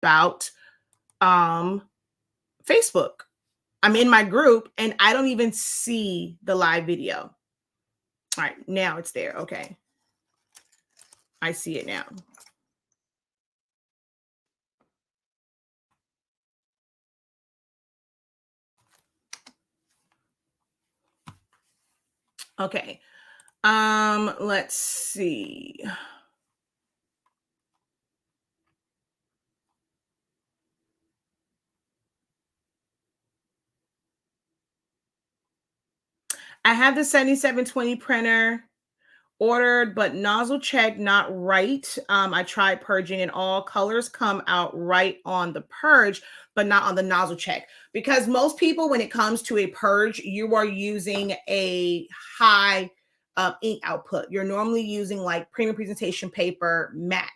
about Facebook. I'm in my group and I don't even see the live video. All right, now it's there. Okay. I see it now. Okay. Let's see. I have the 7720 printer ordered, but nozzle check not right. I tried purging and all colors come out right on the purge, but not on the nozzle check. Because most people, when it comes to a purge, you are using a high ink output. You're normally using like premium presentation paper, matte,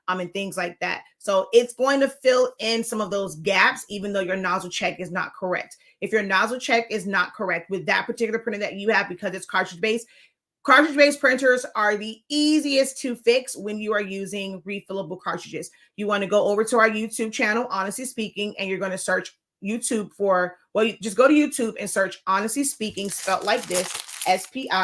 and things like that. So it's going to fill in some of those gaps, even though your nozzle check is not correct. If your nozzle check is not correct with that particular printer that you have, because it's cartridge-based printers are the easiest to fix when you are using refillable cartridges. You want to go over to our YouTube channel, Honestly Speaking, and you're going to search YouTube for, well, you just go to YouTube and search Honestly Speaking, spelled like this, SpINKing,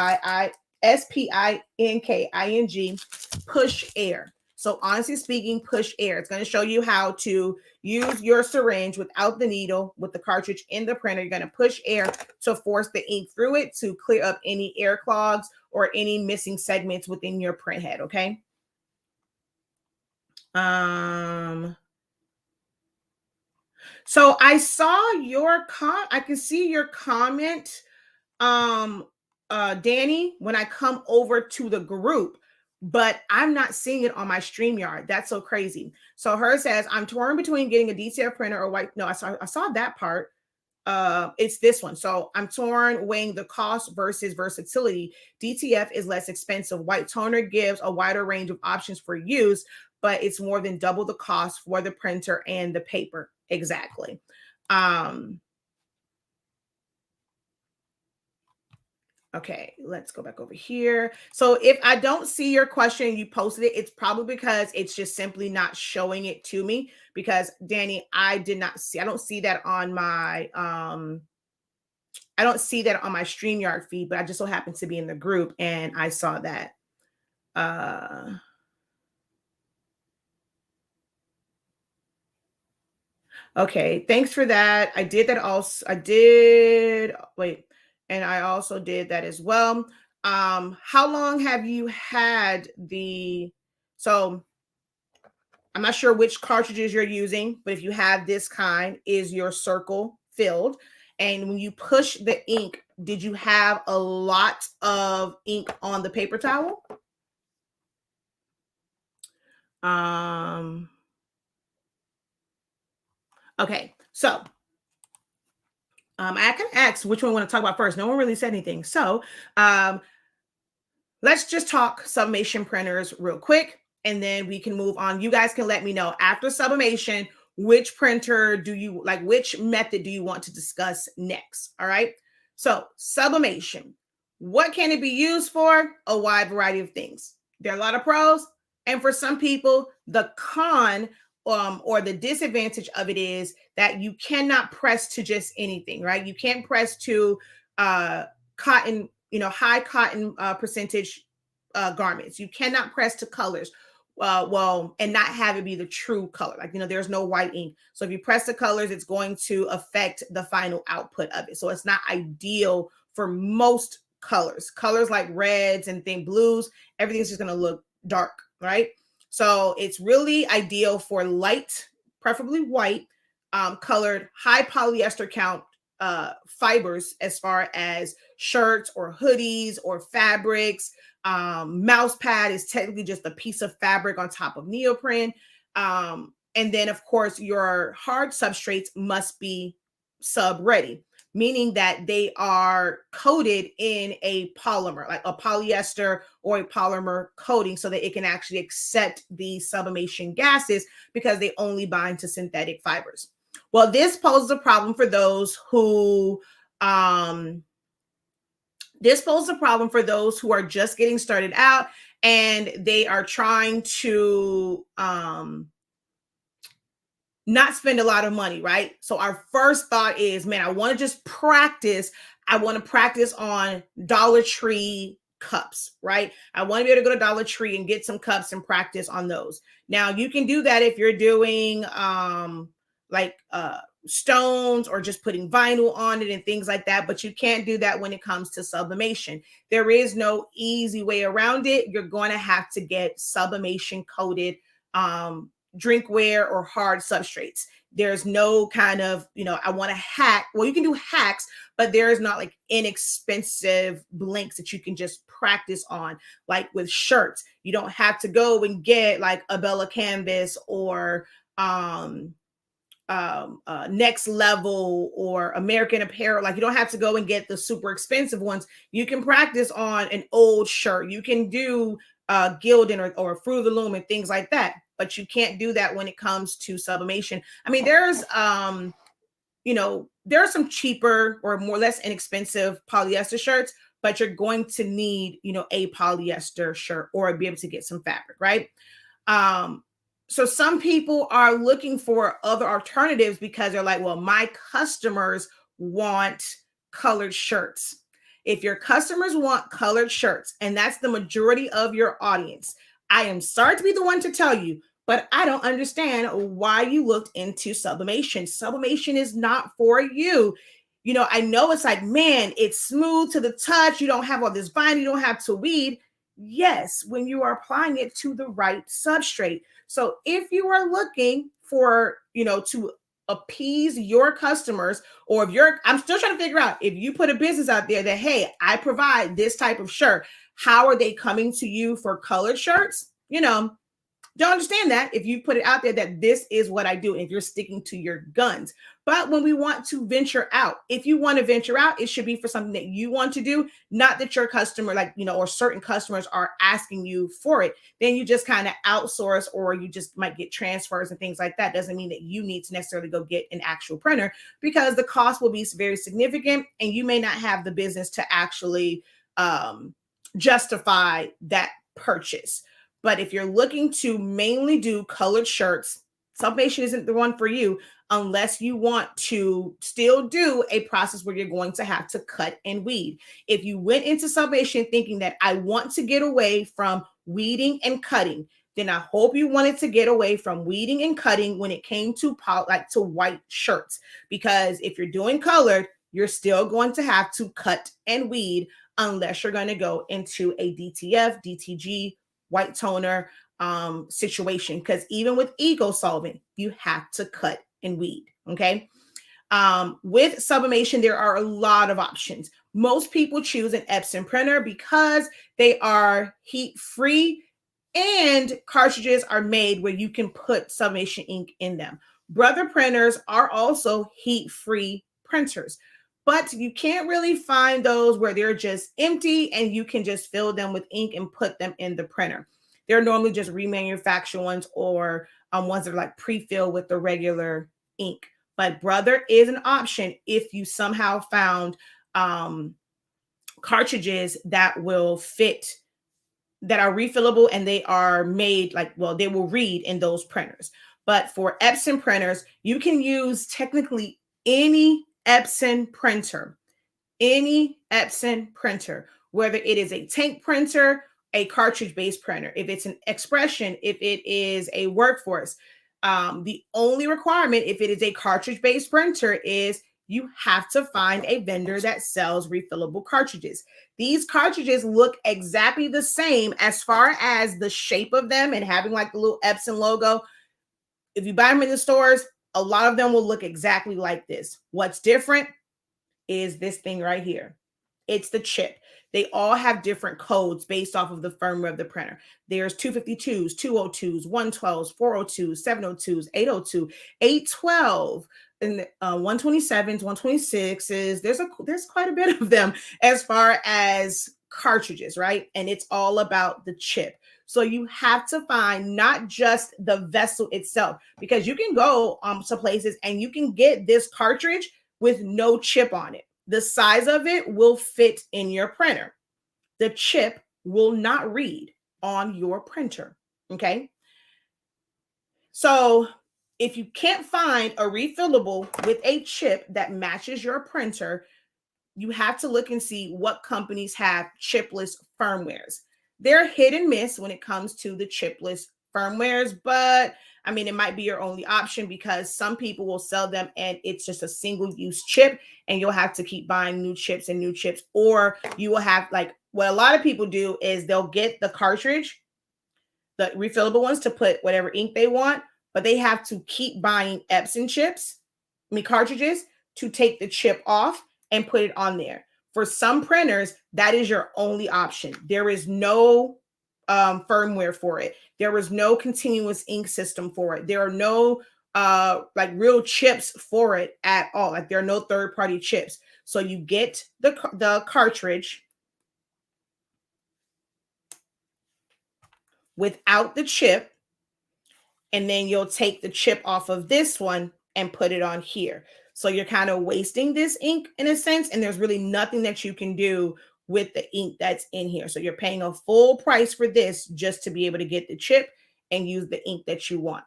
push air. So Honestly Speaking, push air. It's going to show you how to use your syringe without the needle with the cartridge in the printer. You're going to push air to force the ink through it to clear up any air clogs or any missing segments within your print head. Okay. So I saw your I can see your comment, Danny, when I come over to the group, but I'm not seeing it on my StreamYard. That's so crazy. So her says, I'm torn between getting a DTF printer or white. No, I saw that part. It's this one. So I'm torn weighing the cost versus versatility. DTF is less expensive. White toner gives a wider range of options for use, but it's more than double the cost for the printer and the paper. Exactly. Okay, let's go back over here. So if I don't see your question and you posted it, it's probably because it's just simply not showing it to me, because Danny, I don't see that on my I don't see that on my StreamYard feed, but I just so happened to be in the group and I saw that. Okay, thanks for that. I did that also. And I also did that as well. How long have you had so I'm not sure which cartridges you're using, but if you have this kind, is your circle filled? And when you push the ink, did you have a lot of ink on the paper towel? Okay, so I can ask which one I want to talk about first. No one really said anything. So let's just talk sublimation printers real quick, and then we can move on. You guys can let me know after sublimation, which printer do you like, which method do you want to discuss next? All right. So sublimation, what can it be used for? A wide variety of things. There are a lot of pros. And for some people, the con or the disadvantage of it is that you cannot press to just anything, right? You can't press to cotton, high cotton percentage garments. You cannot press to colors. And not have it be the true color. Like, there's no white ink. So if you press the colors, it's going to affect the final output of it. So it's not ideal for most colors. Colors like reds and blues, everything's just going to look dark, right? So it's really ideal for light, preferably white, colored, high polyester count fibers, as far as shirts or hoodies or fabrics. Mouse pad is technically just a piece of fabric on top of neoprene. And then, of course, your hard substrates must be sub ready, meaning that they are coated in a polymer, like a polyester or a polymer coating, so that it can actually accept the sublimation gases, because they only bind to synthetic fibers. Well, this poses a problem for those who are just getting started out and they are trying to not spend a lot of money, right? So our first thought is, man, I want to just practice. I want to practice on Dollar Tree cups, right? I want to be able to go to Dollar Tree and get some cups and practice on those. Now you can do that if you're doing like stones or just putting vinyl on it and things like that, but you can't do that when it comes to sublimation. There is no easy way around it. You're going to have to get sublimation coated drinkware or hard substrates. There's no kind of, I want to hack. Well, you can do hacks, but there is not like inexpensive blinks that you can just practice on. Like with shirts, you don't have to go and get like a Bella canvas or Next Level or American Apparel. Like you don't have to go and get the super expensive ones. You can practice on an old shirt. You can do Gildan or Fruit of the Loom and things like that. But you can't do that when it comes to sublimation. I mean, there are some cheaper or less inexpensive polyester shirts, but you're going to need, a polyester shirt or be able to get some fabric, right? So some people are looking for other alternatives because they're like, well, my customers want colored shirts. If your customers want colored shirts, and that's the majority of your audience, I am sorry to be the one to tell you, but I don't understand why you looked into sublimation. Sublimation is not for you. I know it's like, man, it's smooth to the touch. You don't have all this bind. You don't have to weed. Yes, when you are applying it to the right substrate. So if you are looking for, to appease your customers, or I'm still trying to figure out if you put a business out there that, hey, I provide this type of shirt, how are they coming to you for colored shirts? Don't understand that if you put it out there that this is what I do, and if you're sticking to your guns. But when we want to venture out, if you want to venture out, it should be for something that you want to do, not that your customer, or certain customers are asking you for it. Then you just kind of outsource, or you just might get transfers and things like that. Doesn't mean that you need to necessarily go get an actual printer, because the cost will be very significant and you may not have the business to actually justify that purchase. But if you're looking to mainly do colored shirts, sublimation isn't the one for you unless you want to still do a process where you're going to have to cut and weed. If you went into sublimation thinking that I want to get away from weeding and cutting, then I hope you wanted to get away from weeding and cutting when it came to to white shirts. Because if you're doing colored, you're still going to have to cut and weed unless you're going to go into a DTF, DTG, white toner situation, because even with Ecosolvent, you have to cut and weed. Okay. With sublimation, there are a lot of options. Most people choose an Epson printer because they are heat free and cartridges are made where you can put sublimation ink in them. Brother printers are also heat free printers, but you can't really find those where they're just empty and you can just fill them with ink and put them in the printer. They're normally just remanufactured ones, or ones that are like pre-filled with the regular ink. But Brother is an option if you somehow found cartridges that will fit, that are refillable, and they are made they will read in those printers. But for Epson printers, you can use technically any Epson printer, whether it is a tank printer, a cartridge-based printer, if it's an Expression, if it is a Workforce. The only requirement, if it is a cartridge-based printer, is you have to find a vendor that sells refillable cartridges. These cartridges look exactly the same as far as the shape of them and having like the little Epson logo. If you buy them in the stores, a lot of them will look exactly like this. What's different is this thing right here. It's the chip. They all have different codes based off of the firmware of the printer. There's 252s, 202s, 112s, 402s, 702s, 802, 812, and 127s, 126s. There's quite a bit of them as far as cartridges, right? And it's all about the chip. So you have to find not just the vessel itself, because you can go to places and you can get this cartridge with no chip on it. The size of it will fit in your printer. The chip will not read on your printer. Okay. So if you can't find a refillable with a chip that matches your printer, you have to look and see what companies have chipless firmwares. They're hit and miss when it comes to the chipless firmwares, but I mean, it might be your only option because some people will sell them and it's just a single use chip and you'll have to keep buying new chips and new chips. Or you will have, like, what a lot of people do is they'll get the cartridge, the refillable ones, to put whatever ink they want, but they have to keep buying Epson cartridges to take the chip off and put it on there. For some printers, that is your only option. There is no firmware for it. There is no continuous ink system for it. There are no like real chips for it at all. Like, there are no third-party chips. So you get the cartridge without the chip, and then you'll take the chip off of this one and put it on here. So you're kind of wasting this ink in a sense, and there's really nothing that you can do with the ink that's in here. So you're paying a full price for this just to be able to get the chip and use the ink that you want.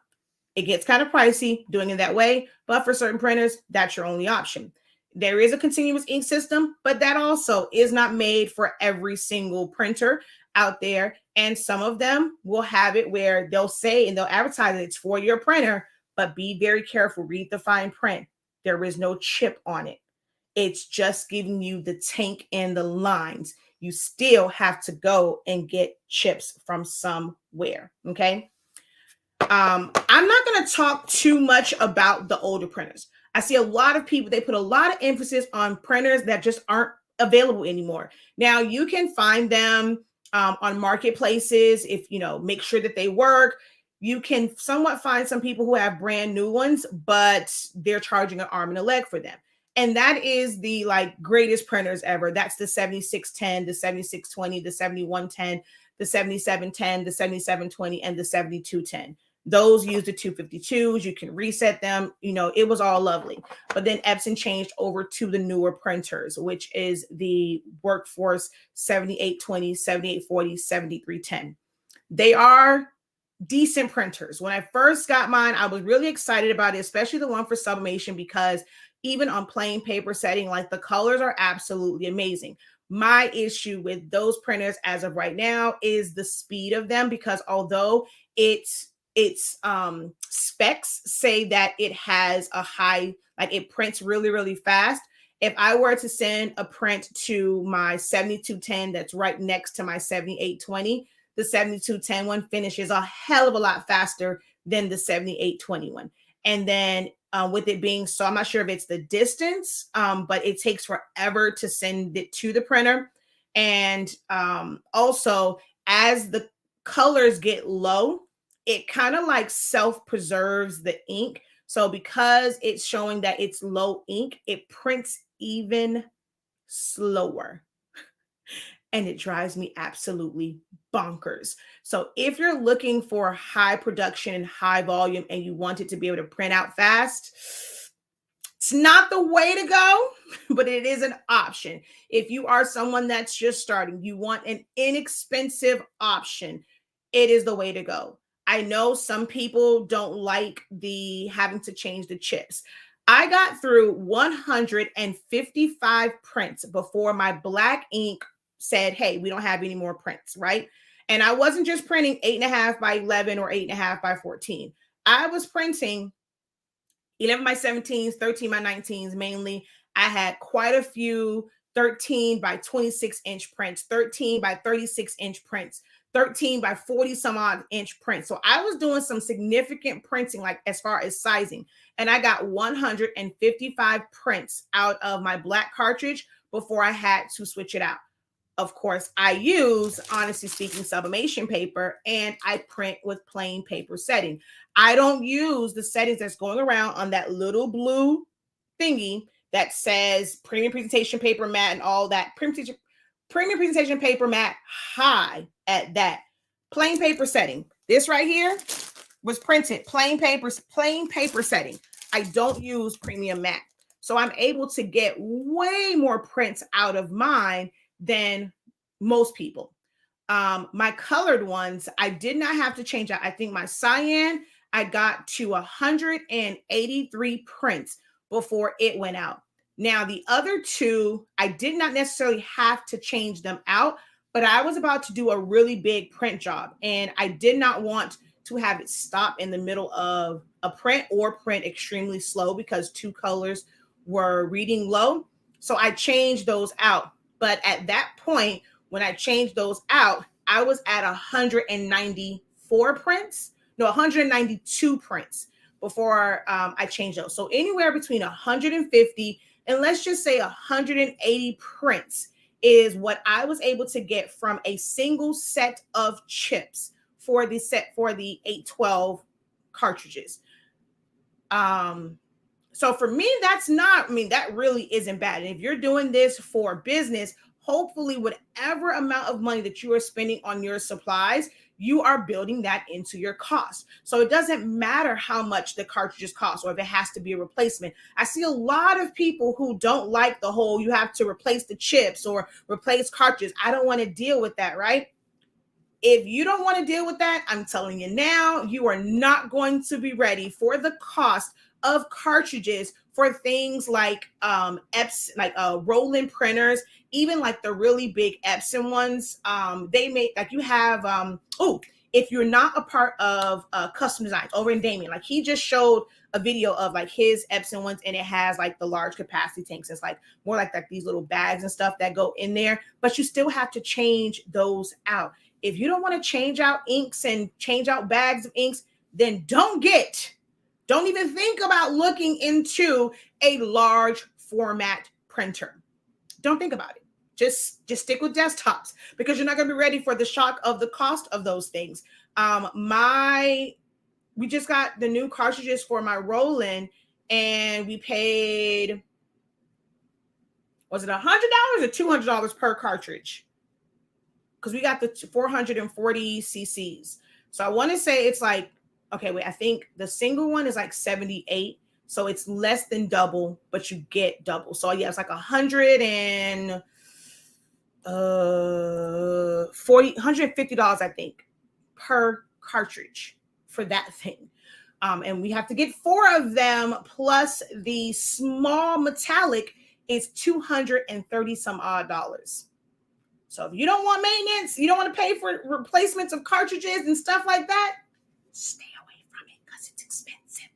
It gets kind of pricey doing it that way, but for certain printers, that's your only option. There is a continuous ink system, but that also is not made for every single printer out there. And some of them will have it where they'll say, and they'll advertise it's for your printer, but be very careful, read the fine print. There is no chip on it. It's just giving you the tank and the lines. You still have to go and get chips from somewhere, okay? I'm not going to talk too much about the older printers. I see a lot of people, they put a lot of emphasis on printers that just aren't available anymore. Now, you can find them on marketplaces if, you know, make sure that they work. You can somewhat find some people who have brand new ones, but they're charging an arm and a leg for them. And that is the like greatest printers ever. That's the 7610, the 7620, the 7110, the 7710, the 7720, and the 7210. Those use the 252s. You can reset them. You know, it was all lovely. But then Epson changed over to the newer printers, which is the Workforce 7820, 7840, 7310. They are decent printers. When I first got mine, I was really excited about it, especially the one for sublimation, because even on plain paper setting, like, the colors are absolutely amazing. My issue with those printers as of right now is the speed of them, because although its specs say that it has a high, like, it prints really, really fast. If I were to send a print to my 7210 that's right next to my 7820, the 7210 one finishes a hell of a lot faster than the 7820 one. And then with it being, so I'm not sure if it's the distance, but it takes forever to send it to the printer. And also, as the colors get low, it kind of like self-preserves the ink. So because it's showing that it's low ink, it prints even slower. And it drives me absolutely bonkers. So if you're looking for high production and high volume and you want it to be able to print out fast, it's not the way to go, but it is an option. If you are someone that's just starting, you want an inexpensive option, it is the way to go. I know some people don't like the having to change the chips. I got through 155 prints before my black ink said, hey, we don't have any more prints, right? And I wasn't just printing 8.5 by 11 or 8.5 by 14. I was printing 11 by 17s, 13 by 19s mainly. I had quite a few 13 by 26 inch prints, 13 by 36 inch prints, 13 by 40 some odd inch prints. So I was doing some significant printing, like as far as sizing. And I got 155 prints out of my black cartridge before I had to switch it out. Of course, I use, honestly speaking, sublimation paper, and I print with plain paper setting. I don't use the settings that's going around on that little blue thingy that says premium presentation paper matte and all that. Premium presentation paper matte high at that. Plain paper setting. This right here was printed plain paper setting. I don't use premium matte. So I'm able to get way more prints out of mine than most people. My colored ones, I did not have to change out. I think my cyan, I got to 183 prints before it went out. Now, the other two, I did not necessarily have to change them out, but I was about to do a really big print job, and I did not want to have it stop in the middle of a print or print extremely slow because two colors were reading low. So I changed those out. But at that point, when I changed those out, I was at 194 prints, no, 192 prints before I changed those. So anywhere between 150 and let's just say 180 prints is what I was able to get from a single set of chips for the set for the 812 cartridges. So for me, that's not, I mean, that really isn't bad. And if you're doing this for business, hopefully whatever amount of money that you are spending on your supplies, you are building that into your cost. So it doesn't matter how much the cartridges cost or if it has to be a replacement. I see a lot of people who don't like the whole, you have to replace the chips or replace cartridges. I don't want to deal with that, right? If you don't want to deal with that, I'm telling you now, you are not going to be ready for the cost of cartridges for things like Roland printers, even like the really big Epson ones. They make, like, you have if you're not a part of custom designs over in Damien, like he just showed a video of like his Epson ones, and it has like the large capacity tanks. It's like more like these little bags and stuff that go in there, but you still have to change those out. If you don't want to change out inks and change out bags of inks, then don't even think about looking into a large format printer. Don't think about it. Just stick with desktops because you're not going to be ready for the shock of the cost of those things. We just got the new cartridges for my Roland, and we paid, was it $100 or $200 per cartridge? Because we got the 440 cc's. So I want to say it's like, okay, wait, I think the single one is like 78. So it's less than double, but you get double. So yeah, it's like $150, I think, per cartridge for that thing. And we have to get 4 of them, plus the small metallic is $230 some odd dollars. So if you don't want maintenance, you don't want to pay for replacements of cartridges and stuff like that, stay away from it because it's expensive.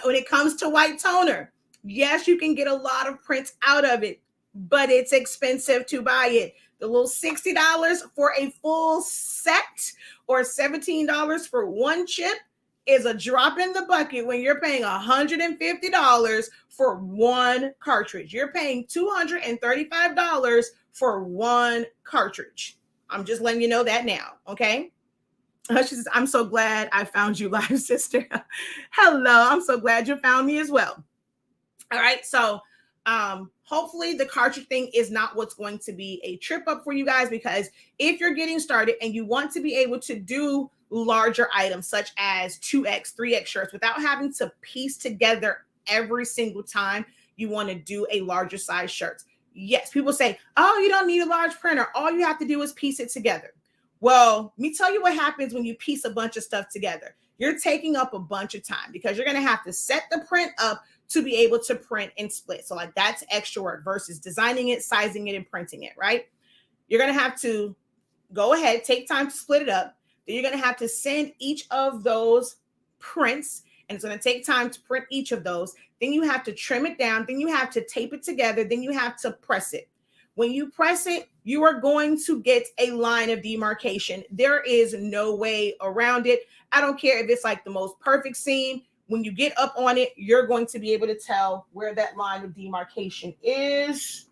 When it comes to white toner, yes, you can get a lot of prints out of it, but it's expensive to buy it. The little $60 for a full set or $17 for one chip is a drop in the bucket when you're paying $150 for one cartridge. You're paying $235 for one cartridge. I'm just letting you know that now, okay? She says, I'm so glad I found you live, sister. Hello, I'm so glad you found me as well. All right, so hopefully the cartridge thing is not what's going to be a trip up for you guys, because if you're getting started and you want to be able to do larger items such as 2X, 3X shirts without having to piece together every single time you want to do a larger size shirt. Yes, people say, oh, you don't need a large printer. All you have to do is piece it together. Well, let me tell you what happens when you piece a bunch of stuff together. You're taking up a bunch of time because you're going to have to set the print up to be able to print and split. So like that's extra work versus designing it, sizing it, and printing it, right? You're going to have to go ahead, take time to split it up. Then you're going to have to send each of those prints, and it's going to take time to print each of those. Then you have to trim it down. Then you have to tape it together. Then you have to press it. When you press it, you are going to get a line of demarcation. There is no way around it. I don't care if it's like the most perfect seam. When you get up on it, you're going to be able to tell where that line of demarcation is.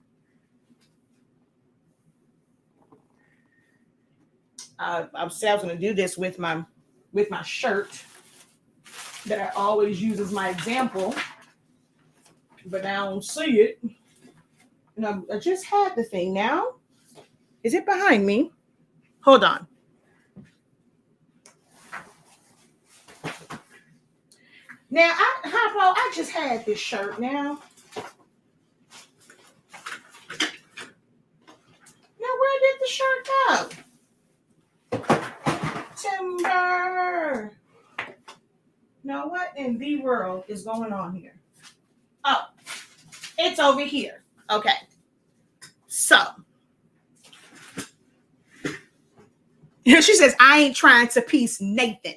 I said I was going to do this with my shirt that I always use as my example, but I don't see it. And I just had the thing now. Is it behind me? Hold on. Now, I just had this shirt now. Now, where did the shirt go? Timber. Now, what in the world is going on here? Oh, it's over here. Okay. So, she says, I ain't trying to piece Nathan.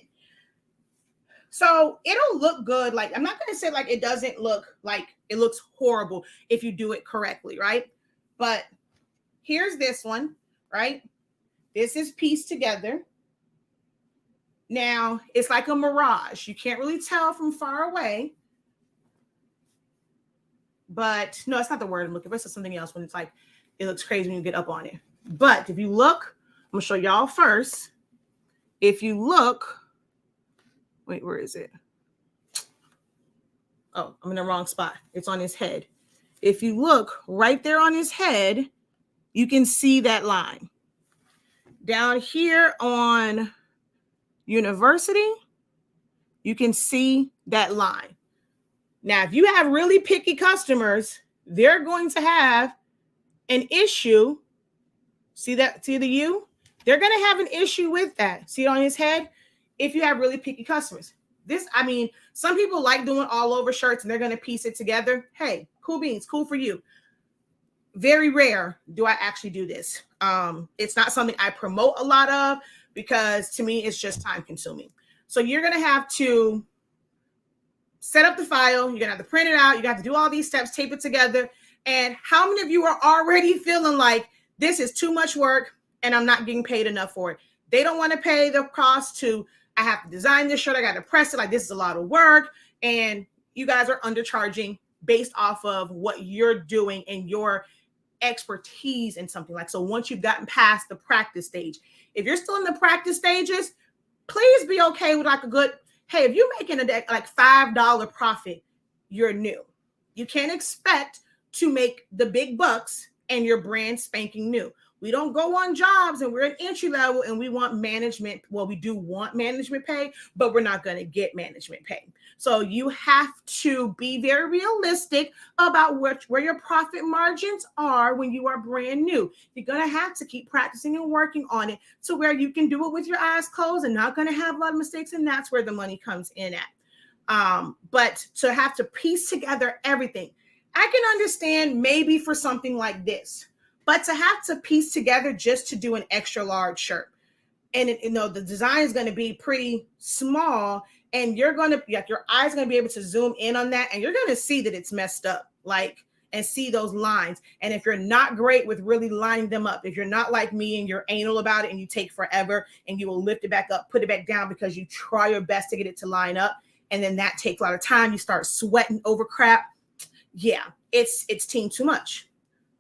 So it'll look good. Like, I'm not going to say like it doesn't look like it looks horrible if you do it correctly, right? But here's this one, right? This is pieced together. Now, it's like a mirage. You can't really tell from far away. But no, it's not the word I'm looking for. It's something else when it's like, it looks crazy when you get up on it. But if you look, I'm going to show y'all first. If you look, wait, where is it? Oh, I'm in the wrong spot. It's on his head. If you look right there on his head, you can see that line. Down here on University, you can see that line. Now, if you have really picky customers, they're going to have an issue. See that? See the U? They're going to have an issue with that. See it on his head? If you have really picky customers. This, I mean, some people like doing all over shirts and they're going to piece it together. Hey, cool beans, cool for you. Very rare do I actually do this. It's not something I promote a lot of because to me, it's just time consuming. So you're going to have to set up the file. You're going to have to print it out. You got to do all these steps, tape it together. And how many of you are already feeling like this is too much work and I'm not getting paid enough for it? They don't want to pay the cost to, I have to design this shirt. I got to press it. Like, this is a lot of work. And you guys are undercharging based off of what you're doing and your expertise in something. Like, so once you've gotten past the practice stage, if you're still in the practice stages, please be okay with like a good, hey, if you're making a like $5 profit, you're new. You can't expect to make the big bucks and your brand spanking new. We don't go on jobs and we're at entry level and we want management. Well, we do want management pay, but we're not going to get management pay. So you have to be very realistic about where your profit margins are when you are brand new. You're going to have to keep practicing and working on it to where you can do it with your eyes closed and not going to have a lot of mistakes. And that's where the money comes in at. But to have to piece together everything, I can understand maybe for something like this. But to have to piece together just to do an extra large shirt, and the design is going to be pretty small, and you're going to, like, your eyes going to be able to zoom in on that, and you're going to see that it's messed up, like, and see those lines. And if you're not great with really lining them up, if you're not like me and you're anal about it and you take forever and you will lift it back up, put it back down because you try your best to get it to line up, and then that takes a lot of time. You start sweating over crap. Yeah, it's team too much.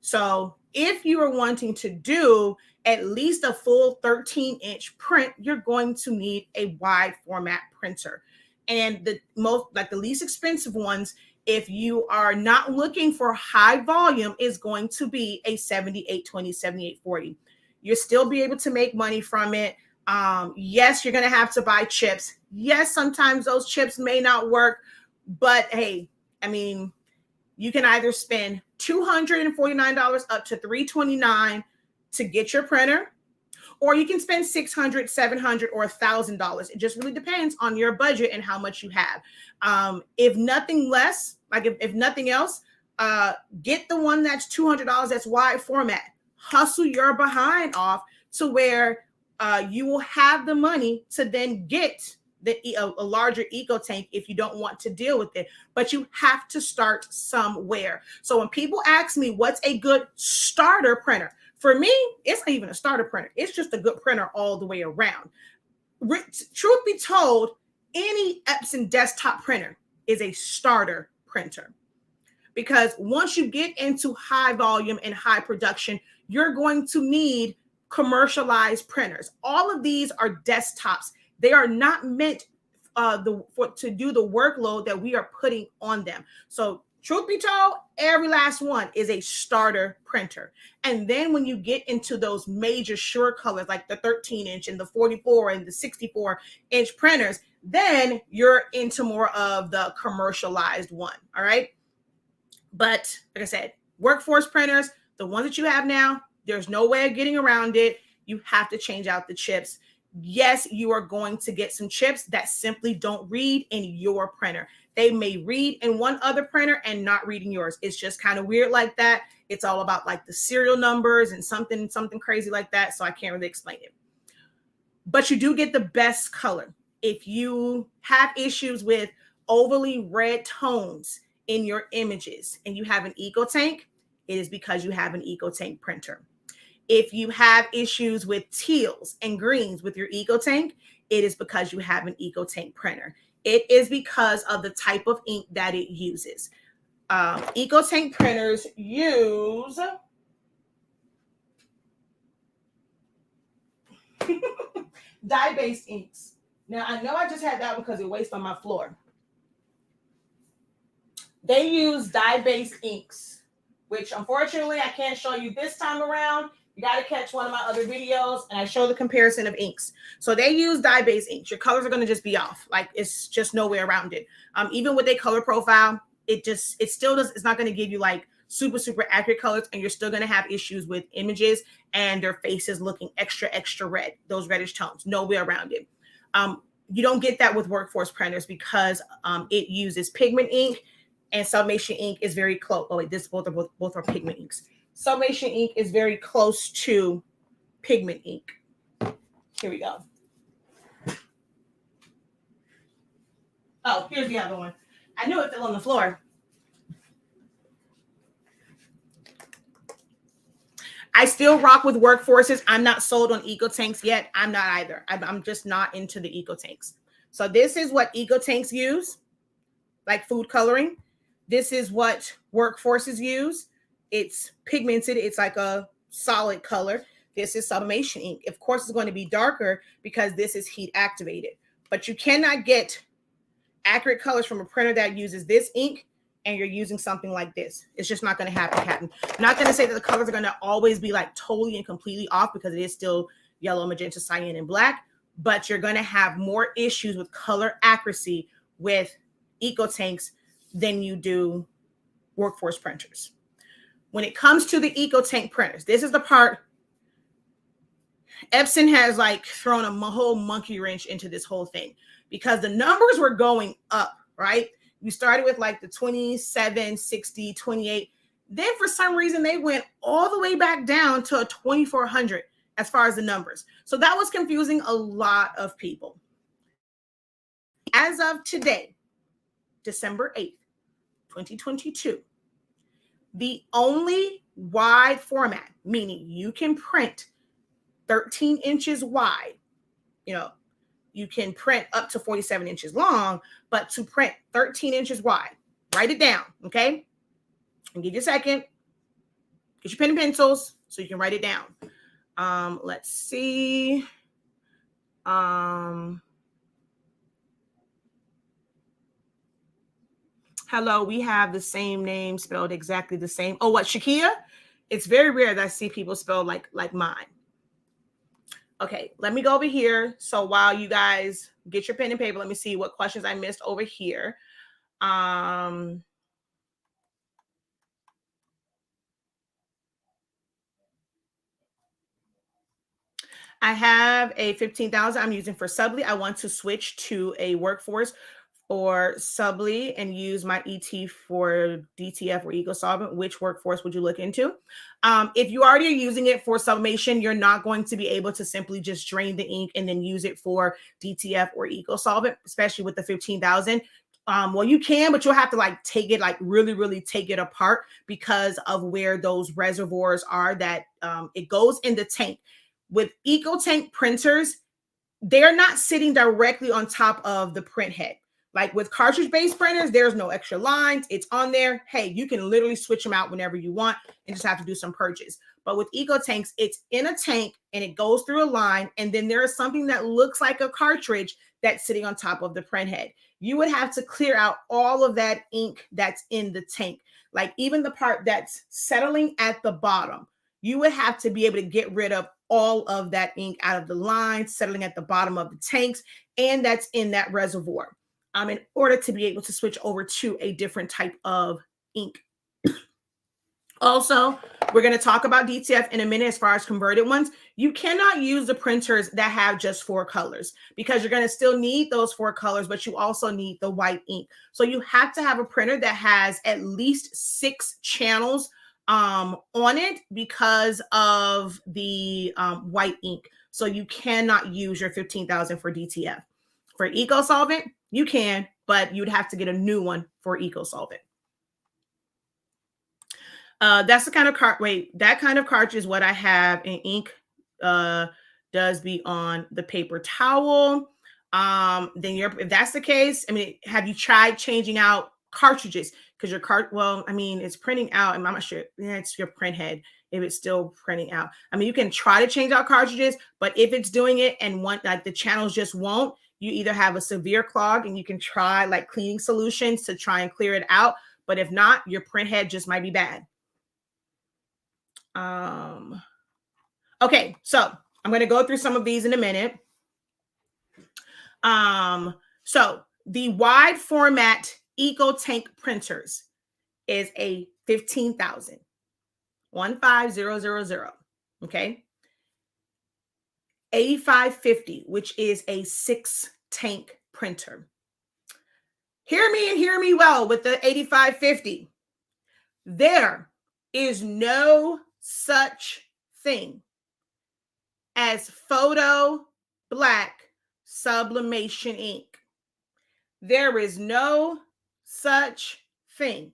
So if you are wanting to do at least a full 13-inch print, you're going to need a wide format printer. And the least expensive ones, if you are not looking for high volume, is going to be a 7820, 7840. You'll still be able to make money from it. Yes, you're going to have to buy chips. Yes, sometimes those chips may not work, but hey, I mean, you can either spend $249 up to $329 to get your printer, or you can spend $600, $700, or $1,000. It just really depends on your budget and how much you have. If nothing less, like if nothing else, get the one that's $200 that's wide format. Hustle your behind off to where you will have the money to then get a larger eco tank if you don't want to deal with it. But you have to start somewhere. So when people ask me what's a good starter printer, for me, it's not even a starter printer. It's just a good printer all the way around. Truth be told, any Epson desktop printer is a starter printer. Because once you get into high volume and high production, you're going to need commercialized printers. All of these are desktops. They are not meant to do the workload that we are putting on them. So truth be told, every last one is a starter printer. And then when you get into those major sure colors, like the 13-inch and the 44 and the 64-inch printers, then you're into more of the commercialized one. All right. But like I said, workforce printers, the ones that you have now, there's no way of getting around it. You have to change out the chips. yes, you are going to get some chips that simply don't read in your printer. They may read in one other printer and not read in yours. It's just kind of weird like that. It's all about like the serial numbers and something crazy like that. So I can't really explain it. But you do get the best color. If you have issues with overly red tones in your images and you have an EcoTank, it is because you have an EcoTank printer. If you have issues with teals and greens with your EcoTank, it is because you have an EcoTank printer. It is because of the type of ink that it uses. EcoTank printers use dye-based inks. Now, I know I just had that because it wastes on my floor. They use dye-based inks, which unfortunately I can't show you this time around. You got to catch one of my other videos and I show the comparison of inks. So they use dye-based inks. Your colors are going to just be off. Like it's just no way around it. Even with a color profile, it's not going to give you like super accurate colors, and you're still going to have issues with images and their faces looking extra red, those reddish tones. No way around it. You don't get that with workforce printers because it uses pigment ink, and Sublimation ink is very close. Oh wait, both are pigment inks. Sublimation ink is very close to pigment ink. Here we go. Oh, here's the other one. I knew it fell on the floor. I still rock with workforces. I'm not sold on EcoTanks yet. I'm not either. I'm just not into the EcoTanks. So this is what EcoTanks use, like food coloring. This is what workforces use. It's pigmented. It's like a solid color. This is Sublimation ink. Of course, it's going to be darker because this is heat activated. But you cannot get accurate colors from a printer that uses this ink and you're using something like this. It's just not going to happen. I'm not going to say that the colors are going to always be like totally and completely off because it is still yellow, magenta, cyan, and black. But you're going to have more issues with color accuracy with EcoTanks than you do workforce printers. When it comes to the EcoTank printers, this is the part Epson has like thrown a whole monkey wrench into this whole thing because the numbers were going up, right? You started with like the 27, 60, 28. Then for some reason, they went all the way back down to a 2400 as far as the numbers. So that was confusing a lot of people. As of today, December 8th, 2022, the only wide format, meaning you can print 13 inches wide, you can print up to 47 inches long, but to print 13 inches wide, write it down, okay? And give you a second. Get your pen and pencils so you can write it down. Let's see. Hello, we have the same name spelled exactly the same. Oh, what, Shakia? It's very rare that I see people spelled like mine. Okay, let me go over here. So while you guys get your pen and paper, let me see what questions I missed over here. I have a 15,000 I'm using for Subli. I want to switch to a workforce or Subli and use my ET for DTF or Ecosolvent. Which workforce would you look into? If you already are using it for sublimation, you're not going to be able to simply just drain the ink and then use it for DTF or Ecosolvent, especially with the 15,000. Well, you can, but you'll have to like take it, like really take it apart because of where those reservoirs are that it goes in the tank. With EcoTank printers, they're not sitting directly on top of the print head. Like with cartridge-based printers, there's no extra lines. It's on there. Hey, you can literally switch them out whenever you want and just have to do some purges. But with EcoTanks, it's in a tank and it goes through a line. And then there is something that looks like a cartridge that's sitting on top of the print head. You would have to clear out all of that ink that's in the tank. Like even the part that's settling at the bottom, you would have to be able to get rid of all of that ink out of the line, settling at the bottom of the tanks, and that's in that reservoir. In order to be able to switch over to a different type of ink. Also, We're going to talk about DTF in a minute as far as converted ones. You cannot use the printers that have just 4 colors because you're going to still need those 4 colors, but you also need the white ink. So you have to have a printer that has at least 6 channels on it because of the white ink. So you cannot use your 15,000 for DTF. For Ecosolvent, you can, but you'd have to get a new one for Ecosolvent. That's the kind of that kind of cartridge is what I have in ink. Does be on the paper towel. Then if that's the case, I mean, have you tried changing out cartridges? Because your well, I mean, it's printing out, and I'm not sure. Yeah, it's your print head if it's still printing out. I mean, you can try to change out cartridges, but if it's doing it and like the channels just won't, you either have a severe clog and you can try like cleaning solutions to try and clear it out. But if not, your print head just might be bad. Okay, so I'm going to go through some of these in a minute. So the wide format EcoTank printers is a 15,000, 15000. Okay. 8550, which is a 6 tank printer. Hear me and hear me well with the 8550. There is no such thing as photo black sublimation ink. There is no such thing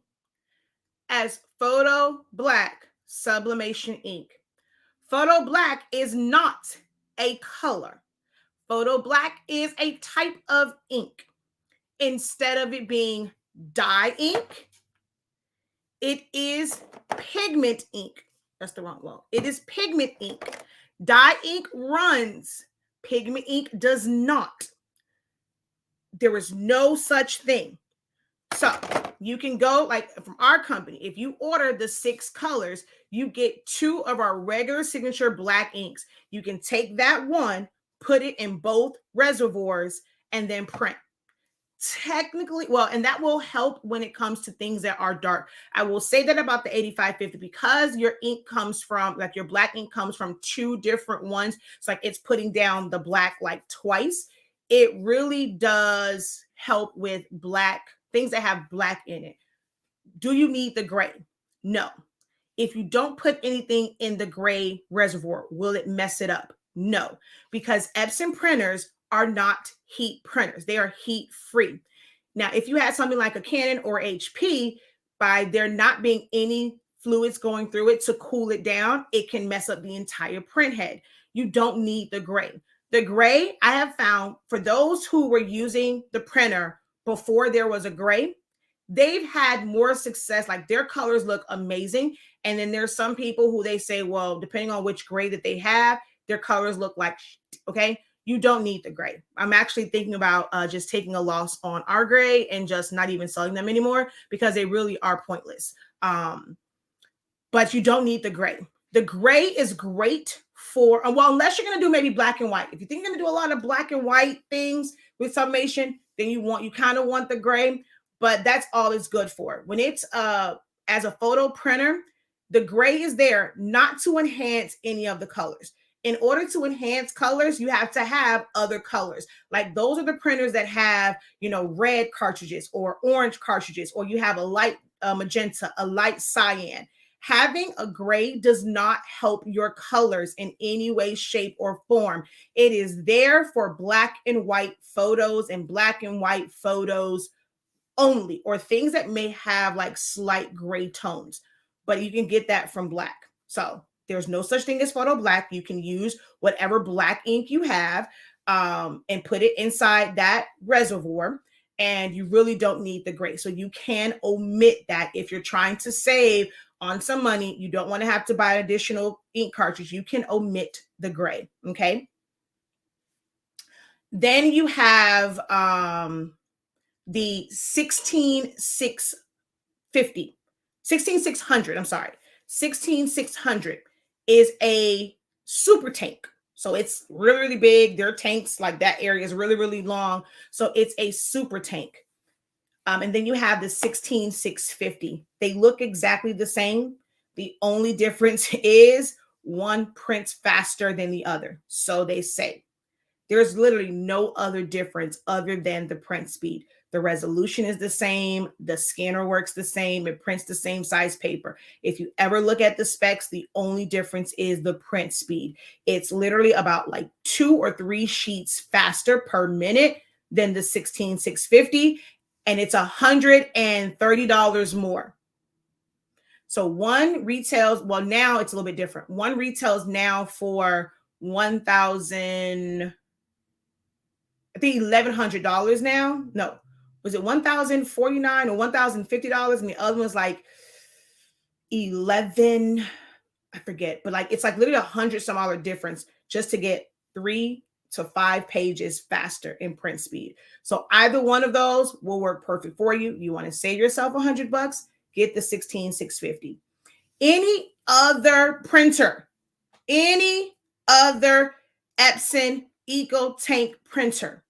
as photo black sublimation ink. Photo black is not a color. Photo black is a type of ink. Instead of it being dye ink, it is pigment ink. That's the wrong one. It is pigment ink. Dye ink runs. Pigment ink does not. There is no such thing. So you can go like from our company. If you order the 6 colors, you get 2 of our regular signature black inks. You can take that one, put it in both reservoirs, and then print. Technically, well, and that will help when it comes to things that are dark. I will say that about the 8550 because your ink comes from, like your black ink comes from 2 different ones. It's like it's putting down the black like twice. It really does help with black things that have black in it. Do you need the gray? No. If you don't put anything in the gray reservoir, will it mess it up? No, because Epson printers are not heat printers. They are heat free. Now, if you had something like a Canon or HP, by there not being any fluids going through it to cool it down, it can mess up the entire print head. You don't need the gray. The gray, I have found for those who were using the printer before there was a gray, they've had more success. Like their colors look amazing. And then there's some people who they say, well, depending on which gray that they have, their colors look like, okay, you don't need the gray. I'm actually thinking about just taking a loss on our gray and just not even selling them anymore because they really are pointless. But you don't need the gray. The gray is great for, well, unless you're going to do maybe black and white. If you think you're going to do a lot of black and white things with sublimation, then you kind of want the gray, but that's all it's good for. When it's as a photo printer, the gray is there not to enhance any of the colors. In order to enhance colors, you have to have other colors. Like those are the printers that have, red cartridges or orange cartridges, or you have a light magenta, a light cyan. Having a gray does not help your colors in any way, shape, or form. It is there for black and white photos and black and white photos only, or things that may have like slight gray tones, but you can get that from black. So there's no such thing as photo black. You can use whatever black ink you have and put it inside that reservoir, and you really don't need the gray. So you can omit that if you're trying to save on some money. You don't want to have to buy an additional ink cartridge. You can omit the gray, okay? Then you have the 16600, I'm sorry. 16600 is a super tank. So it's really, really big. Their tanks, like that area is really, really long. So it's a super tank. And then you have the 16650. They look exactly the same. The only difference is one prints faster than the other. So they say. There's literally no other difference other than the print speed. The resolution is the same. The scanner works the same. It prints the same size paper. If you ever look at the specs, the only difference is the print speed. It's literally about like 2 or 3 sheets faster per minute than the 16650, and it's $130 more. So one retails, well, now it's a little bit different. One retails now for 1,000. I think $1,100 now. No, was it $1,049 or $1,050? And the other one's like 11. I forget, but like it's like literally $100 some dollar difference just to get 3 to 5 pages faster in print speed. So either one of those will work perfect for you. You want to save yourself $100? Get the 16650. Any other printer, any other Epson EcoTank printer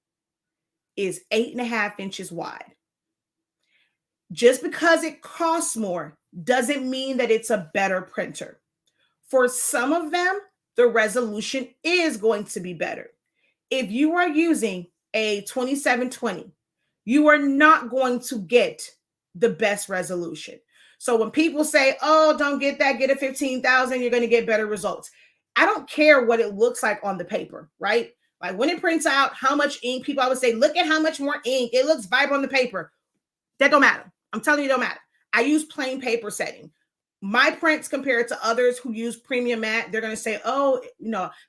is 8.5 inches wide. Just because it costs more doesn't mean that it's a better printer. For some of them, the resolution is going to be better. If you are using a 2720, you are not going to get the best resolution. So when people say, oh, don't get that, get a 15,000, you're going to get better results. I don't care what it looks like on the paper, right? Like when it prints out how much ink, people always say, look at how much more ink. It looks vibrant on the paper. That don't matter. I'm telling you, it don't matter. I use plain paper setting. My prints compared to others who use premium matte, they're going to say, oh,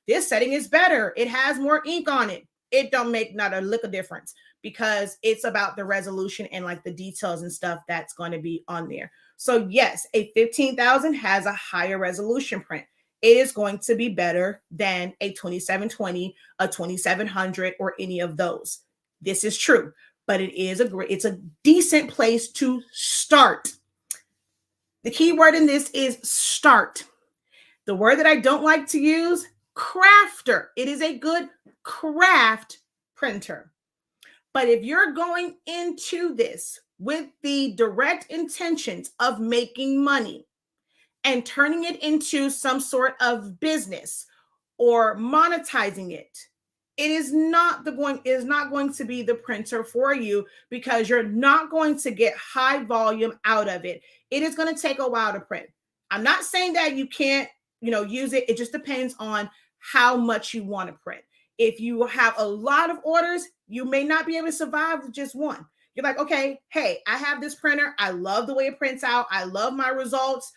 this setting is better. It has more ink on it. It don't make not a lick of difference because it's about the resolution and like the details and stuff that's going to be on there. So yes, a 15,000 has a higher resolution print. It is going to be better than a 2720, a 2700, or any of those. This is true, but it's a decent place to start. The key word in this is start. The word that I don't like to use, crafter. It is a good craft printer. But if you're going into this with the direct intentions of making money and turning it into some sort of business or monetizing it, it is not going to be the printer for you because you're not going to get high volume out of it. It is going to take a while to print. I'm not saying that you can't, use it. It just depends on how much you want to print. If you have a lot of orders, you may not be able to survive with just one. You're like, okay, hey, I have this printer. I love the way it prints out. I love my results.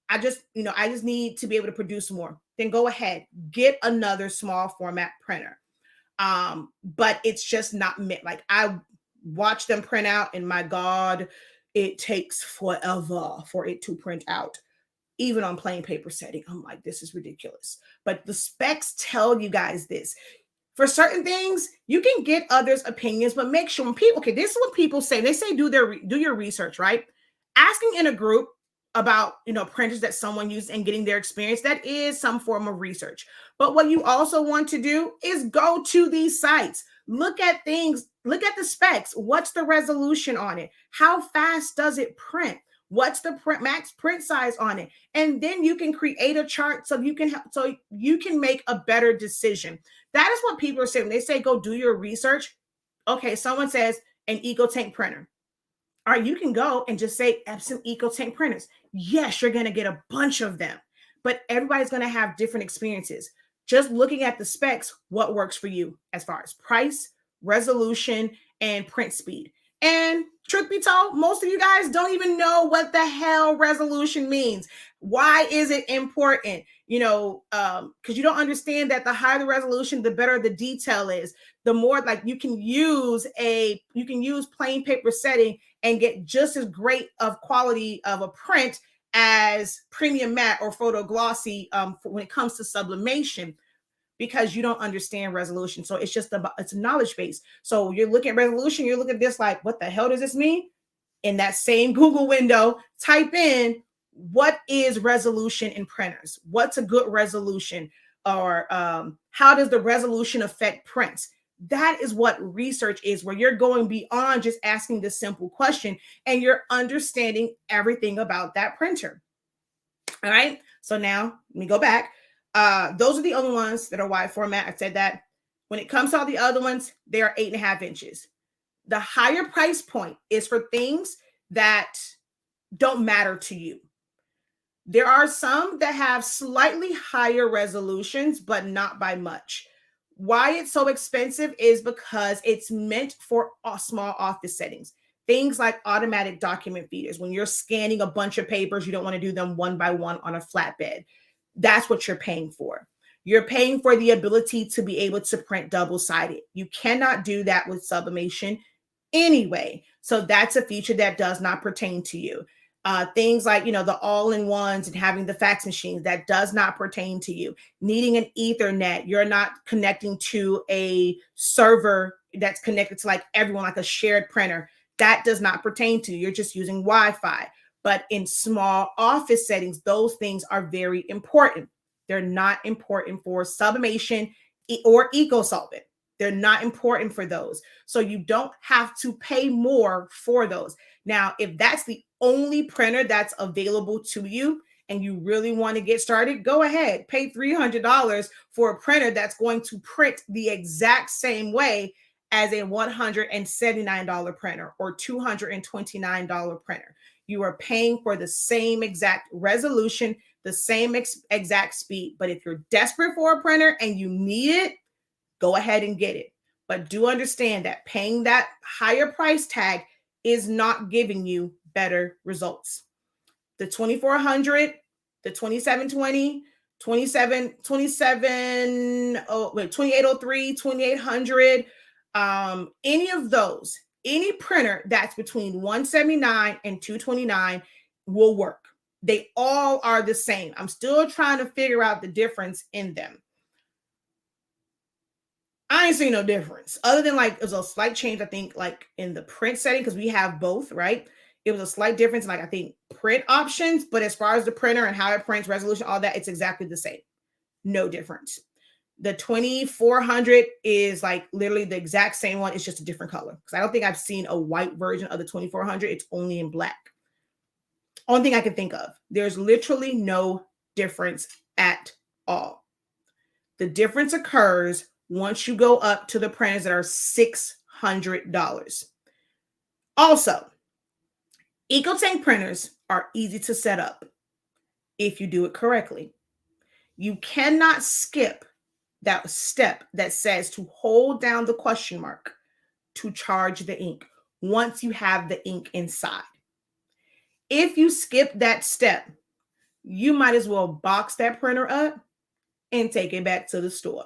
I just need to be able to produce more. Then go ahead, get another small format printer. But it's just not meant. Like I watch them print out and my God, it takes forever for it to print out. Even on plain paper setting, I'm like, this is ridiculous. But the specs tell you guys this. For certain things, you can get others' opinions, but make sure when people, okay, this is what people say. They say do your research, right? Asking in a group about, printers that someone used and getting their experience, that is some form of research. But what you also want to do is go to these sites, look at things, look at the specs. What's the resolution on it? How fast does it print? What's the max print size on it? And then you can create a chart so you can make a better decision. That is what people are saying. They say, go do your research. Okay, someone says an EcoTank printer. All right, you can go and just say Epson EcoTank printers. Yes, you're going to get a bunch of them, but everybody's going to have different experiences. Just looking at the specs, what works for you as far as price, resolution, and print speed. And truth be told, most of you guys don't even know what the hell resolution means. Why is it important? Because you don't understand that the higher the resolution, the better the detail is. The more like you can use plain paper setting and get just as great of quality of a print as premium matte or photo glossy when it comes to sublimation, because you don't understand resolution. So it's a knowledge base. So you're looking at resolution, you're looking at this like, what the hell does this mean? In that same Google window, type in, what is resolution in printers? What's a good resolution? Or how does the resolution affect prints? That is what research is, where you're going beyond just asking the simple question and you're understanding everything about that printer. All right. So now let me go back. Those are the only ones that are wide format. I said that. When it comes to all the other ones, they are 8.5 inches. The higher price point is for things that don't matter to you. There are some that have slightly higher resolutions, but not by much. Why it's so expensive is because it's meant for small office settings. Things like automatic document feeders. When you're scanning a bunch of papers, you don't want to do them one by one on a flatbed. That's what you're paying for. You're paying for the ability to be able to print double-sided. You cannot do that with sublimation anyway. So that's a feature that does not pertain to you. Things like, the all-in-ones and having the fax machines, that does not pertain to you. Needing an Ethernet, you're not connecting to a server that's connected to like everyone, like a shared printer. That does not pertain to you. You're just using Wi-Fi. But in small office settings, those things are very important. They're not important for sublimation or Ecosolvent. They're not important for those. So you don't have to pay more for those. Now, if that's the only printer that's available to you and you really want to get started, go ahead, pay $300 for a printer that's going to print the exact same way as a $179 printer or $229 printer. You are paying for the same exact resolution, the same exact speed. But if you're desperate for a printer and you need it, go ahead and get it. But do understand that paying that higher price tag is not giving you better results. The 2400, the 2720, 2803, 2800, any of those, any printer that's between 179 and 229 will work. They all are the same. I'm still trying to figure out the difference in them. I ain't seen no difference other than like it was a slight change, I think, like in the print setting, because we have both, right? It was a slight difference in like I think print options, but as far as the printer and how it prints, resolution, all that, it's exactly the same. No difference. The 2400 is like literally the exact same one. It's just a different color because I don't think I've seen a white version of the 2400. It's only in black. Only thing I can think of. There's literally no difference at all. The difference occurs once you go up to the printers that are $600. Also, EcoTank printers are easy to set up if you do it correctly. You cannot skip that step that says to hold down the question mark to charge the ink once you have the ink inside. If you skip that step, you might as well box that printer up and take it back to the store.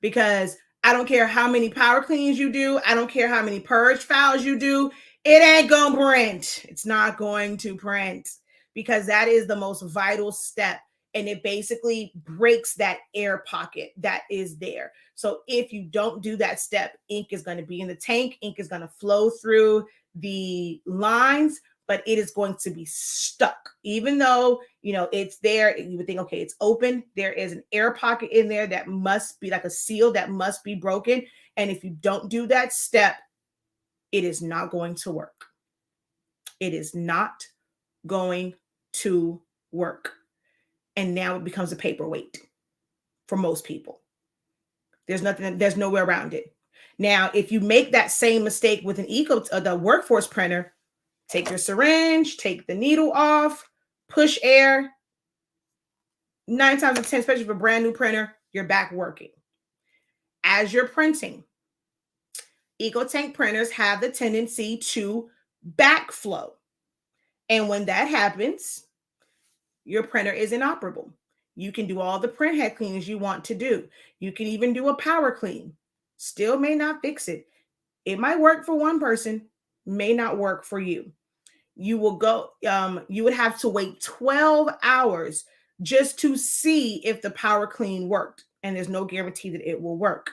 Because I don't care how many power cleans you do. I don't care how many purge files you do. It ain't going to print. It's not going to print because that is the most vital step. And it basically breaks that air pocket that is there. So if you don't do that step, ink is going to be in the tank. Ink is going to flow through the lines, but it is going to be stuck. Even though, it's there, you would think, okay, it's open. There is an air pocket in there that must be like a seal that must be broken. And if you don't do that step, it is not going to work. It is not going to work. And now it becomes a paperweight for most people. There's nowhere around it. Now, if you make that same mistake with the workforce printer, take your syringe, take the needle off, push air. 9 times out of 10, especially for a brand new printer, you're back working. As you're printing, EcoTank printers have the tendency to backflow. And when that happens, your printer is inoperable. You can do all the print head cleans you want to do. You can even do a power clean. Still may not fix it. It might work for one person, may not work for you. You will go, you would have to wait 12 hours just to see if the power clean worked. And there's no guarantee that it will work.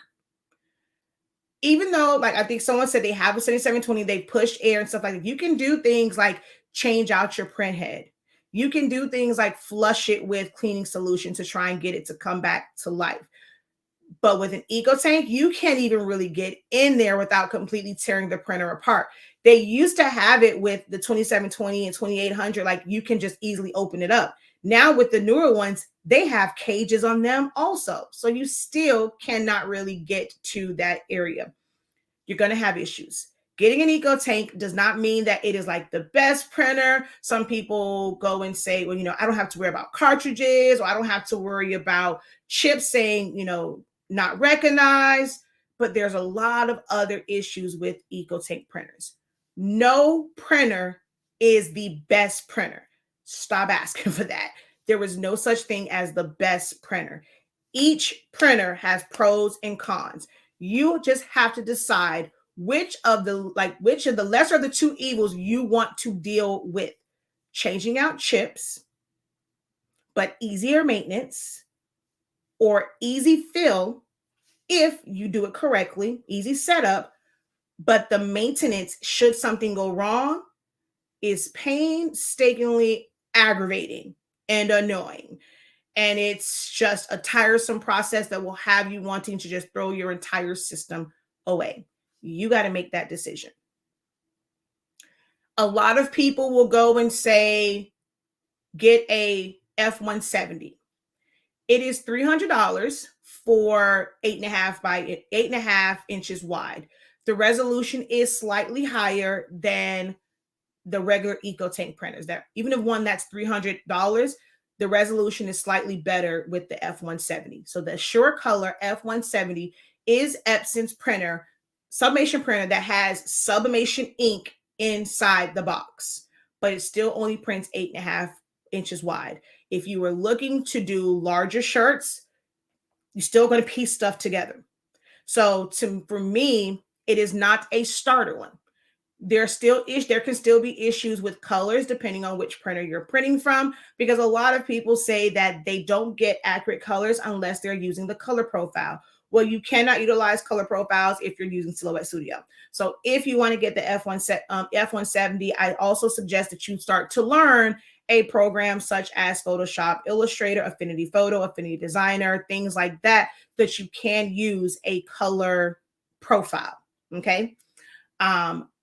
Even though, like, I think someone said they have a 7720, they push air and stuff like that. You can do things like change out your print head. You can do things like flush it with cleaning solution to try and get it to come back to life. But with an EcoTank, you can't even really get in there without completely tearing the printer apart. They used to have it with the 2720 and 2800, like you can just easily open it up. Now with the newer ones, they have cages on them also. So you still cannot really get to that area. You're going to have issues. Getting an EcoTank does not mean that it is like the best printer. Some people go and say, well, I don't have to worry about cartridges, or I don't have to worry about chips saying, not recognized. But there's a lot of other issues with EcoTank printers. No printer is the best printer. Stop asking for that. There is no such thing as the best printer. Each printer has pros and cons. You just have to decide which of the lesser of the two evils you want to deal with. Changing out chips, but easier maintenance, or easy fill if you do it correctly, easy setup, but the maintenance, should something go wrong, is painstakingly aggravating and annoying. And it's just a tiresome process that will have you wanting to just throw your entire system away. You got to make that decision. A lot of people will go and say, get a F170. It is $300 for 8.5 by 8.5 inches wide. The resolution is slightly higher than the regular EcoTank printers. That even if one that's $300, the resolution is slightly better with the F170. So the Sure Color F170 is Epson's printer, sublimation printer that has sublimation ink inside the box, but it still only prints 8.5 inches wide. If you were looking to do larger shirts, you're still going to piece stuff together. So for me, it is not a starter one. There can still be issues with colors depending on which printer you're printing from, because a lot of people say that they don't get accurate colors unless they're using the color profile. Well, you cannot utilize color profiles if you're using Silhouette Studio. So if you want to get the F170, I also suggest that you start to learn a program such as Photoshop, Illustrator, Affinity Photo, Affinity Designer, things like that, that you can use a color profile. Okay.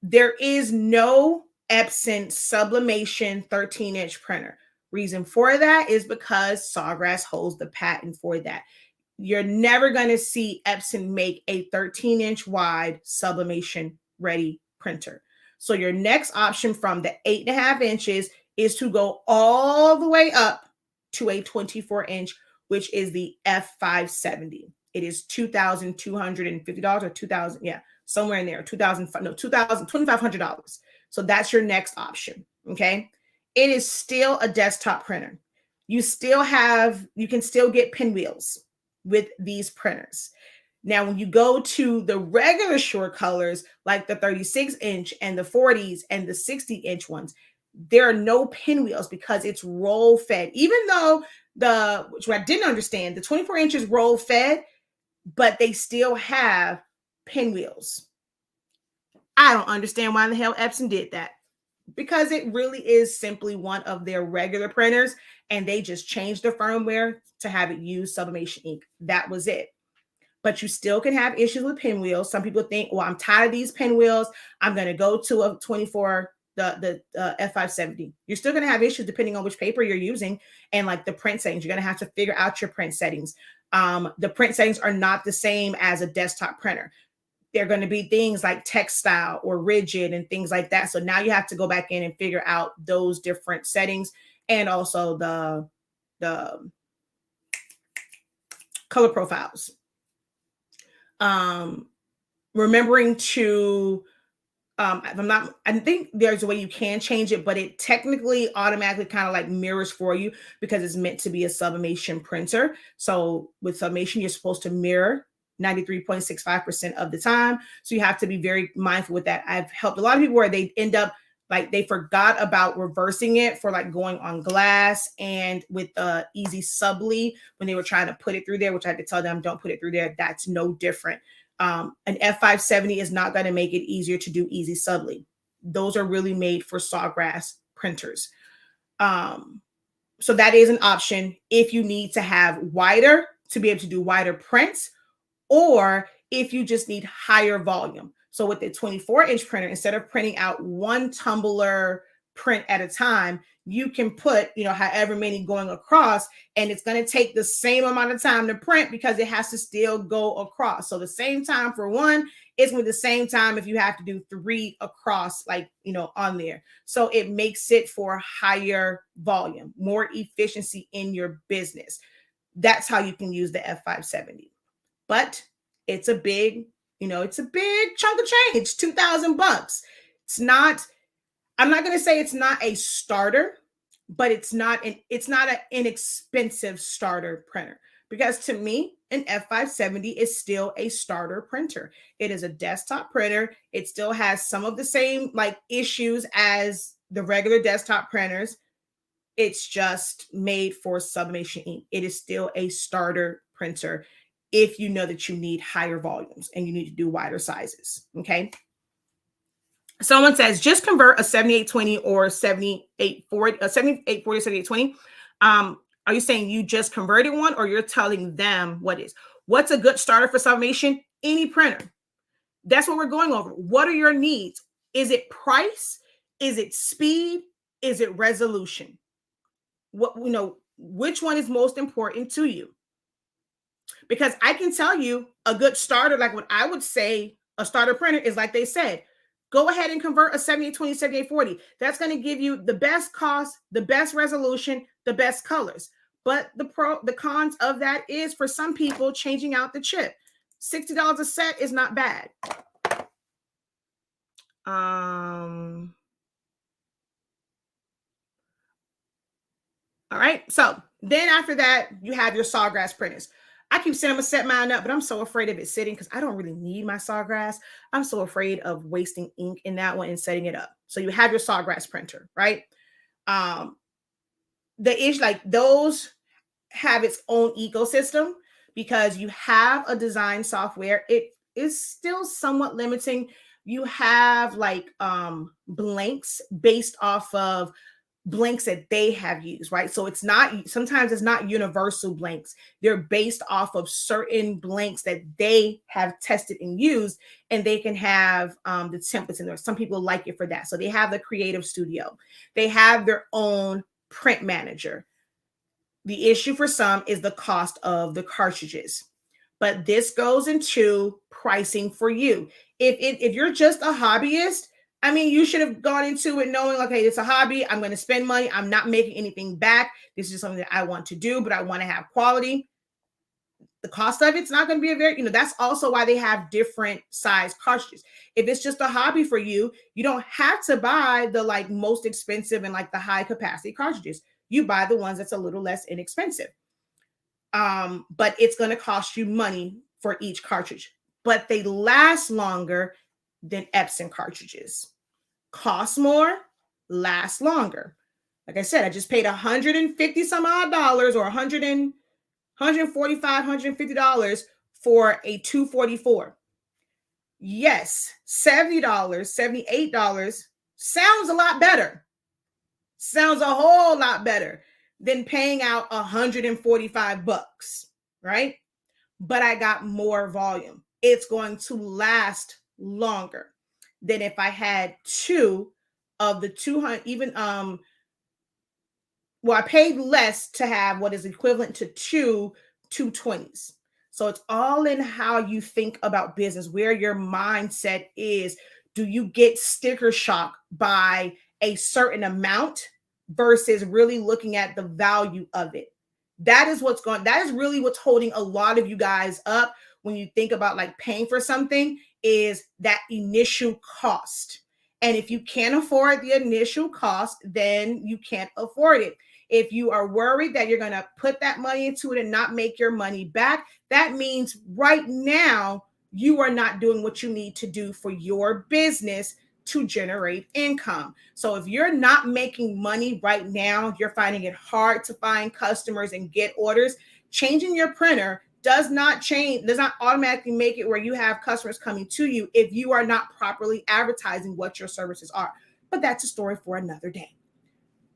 There is no Epson Sublimation 13-inch printer. Reason for that is because Sawgrass holds the patent for that. You're never going to see Epson make a 13-inch wide sublimation ready printer. So your next option from the 8.5 inches is to go all the way up to a 24-inch, which is the F570. It is $2,250 or $2,000, yeah, somewhere in there, $2,500. So that's your next option. Okay. It is still a desktop printer. You can still get pinwheels with these printers. Now, when you go to the regular Sure Colors, like the 36-inch and the 40s and the 60-inch ones, there are no pinwheels because it's roll fed. Even though which I didn't understand, the 24 inches roll fed, but they still have pinwheels. I don't understand why the hell Epson did that, because it really is simply one of their regular printers, and they just changed the firmware to have it use sublimation ink. That was it. But you still can have issues with pinwheels. Some people think, well, I'm tired of these pinwheels, I'm going to go to a 24, the F570. You're still going to have issues depending on which paper you're using and like the print settings. You're going to have to figure out your print settings. The print settings are not the same as a desktop printer. They're going to be things like textile or rigid and things like that. So now you have to go back in and figure out those different settings, and also the color profiles. Remembering to, I think there's a way you can change it, but it technically automatically kind of like mirrors for you because it's meant to be a sublimation printer. So with sublimation, you're supposed to mirror 93.65% of the time. So you have to be very mindful with that. I've helped a lot of people where they end up like they forgot about reversing it for like going on glass, and with Easy Subli when they were trying to put it through there, which I had to tell them don't put it through there. That's no different. An F570 is not going to make it easier to do Easy Subli. Those are really made for Sawgrass printers. So that is an option if you need to have wider to be able to do wider prints, or if you just need higher volume. So with the 24-inch printer, instead of printing out one tumbler print at a time, you can put, however many going across, and it's going to take the same amount of time to print because it has to still go across. So the same time for one is with the same time if you have to do 3 across, on there. So it makes it for higher volume, more efficiency in your business. That's how you can use the F570. But it's a big, it's a big chunk of change, $2,000. I'm not going to say it's not a starter, but it's not an inexpensive starter printer, because to me, an F570 is still a starter printer. It is a desktop printer. It still has some of the same issues as the regular desktop printers. It's just made for sublimation ink. It is still a starter printer if you know that you need higher volumes and you need to do wider sizes. Okay. Someone says, just convert a 7820 or 7840, 7820. Are you saying you just converted one, or you're telling them what's a good starter for sublimation? Any printer. That's what we're going over. What are your needs? Is it price? Is it speed? Is it resolution? Which one is most important to you? Because I can tell you a good starter, like what I would say a starter printer is, like they said, go ahead and convert a 7820, 7840. That's going to give you the best cost, the best resolution, the best colors. But the cons of that is, for some people, changing out the chip. $60 a set is not bad. All right. So then after that, you have your sawgrass printers. I keep saying I'm going to set mine up, but I'm so afraid of it sitting because I don't really need my sawgrass. I'm so afraid of wasting ink in that one and setting it up. So you have your sawgrass printer, right? The issue, those have its own ecosystem because you have a design software. It is still somewhat limiting. You have blanks based off of blanks that they have used, right? So sometimes it's not universal blanks. They're based off of certain blanks that they have tested and used, and they can have the templates in there. Some people like it for that. So they have the Creative Studio. They have their own print manager. The issue for some is the cost of the cartridges. But this goes into pricing for you. If you're just a hobbyist, you should have gone into it knowing, okay, it's a hobby. I'm going to spend money. I'm not making anything back. This is something that I want to do, but I want to have quality. The cost of it's not going to be a very, that's also why they have different size cartridges. If it's just a hobby for you, you don't have to buy the most expensive and the high capacity cartridges. You buy the ones that's a little less inexpensive. But it's going to cost you money for each cartridge, but they last longer than Epson cartridges. Cost more, last longer. Like I said, I just paid $150 some odd dollars, or $145, $150 for a 244. Yes, $70, $78 sounds a lot better. Sounds a whole lot better than paying out $145, right? But I got more volume. It's going to last longer than if I had two of the 200, even I paid less to have what is equivalent to two 220s. So it's all in how you think about business, where your mindset is. Do you get sticker shock by a certain amount versus really looking at the value of it? That is really what's holding a lot of you guys up when you think about paying for something, is that initial cost. And if you can't afford the initial cost, then you can't afford it. If you are worried that you're going to put that money into it and not make your money back, that means right now you are not doing what you need to do for your business to generate income. So if you're not making money right now, you're finding it hard to find customers and get orders, changing your printer does not automatically make it where you have customers coming to you if you are not properly advertising what your services are. But that's a story for another day.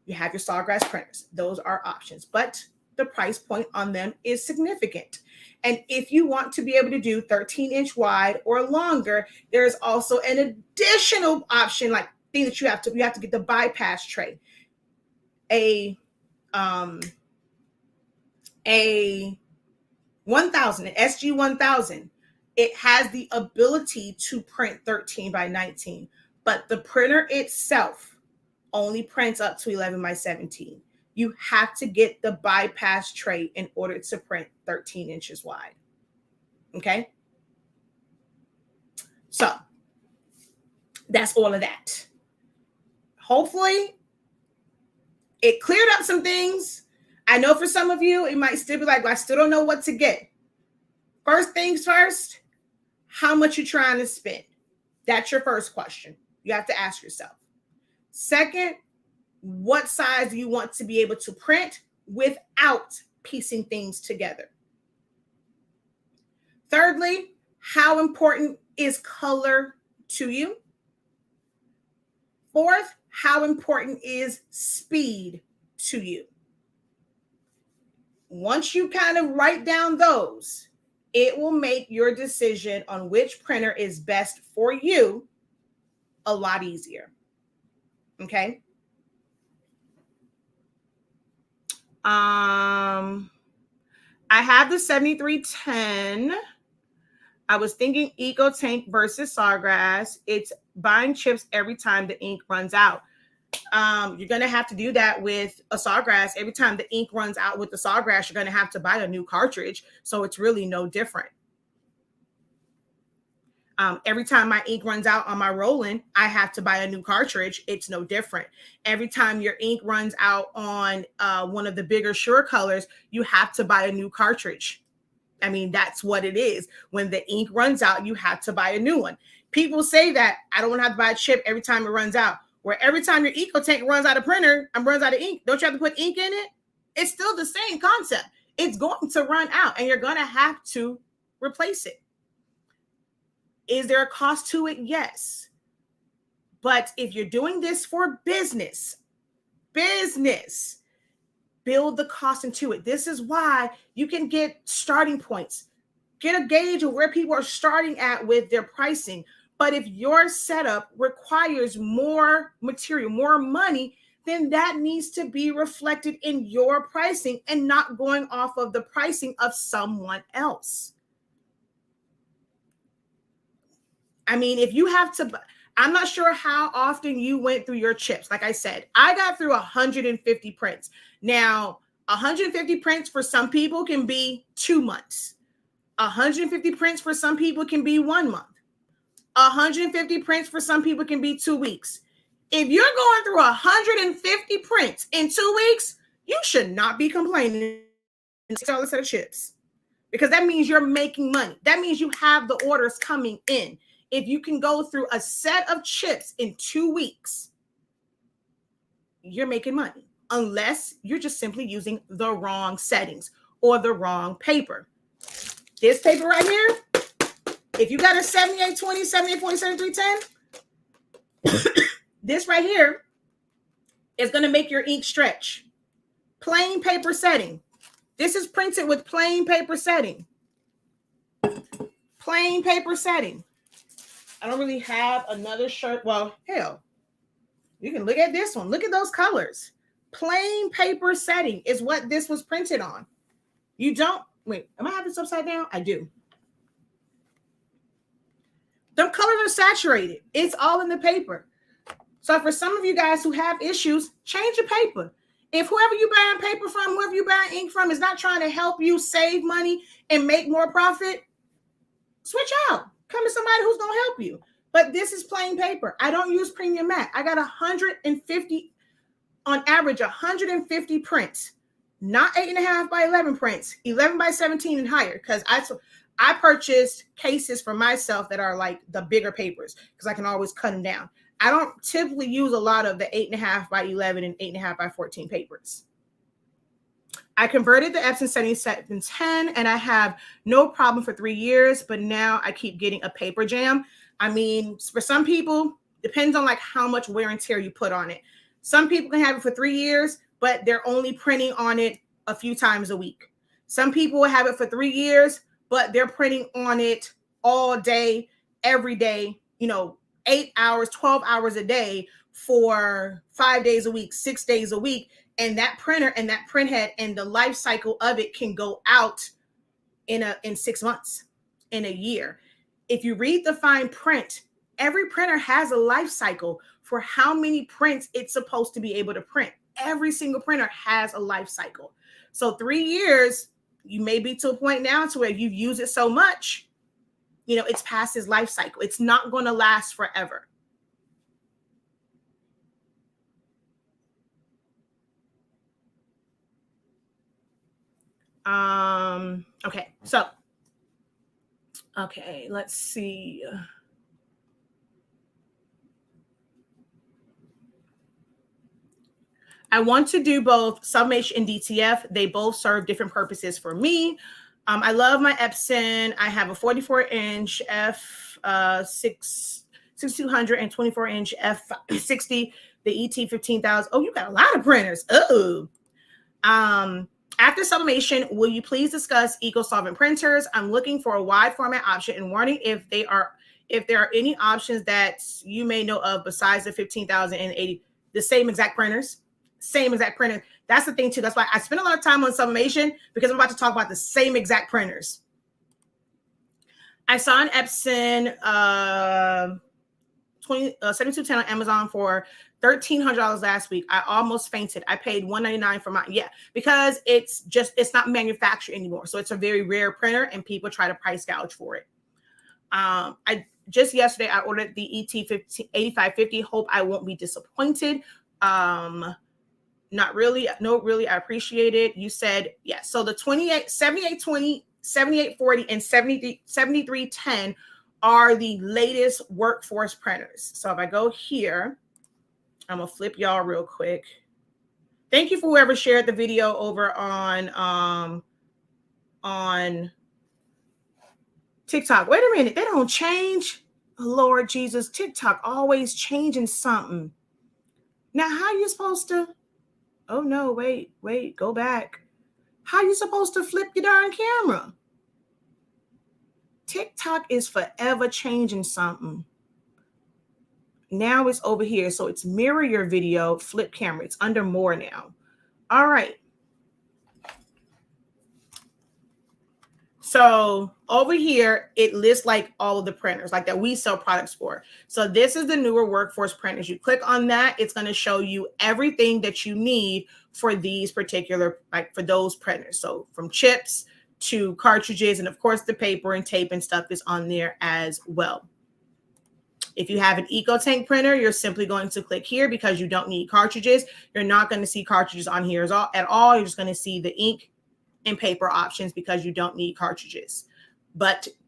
You have your sawgrass printers. Those are options. But the price point on them is significant. And if you want to be able to do 13-inch wide or longer, there's also an additional option, like thing that you have to get the bypass tray. A 1000, an SG 1000, it has the ability to print 13 by 19, but the printer itself only prints up to 11 by 17. You have to get the bypass tray in order to print 13 inches wide. Okay? So that's all of that. Hopefully it cleared up some things. I know for some of you, it might still be like, well, I still don't know what to get. First things first, how much you trying to spend? That's your first question. You have to ask yourself. Second, what size do you want to be able to print without piecing things together? Thirdly, how important is color to you? Fourth, how important is speed to you? Once you kind of write down those, it will make your decision on which printer is best for you a lot easier. Okay? I have the 7310. I was thinking EcoTank versus Sawgrass. It's buying chips every time the ink runs out. You're going to have to do that with a Sawgrass. Every time the ink runs out with the Sawgrass, you're going to have to buy a new cartridge. So it's really no different. Every time my ink runs out on my Roland, I have to buy a new cartridge. It's no different. Every time your ink runs out on one of the bigger Sure colors, you have to buy a new cartridge. I mean, that's what it is. When the ink runs out, you have to buy a new one. People say that I don't want to have to buy a chip every time it runs out. Where every time your EcoTank runs out of printer and runs out of ink, don't you have to put ink in it? It's still the same concept. It's going to run out and you're going to have to replace it. Is there a cost to it? Yes. But if you're doing this for business, build the cost into it. This is why you can get starting points, get a gauge of where people are starting at with their pricing. But if your setup requires more material, more money, then that needs to be reflected in your pricing and not going off of the pricing of someone else. I mean, if you have to, I'm not sure how often you went through your chips. Like I said, I got through 150 prints. Now, 150 prints for some people can be 2 months. 150 prints for some people can be 1 month. 150 prints for some people can be 2 weeks. If you're going through 150 prints in 2 weeks, you should not be complaining $6 set of chips, because that means you're making money. That means you have the orders coming in. If you can go through a set of chips in 2 weeks, you're making money, unless you're just simply using the wrong settings or the wrong paper. This paper right here, if you got a 7820, 7840, 7310, this right here is going to make your ink stretch. Plain paper setting. This is printed with plain paper setting. Plain paper setting. I don't really have another shirt. Well, hell, you can look at this one. Look at those colors. Plain paper setting is what this was printed on. You don't, wait, am I having this upside down? I do. The colors are saturated. It's all in the paper. So for some of you guys who have issues, change your paper. If whoever you buying paper from, whoever you buying ink from is not trying to help you save money and make more profit, switch out. Come to somebody who's going to help you. But this is plain paper. I don't use premium mat. I got 150, on average, 150 prints. Not 8.5 by 11 prints, 11 by 17 and higher. Because I purchased cases for myself that are like the bigger papers, because I can always cut them down. I don't typically use a lot of the 8.5 by 11 and 8.5 by 14 papers. I converted the Epson 7710 and I have no problem for 3 years, but now I keep getting a paper jam. I mean, for some people, depends on like how much wear and tear you put on it. Some people can have it for 3 years, but they're only printing on it a few times a week. Some people will have it for 3 years, but they're printing on it all day, every day, 8 hours, 12 hours a day for 5 days a week, 6 days a week. And that printer and that print head and the life cycle of it can go out in 6 months, in a year. If you read the fine print, every printer has a life cycle for how many prints it's supposed to be able to print. Every single printer has a life cycle. So 3 years, you may be to a point now to where you've used it so much, it's past its life cycle. It's not going to last forever. Okay, let's see. I want to do both sublimation and DTF. They both serve different purposes for me. I love my Epson. I have a 44-inch F6200 and 24-inch F60, the ET 15000. Oh, you got a lot of printers. Oh. After sublimation, will you please discuss Ecosolvent printers? I'm looking for a wide format option and wondering if there are any options that you may know of besides the 15,000 and 80, the same exact printers. Same exact printer. That's the thing too. That's why I spend a lot of time on sublimation, because I'm about to talk about the same exact printers. I saw an Epson 7210 on Amazon for $1,300 last week. I almost fainted. I paid $199 for mine. Yeah, because it's not manufactured anymore. So it's a very rare printer and people try to price gouge for it. Yesterday I ordered the ET 8550. Hope I won't be disappointed. Not really. No, really, I appreciate it. You said, yes. Yeah, so the 7820, 7840, and 7310 are the latest workforce printers. So if I go here, I'm going to flip y'all real quick. Thank you for whoever shared the video over on TikTok. Wait a minute. They don't change. Lord Jesus, TikTok always changing something. Now, how are you supposed to... Oh, no, wait, go back. How are you supposed to flip your darn camera? TikTok is forever changing something. Now it's over here. So it's mirror your video, flip camera. It's under more now. All right. So over here, it lists like all of the printers like that we sell products for. So this is the newer workforce printers. You click on that, it's going to show you everything that you need for these particular, like for those printers. So from chips to cartridges, and of course the paper and tape and stuff is on there as well. If you have an EcoTank printer, you're simply going to click here because you don't need cartridges. You're not going to see cartridges on here at all. You're just going to see the ink and paper options because you don't need cartridges.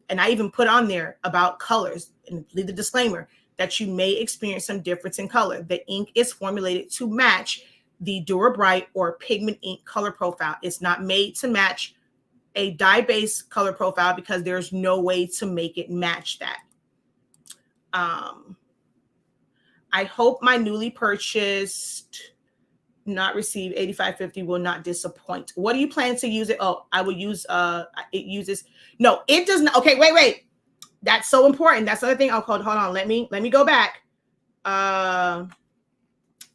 And I even put on there about colors and leave the disclaimer that you may experience some difference in color. The ink is formulated to match the Dura-Bright or pigment ink color profile. It's not made to match a dye-based color profile because there's no way to make it match that. I hope my newly purchased not receive 8550 will not disappoint. What do you plan to use it? Oh, I will use it uses. No, it does not. Okay, wait. That's so important. That's another thing. Hold on. Let me go back.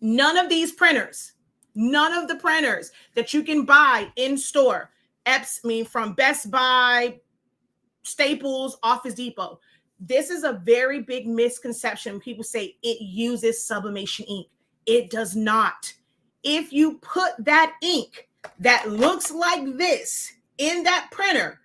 None of these printers, none of the printers that you can buy in store, from Best Buy, Staples, Office Depot. This is a very big misconception. People say it uses sublimation ink. It does not. If you put that ink that looks like this in that printer,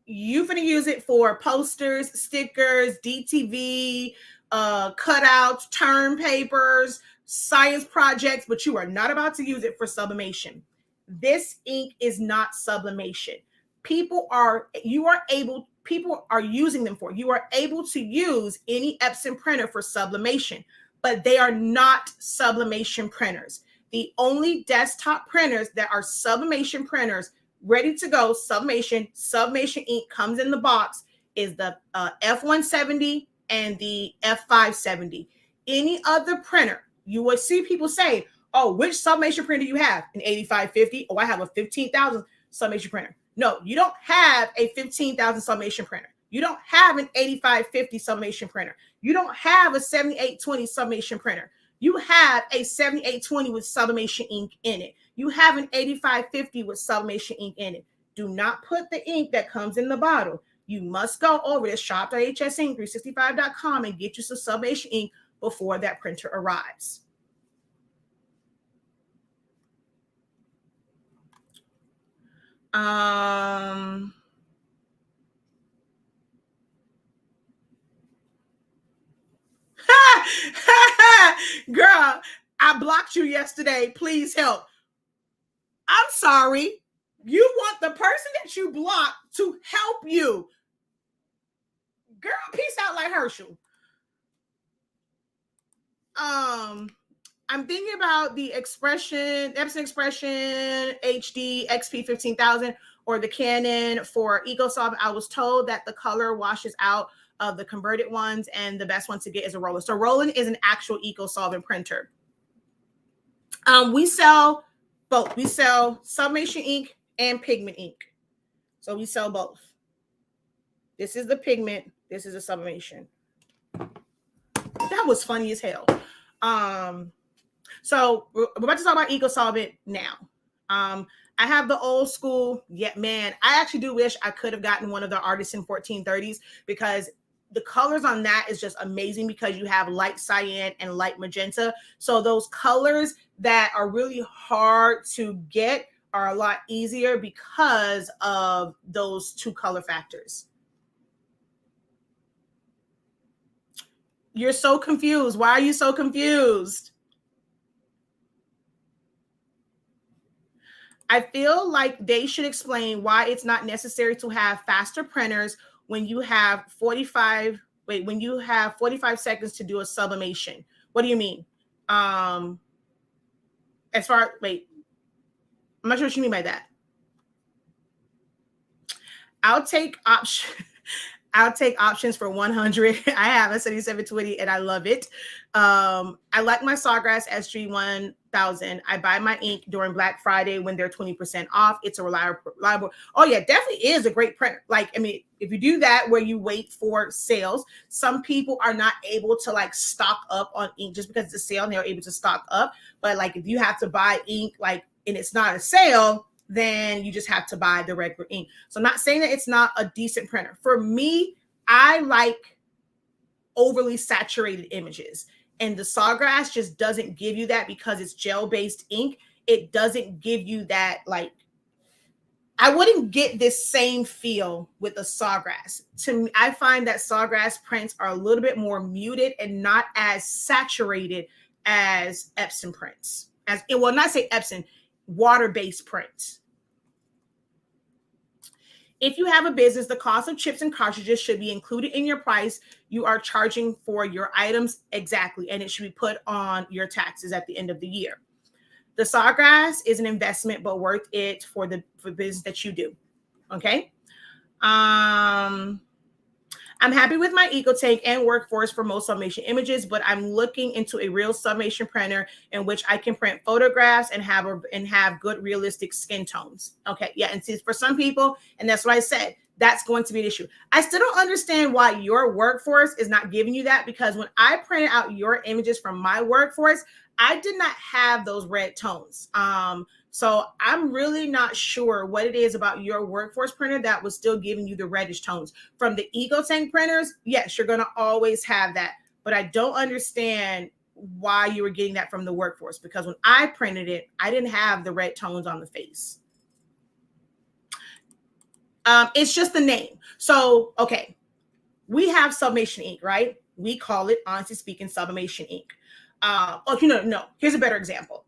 you're going to use it for posters, stickers, DTV, cutouts, term papers, science projects, but you are not about to use it for sublimation. This ink is not sublimation. People are using them for. You are able to use any Epson printer for sublimation, but they are not sublimation printers. The only desktop printers that are sublimation printers ready to go, sublimation ink comes in the box, is the F170 and the F570. Any other printer, you will see people say, Oh, which sublimation printer do you have? An 8550. Oh, I have a 15,000 sublimation printer. No, you don't have a 15,000 sublimation printer. You don't have an 8550 sublimation printer. You don't have a 7820 sublimation printer. You have a 7820 with sublimation ink in it. You have an 8550 with sublimation ink in it. Do not put the ink that comes in the bottle. You must go over to shop.hsink365.com and get you some sublimation ink before that printer arrives. Girl, I blocked you yesterday. Please help. I'm sorry. You want the person that you blocked to help you. Girl, peace out like Herschel. I'm thinking about the Epson Expression HD XP 15,000 or the Canon for Ecosolvent. I was told that the color washes out of the converted ones and the best one to get is a Roland. So Roland is an actual Ecosolvent printer. We sell both. We sell sublimation ink and pigment ink. So we sell both. This is the pigment. This is a sublimation. That was funny as hell. So we're about to talk about Ecosolvent now. I have the old school. Yeah, man, I actually do wish I could have gotten one of the Artisan 1430s because the colors on that is just amazing because you have light cyan and light magenta. So those colors that are really hard to get are a lot easier because of those two color factors. You're so confused. Why are you so confused? I feel like they should explain why it's not necessary to have faster printers when you have 45 seconds to do a sublimation. What do you mean? I'm not sure what you mean by that. I'll take options for 100. I have a 7720 and I love it. I like my Sawgrass SG 1000. I buy my ink during Black Friday when they're 20% off. It's a reliable. Oh yeah, definitely is a great printer. Like, I mean, if you do that where you wait for sales, some people are not able to like stock up on ink just because it's a sale and they're able to stock up. But like, if you have to buy ink, like, and it's not a sale, then you just have to buy the regular ink. So I'm not saying that it's not a decent printer. For me, I like overly saturated images. And the Sawgrass just doesn't give you that because it's gel-based ink. It doesn't give you that, like, I wouldn't get this same feel with the Sawgrass. To me, I find that Sawgrass prints are a little bit more muted and not as saturated as Epson prints. Not say Epson, water-based prints. If you have a business, the cost of chips and cartridges should be included in your price you are charging for your items exactly, and it should be put on your taxes at the end of the year. The Sawgrass is an investment, but worth it for the business that you do. Okay. I'm happy with my EcoTank and Workforce for most sublimation images, but I'm looking into a real sublimation printer in which I can print photographs and have good realistic skin tones. Okay, yeah, and see, for some people, and that's what I said, that's going to be an issue. I still don't understand why your Workforce is not giving you that, because when I printed out your images from my Workforce, I did not have those red tones. So I'm really not sure what it is about your Workforce printer that was still giving you the reddish tones. From the EcoTank printers, yes, you're going to always have that. But I don't understand why you were getting that from the Workforce, because when I printed it, I didn't have the red tones on the face. It's just the name. So, okay, we have sublimation ink, right? We call it, honestly speaking, sublimation ink. No. Here's a better example.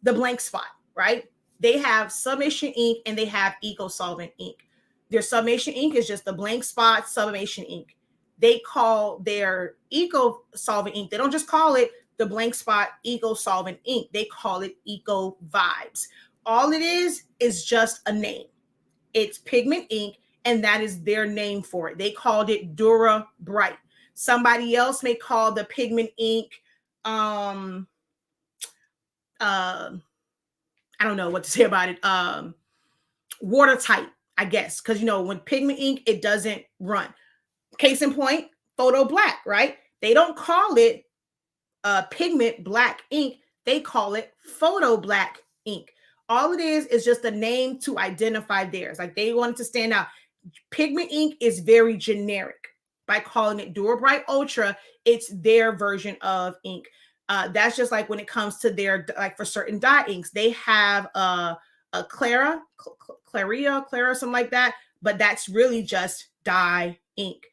The blank spot, right? They have sublimation ink and they have Ecosolvent ink. Their sublimation ink is just the blank spot sublimation ink. They call their Ecosolvent ink, they don't just call it the blank spot Ecosolvent ink. They call it Eco Vibes. All it is just a name. It's pigment ink, and that is their name for it. They called it Dura Bright. Somebody else may call the pigment ink I don't know what to say about it. Watertight, I guess, because you know when pigment ink, it doesn't run. Case in point, photo black, right? They don't call it pigment black ink. They call it photo black ink. All it is just a name to identify theirs. Like they wanted to stand out. Pigment ink is very generic. By calling it Dura-Bright Ultra, it's their version of ink. That's just like when it comes to their, like for certain dye inks, they have a Clara, something like that, but that's really just dye ink.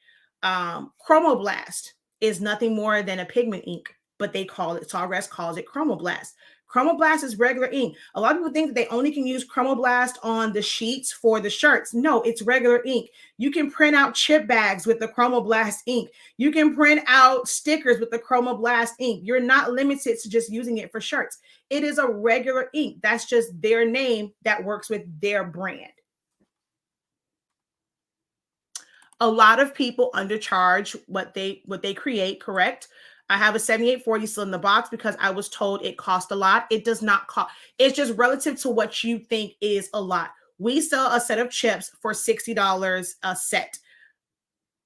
Chromoblast is nothing more than a pigment ink, but they call it, Sawgrass calls it Chromoblast. Chromoblast is regular ink. A lot of people think that they only can use Chromoblast on the sheets for the shirts. No, it's regular ink. You can print out chip bags with the Chromoblast ink. You can print out stickers with the Chromoblast ink. You're not limited to just using it for shirts. It is a regular ink. That's just their name that works with their brand. A lot of people undercharge what they create, correct? I have a 7840 still in the box because I was told it cost a lot. It does not cost. It's just relative to what you think is a lot. We sell a set of chips for $60 a set.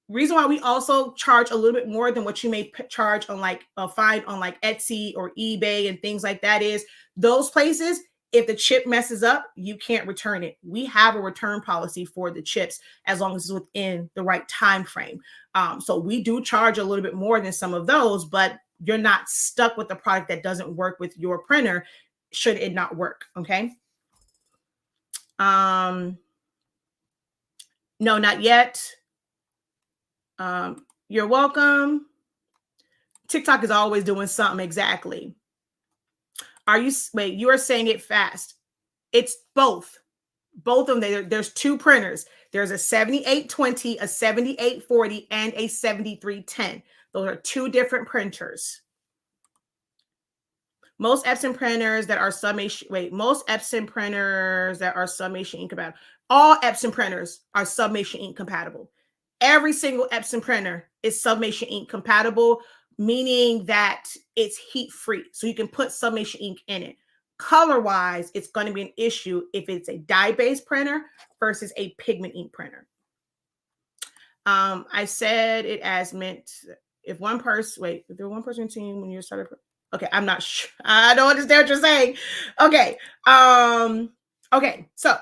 Reason why we also charge a little bit more than what you may charge on like find on like Etsy or eBay and things like that is those places. If the chip messes up, you can't return it. We have a return policy for the chips as long as it's within the right time frame. So we do charge a little bit more than some of those, but you're not stuck with the product that doesn't work with your printer should it not work, okay? No, not yet. You're welcome. TikTok is always doing something, exactly. You are saying it fast. It's both of them. There's two printers. There's a 7820, a 7840, and a 7310. Those are two different printers. Most Epson printers that are Sublimation ink compatible. All Epson printers are Sublimation ink compatible. Every single Epson printer is Sublimation ink compatible, meaning that it's heat free. So you can put Sublimation ink in it. Color wise, it's going to be an issue if it's a dye-based printer versus a pigment ink printer. I said it as meant if one person, if there was one person in the team when you started. Okay, I'm not sure. I don't understand what you're saying. Okay. Okay, so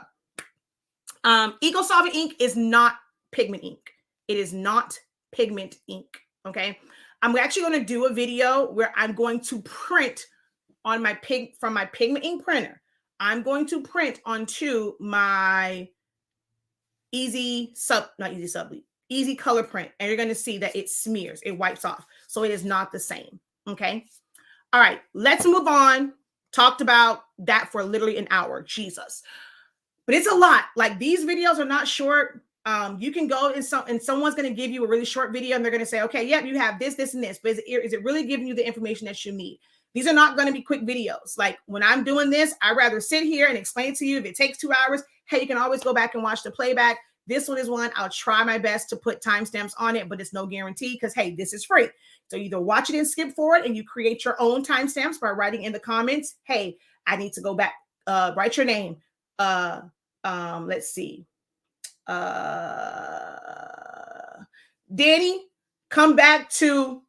Ecosolvent ink is not pigment ink. It is not pigment ink. Okay. I'm actually going to do a video where I'm going to print on from my pigment ink printer. I'm going to print onto my easy color print, and you're going to see that it smears, it wipes off. So it is not the same. Okay. All right, let's move on. Talked about that for literally an hour. Jesus. But it's a lot. Like these videos are not short. You can go and someone's going to give you a really short video and they're going to say, okay, yep, you have this, this, and this. But is it really giving you the information that you need? These are not going to be quick videos. Like when I'm doing this, I'd rather sit here and explain to you. If it takes 2 hours, hey, you can always go back and watch the playback. This one is one I'll try my best to put timestamps on it, but it's no guarantee because, hey, this is free. So either watch it and skip forward and you create your own timestamps by writing in the comments, hey, I need to go back, write your name. Let's see. Danny, come back to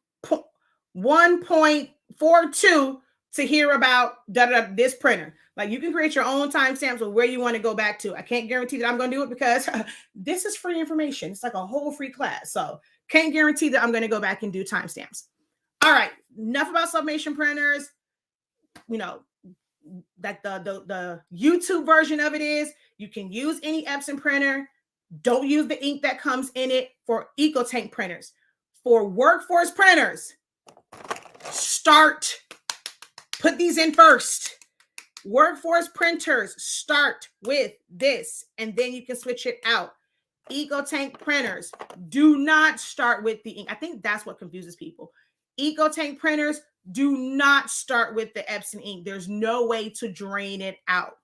1.42 to hear about this printer. Like you can create your own timestamps of where you want to go back to. I can't guarantee that I'm going to do it because this is free information. It's like a whole free class. So can't guarantee that I'm going to go back and do timestamps. All right. Enough about sublimation printers. You know, that the YouTube version of it is you can use any Epson printer. Don't use the ink that comes in it for EcoTank printers. For workforce printers, put these in first. Workforce printers, start with this, and then you can switch it out. EcoTank printers, do not start with the ink. I think that's what confuses people. EcoTank printers, do not start with the Epson ink. There's no way to drain it out.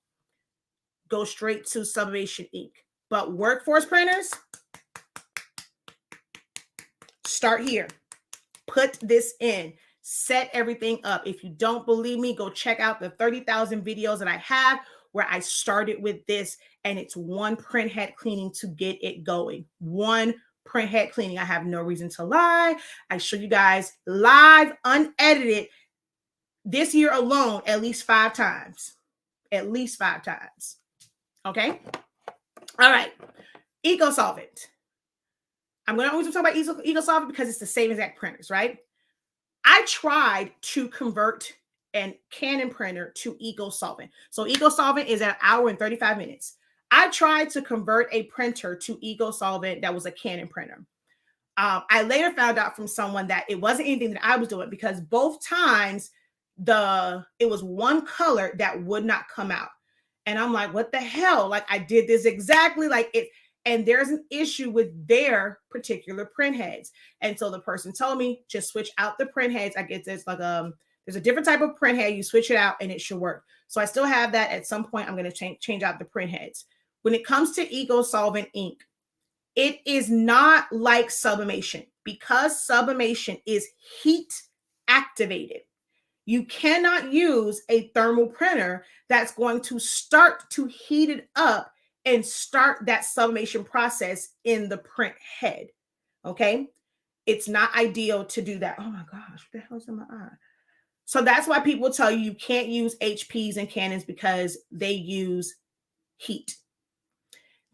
Go straight to Sublimation ink. But workforce printers, start here. Put this in. set everything up. If you don't believe me, go check out the 30,000 videos that I have where I started with this, and it's one print head cleaning to get it going. One print head cleaning. I have no reason to lie. I show you guys live, unedited, this year alone, at least 5 times. At least 5 times. Okay? All right. Ecosolvent. I'm going to always talk about Ecosolvent because it's the same exact printers, right? I tried to convert a Canon printer to Ecosolvent. So Ecosolvent is an hour and 35 minutes. I tried to convert a printer to Ecosolvent that was a Canon printer. I later found out from someone that it wasn't anything that I was doing, because both times it was one color that would not come out. And I'm like, what the hell? Like, I did this exactly like it. And there's an issue with their particular print heads. And so the person told me, just switch out the print heads. I guess it's like there's a different type of print head. You switch it out and it should work. So I still have that. At some point, I'm going to change out the print heads. When it comes to Ecosolvent ink, it is not like sublimation, because sublimation is heat activated. You cannot use a thermal printer that's going to start to heat it up and start that sublimation process in the print head. Okay? It's not ideal to do that. Oh my gosh, what the hell's in my eye? So that's why people tell you can't use HPs and Canons, because they use heat.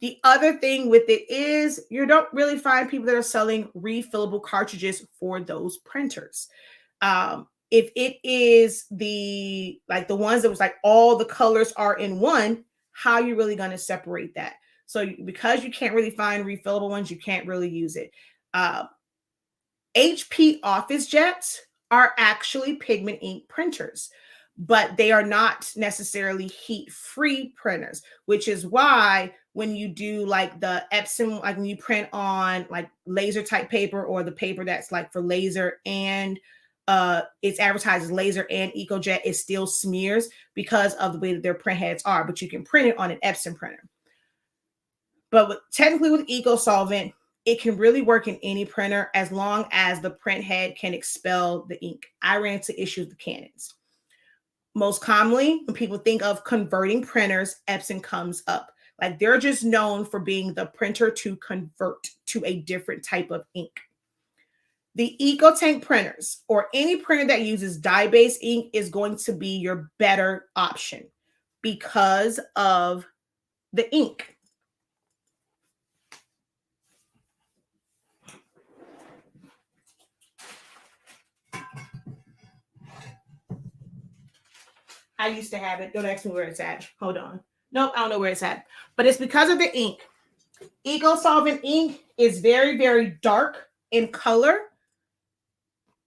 The other thing with it is you don't really find people that are selling refillable cartridges for those printers. If it is the ones that was like all the colors are in one, how are you really going to separate that? So because you can't really find refillable ones, you can't really use it. HP office jets are actually pigment ink printers, but they are not necessarily heat-free printers, which is why when you do like the Epson, like when you print on like laser type paper, or the paper that's like for laser and it's advertised as laser and EcoJet, it still smears because of the way that their print heads are, but you can print it on an Epson printer. But technically with Ecosolvent, it can really work in any printer as long as the print head can expel the ink. I ran into issues with Canons. Most commonly, when people think of converting printers, Epson comes up. Like, they're just known for being the printer to convert to a different type of ink. The EcoTank printers, or any printer that uses dye-based ink, is going to be your better option because of the ink. I used to have it. Don't ask me where it's at. Hold on. Nope, I don't know where it's at. But it's because of the ink. Ecosolvent ink is very, very dark in color.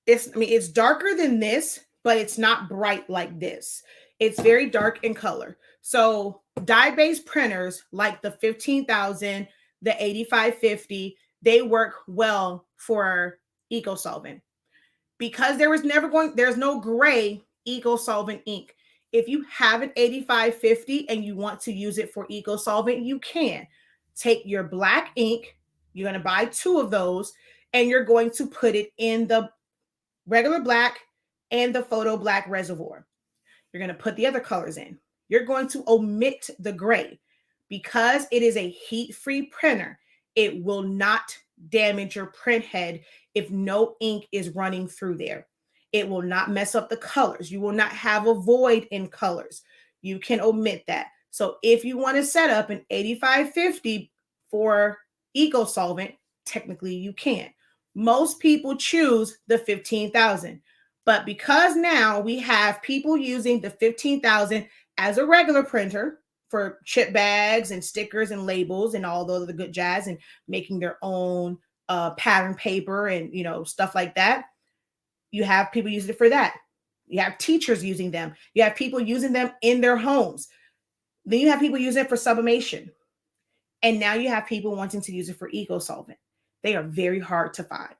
It's darker than this, but it's not bright like this. It's very dark in color. So dye-based printers like the 15,000, the 8550, they work well for Ecosolvent. Because there's no gray Ecosolvent ink. If you have an 8550 and you want to use it for Ecosolvent, you can. Take your black ink, you're going to buy 2 of those, and you're going to put it in the regular black and the photo black reservoir. You're going to put the other colors in. You're going to omit the gray. Because it is a heat-free printer, it will not damage your print head if no ink is running through there. It will not mess up the colors. You will not have a void in colors. You can omit that. So if you want to set up an 8550 for Ecosolvent, technically you can. Most people choose the 15,000. But because now we have people using the 15,000 as a regular printer for chip bags and stickers and labels and all those other good jazz, and making their own pattern paper and, you know, stuff like that. You have people using it for that. You have teachers using them. You have people using them in their homes. Then you have people using it for sublimation. And now you have people wanting to use it for Ecosolvent. They are very hard to find.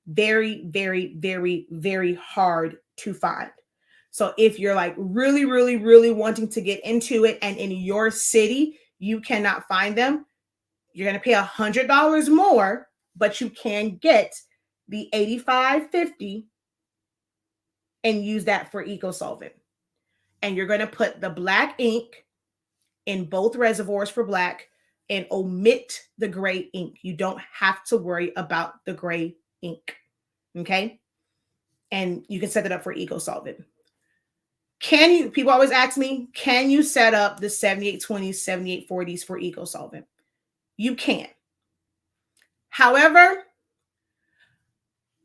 Very, very, very, very hard to find. So if you're like really, really, really wanting to get into it, and in your city, you cannot find them, you're going to pay $100 more, but you can get the 8550 and use that for Ecosolvent. And you're going to put the black ink in both reservoirs for black and omit the gray ink. You don't have to worry about the gray ink. Okay. And you can set it up for Ecosolvent. Can you, people always ask me, can you set up the 7820s, 7840s for Ecosolvent? You can. However,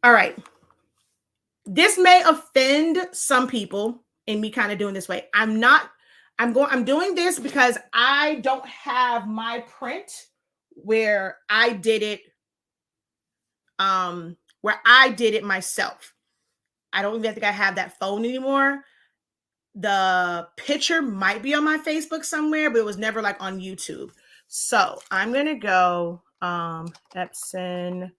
all right, this may offend some people in me kind of doing this way. I'm doing this because I don't have my print where I did it myself. I don't even think I have that phone anymore. The picture might be on my Facebook somewhere, but it was never like on YouTube. So I'm gonna go Epson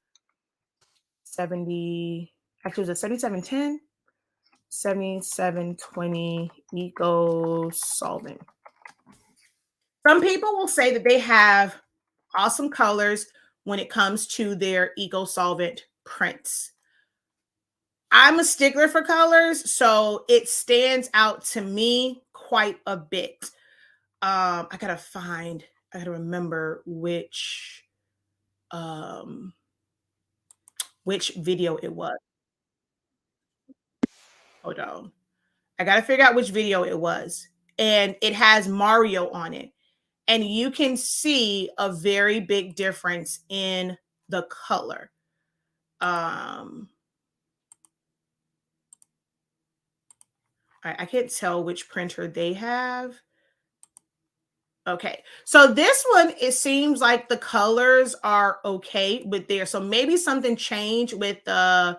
70, actually it was a 7710, 7720 Ecosolvent. Some people will say that they have awesome colors when it comes to their Ecosolvent prints. I'm a stickler for colors, so it stands out to me quite a bit. I gotta remember which video it was. Hold on. I gotta figure out which video it was. And it has Mario on it. And you can see a very big difference in the color. I can't tell which printer they have. Okay, so this one, it seems like the colors are okay with there. So maybe something changed with the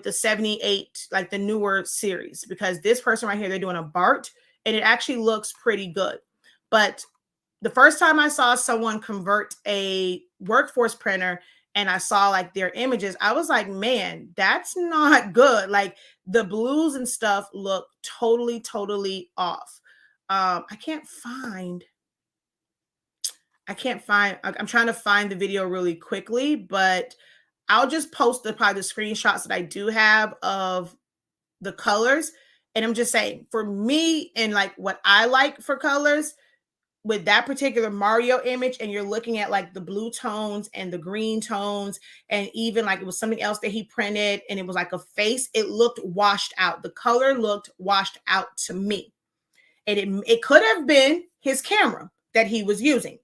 78, like the newer series, because this person right here, they're doing a BART and it actually looks pretty good. But the first time I saw someone convert a workforce printer and I saw like their images, I was like, man, that's not good. Like the blues and stuff look totally off. I'm trying to find the video really quickly, but I'll just post probably the screenshots that I do have of the colors. And I'm just saying, for me and like what I like for colors with that particular Mario image, and you're looking at like the blue tones and the green tones, and even like it was something else that he printed and it was like a face, it looked washed out. The color looked washed out to me. And it could have been his camera that he was using.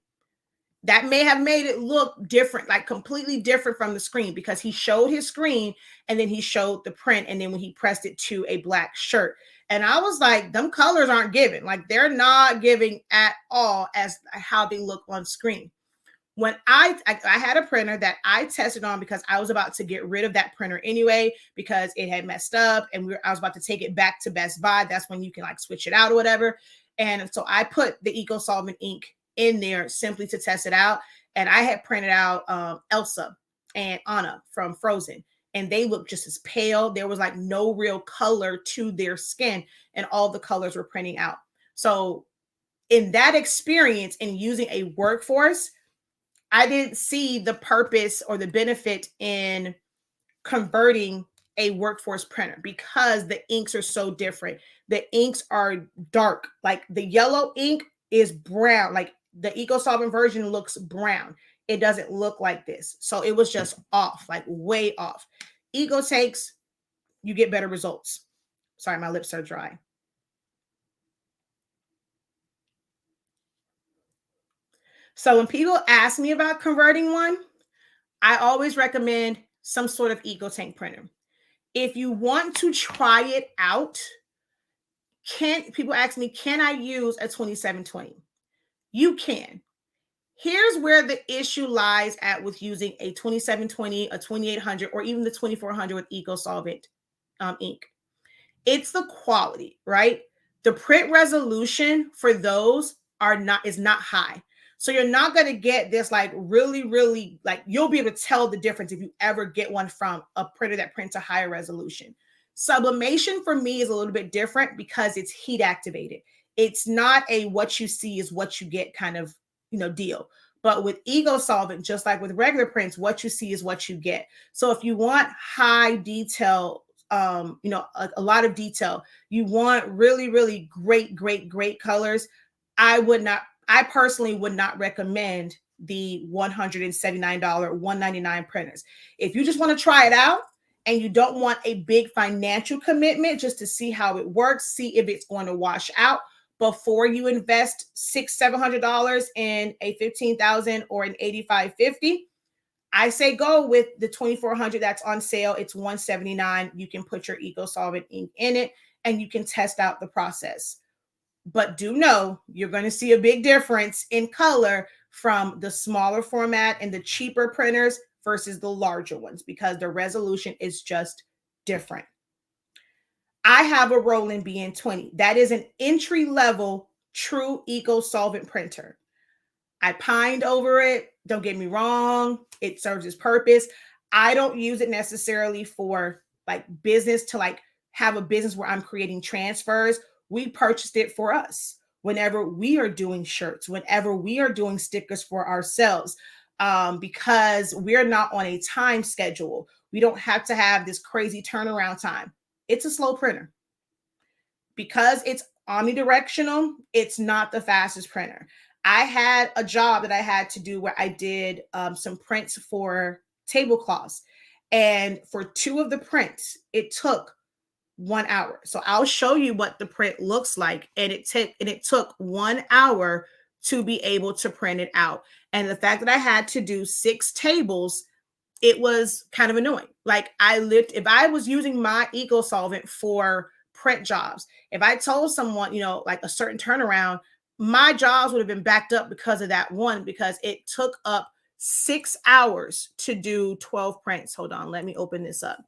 That may have made it look different, like completely different from the screen, because he showed his screen and then he showed the print. And then when he pressed it to a black shirt, and I was like, them colors aren't giving, like they're not giving at all as how they look on screen. When I had a printer that I tested on because I was about to get rid of that printer anyway, because it had messed up and I was about to take it back to Best Buy. That's when you can like switch it out or whatever. And so I put the Ecosolvent ink in there simply to test it out. And I had printed out Elsa and Anna from Frozen, and they looked just as pale. There was like no real color to their skin, and all the colors were printing out. So in that experience in using a workforce, I didn't see the purpose or the benefit in converting a workforce printer because the inks are so different. The inks are dark. Like the yellow ink is brown. Like the Ecosolvent version looks brown. It doesn't look like this. So it was just off, like way off. Eco takes, you get better results. Sorry, my lips are dry. So when people ask me about converting one, I always recommend some sort of EcoTank printer. If you want to try it out, people ask me, can I use a 2720? You can. Here's where the issue lies at with using a 2720, a 2800, or even the 2400 with Ecosolvent ink. It's the quality, right? The print resolution for those is not high. So you're not going to get this like really, like you'll be able to tell the difference if you ever get one from a printer that prints a higher resolution. Sublimation for me is a little bit different because it's heat activated. It's not a what you see is what you get kind of, deal. But with Ecosolvent, just like with regular prints, what you see is what you get. So if you want high detail you know, a lot of detail. You want really, really great colors. I personally would not recommend the $179, $199 printers. If you just want to try it out and you don't want a big financial commitment just to see how it works, see if it's going to wash out before you invest $600-700 in a 15,000 or an 8550, I say go with the 2400 that's on sale. It's $179. You can put your Ecosolvent ink in it and you can test out the process. But do know you're going to see a big difference in color from the smaller format and the cheaper printers versus the larger ones because the resolution is just different. I have a Roland BN20. That is an entry-level true Ecosolvent printer. I pined over it. Don't get me wrong. It serves its purpose. I don't use it necessarily for like business to like have a business where I'm creating transfers. We purchased it for us whenever we are doing shirts, whenever we are doing stickers for ourselves, because we're not on a time schedule. We don't have to have this crazy turnaround time. It's a slow printer. Because it's omnidirectional, it's not the fastest printer. I had a job that I had to do where I did some prints for tablecloths. And for 2 of the prints, it took 1 hour. So I'll show you what the print looks like. And it took 1 hour to be able to print it out. And the fact that I had to do 6 tables, it was kind of annoying. Like if I was using my Ecosolvent for print jobs, if I told someone, you know, like a certain turnaround, my jobs would have been backed up because of that one, because it took up 6 hours to do 12 prints. Hold on, let me open this up.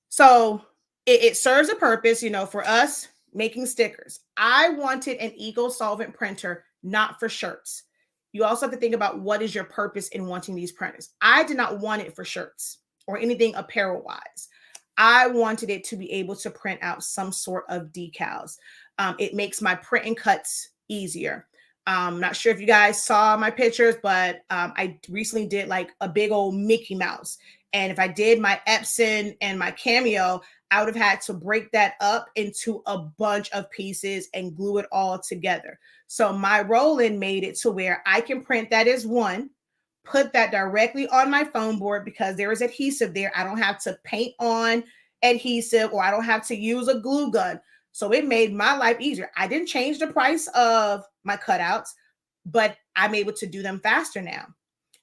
So it serves a purpose, you know, for us making stickers. I wanted an Ecosolvent printer, not for shirts. You also have to think about what is your purpose in wanting these printers. I did not want it for shirts or anything apparel wise. I wanted it to be able to print out some sort of decals. It makes my print and cuts easier. I'm not sure if you guys saw my pictures, but I recently did like a big old Mickey Mouse. And if I did my Epson and my Cameo, I would have had to break that up into a bunch of pieces and glue it all together. So my Roland made it to where I can print that as one, put that directly on my foam board because there is adhesive there. I don't have to paint on adhesive or I don't have to use a glue gun. So it made my life easier. I didn't change the price of my cutouts, but I'm able to do them faster now.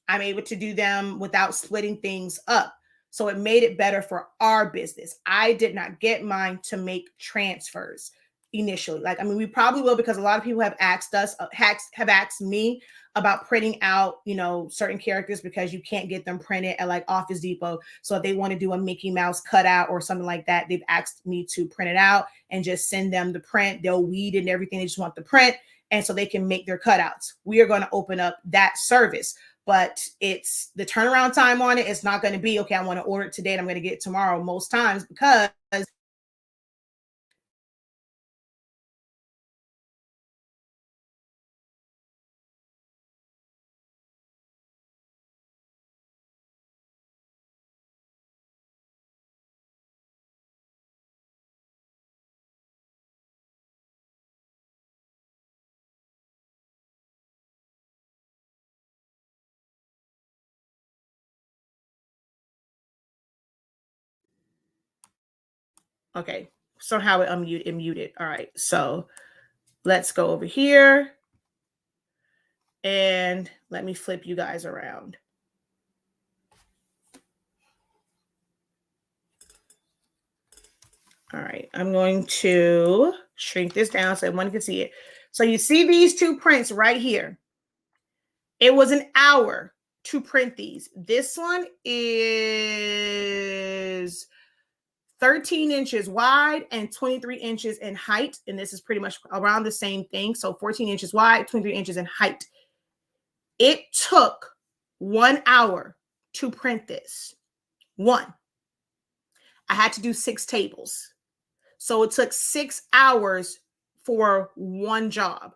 I'm able to do them without splitting things up. So it made it better for our business. I did not get mine to make transfers initially. Like, I mean, we probably will because a lot of people have asked us, have asked me about printing out, you know, certain characters because you can't get them printed at like Office Depot. So if they want to do a Mickey Mouse cutout or something like that, they've asked me to print it out and just send them the print. They'll weed and everything. They just want the print. And so they can make their cutouts. We are going to open up that service, but it's the turnaround time on it. It's not going to be, okay, I want to order it today and I'm going to get it tomorrow most times because okay, somehow it muted. All right, so let's go over here and let me flip you guys around. All right, I'm going to shrink this down so everyone can see it. So you see these 2 prints right here. It was an hour to print these. This one is 13 inches wide and 23 inches in height. And this is pretty much around the same thing. So 14 inches wide, 23 inches in height. It took 1 hour to print this. One. I had to do 6 tables. So it took 6 hours for one job.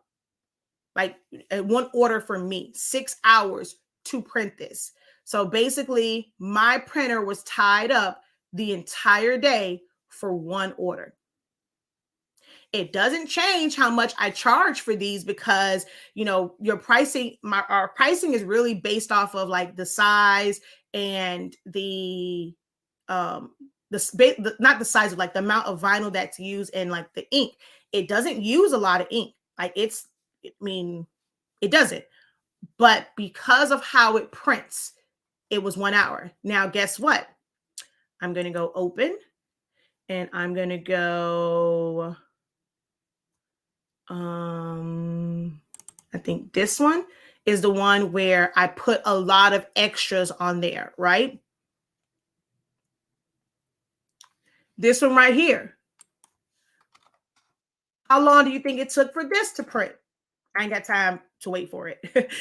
Like one order for me, 6 hours to print this. So basically my printer was tied up the entire day for one order. It doesn't change how much I charge for these because, you know, your pricing, our pricing is really based off of like the size and not the size of like the amount of vinyl that's used and like the ink. It doesn't use a lot of ink. Like it doesn't. But because of how it prints, it was 1 hour. Now, guess what? I'm going to go open and I'm going to go, I think this one is the one where I put a lot of extras on there, right? This one right here. How long do you think it took for this to print? I ain't got time to wait for it.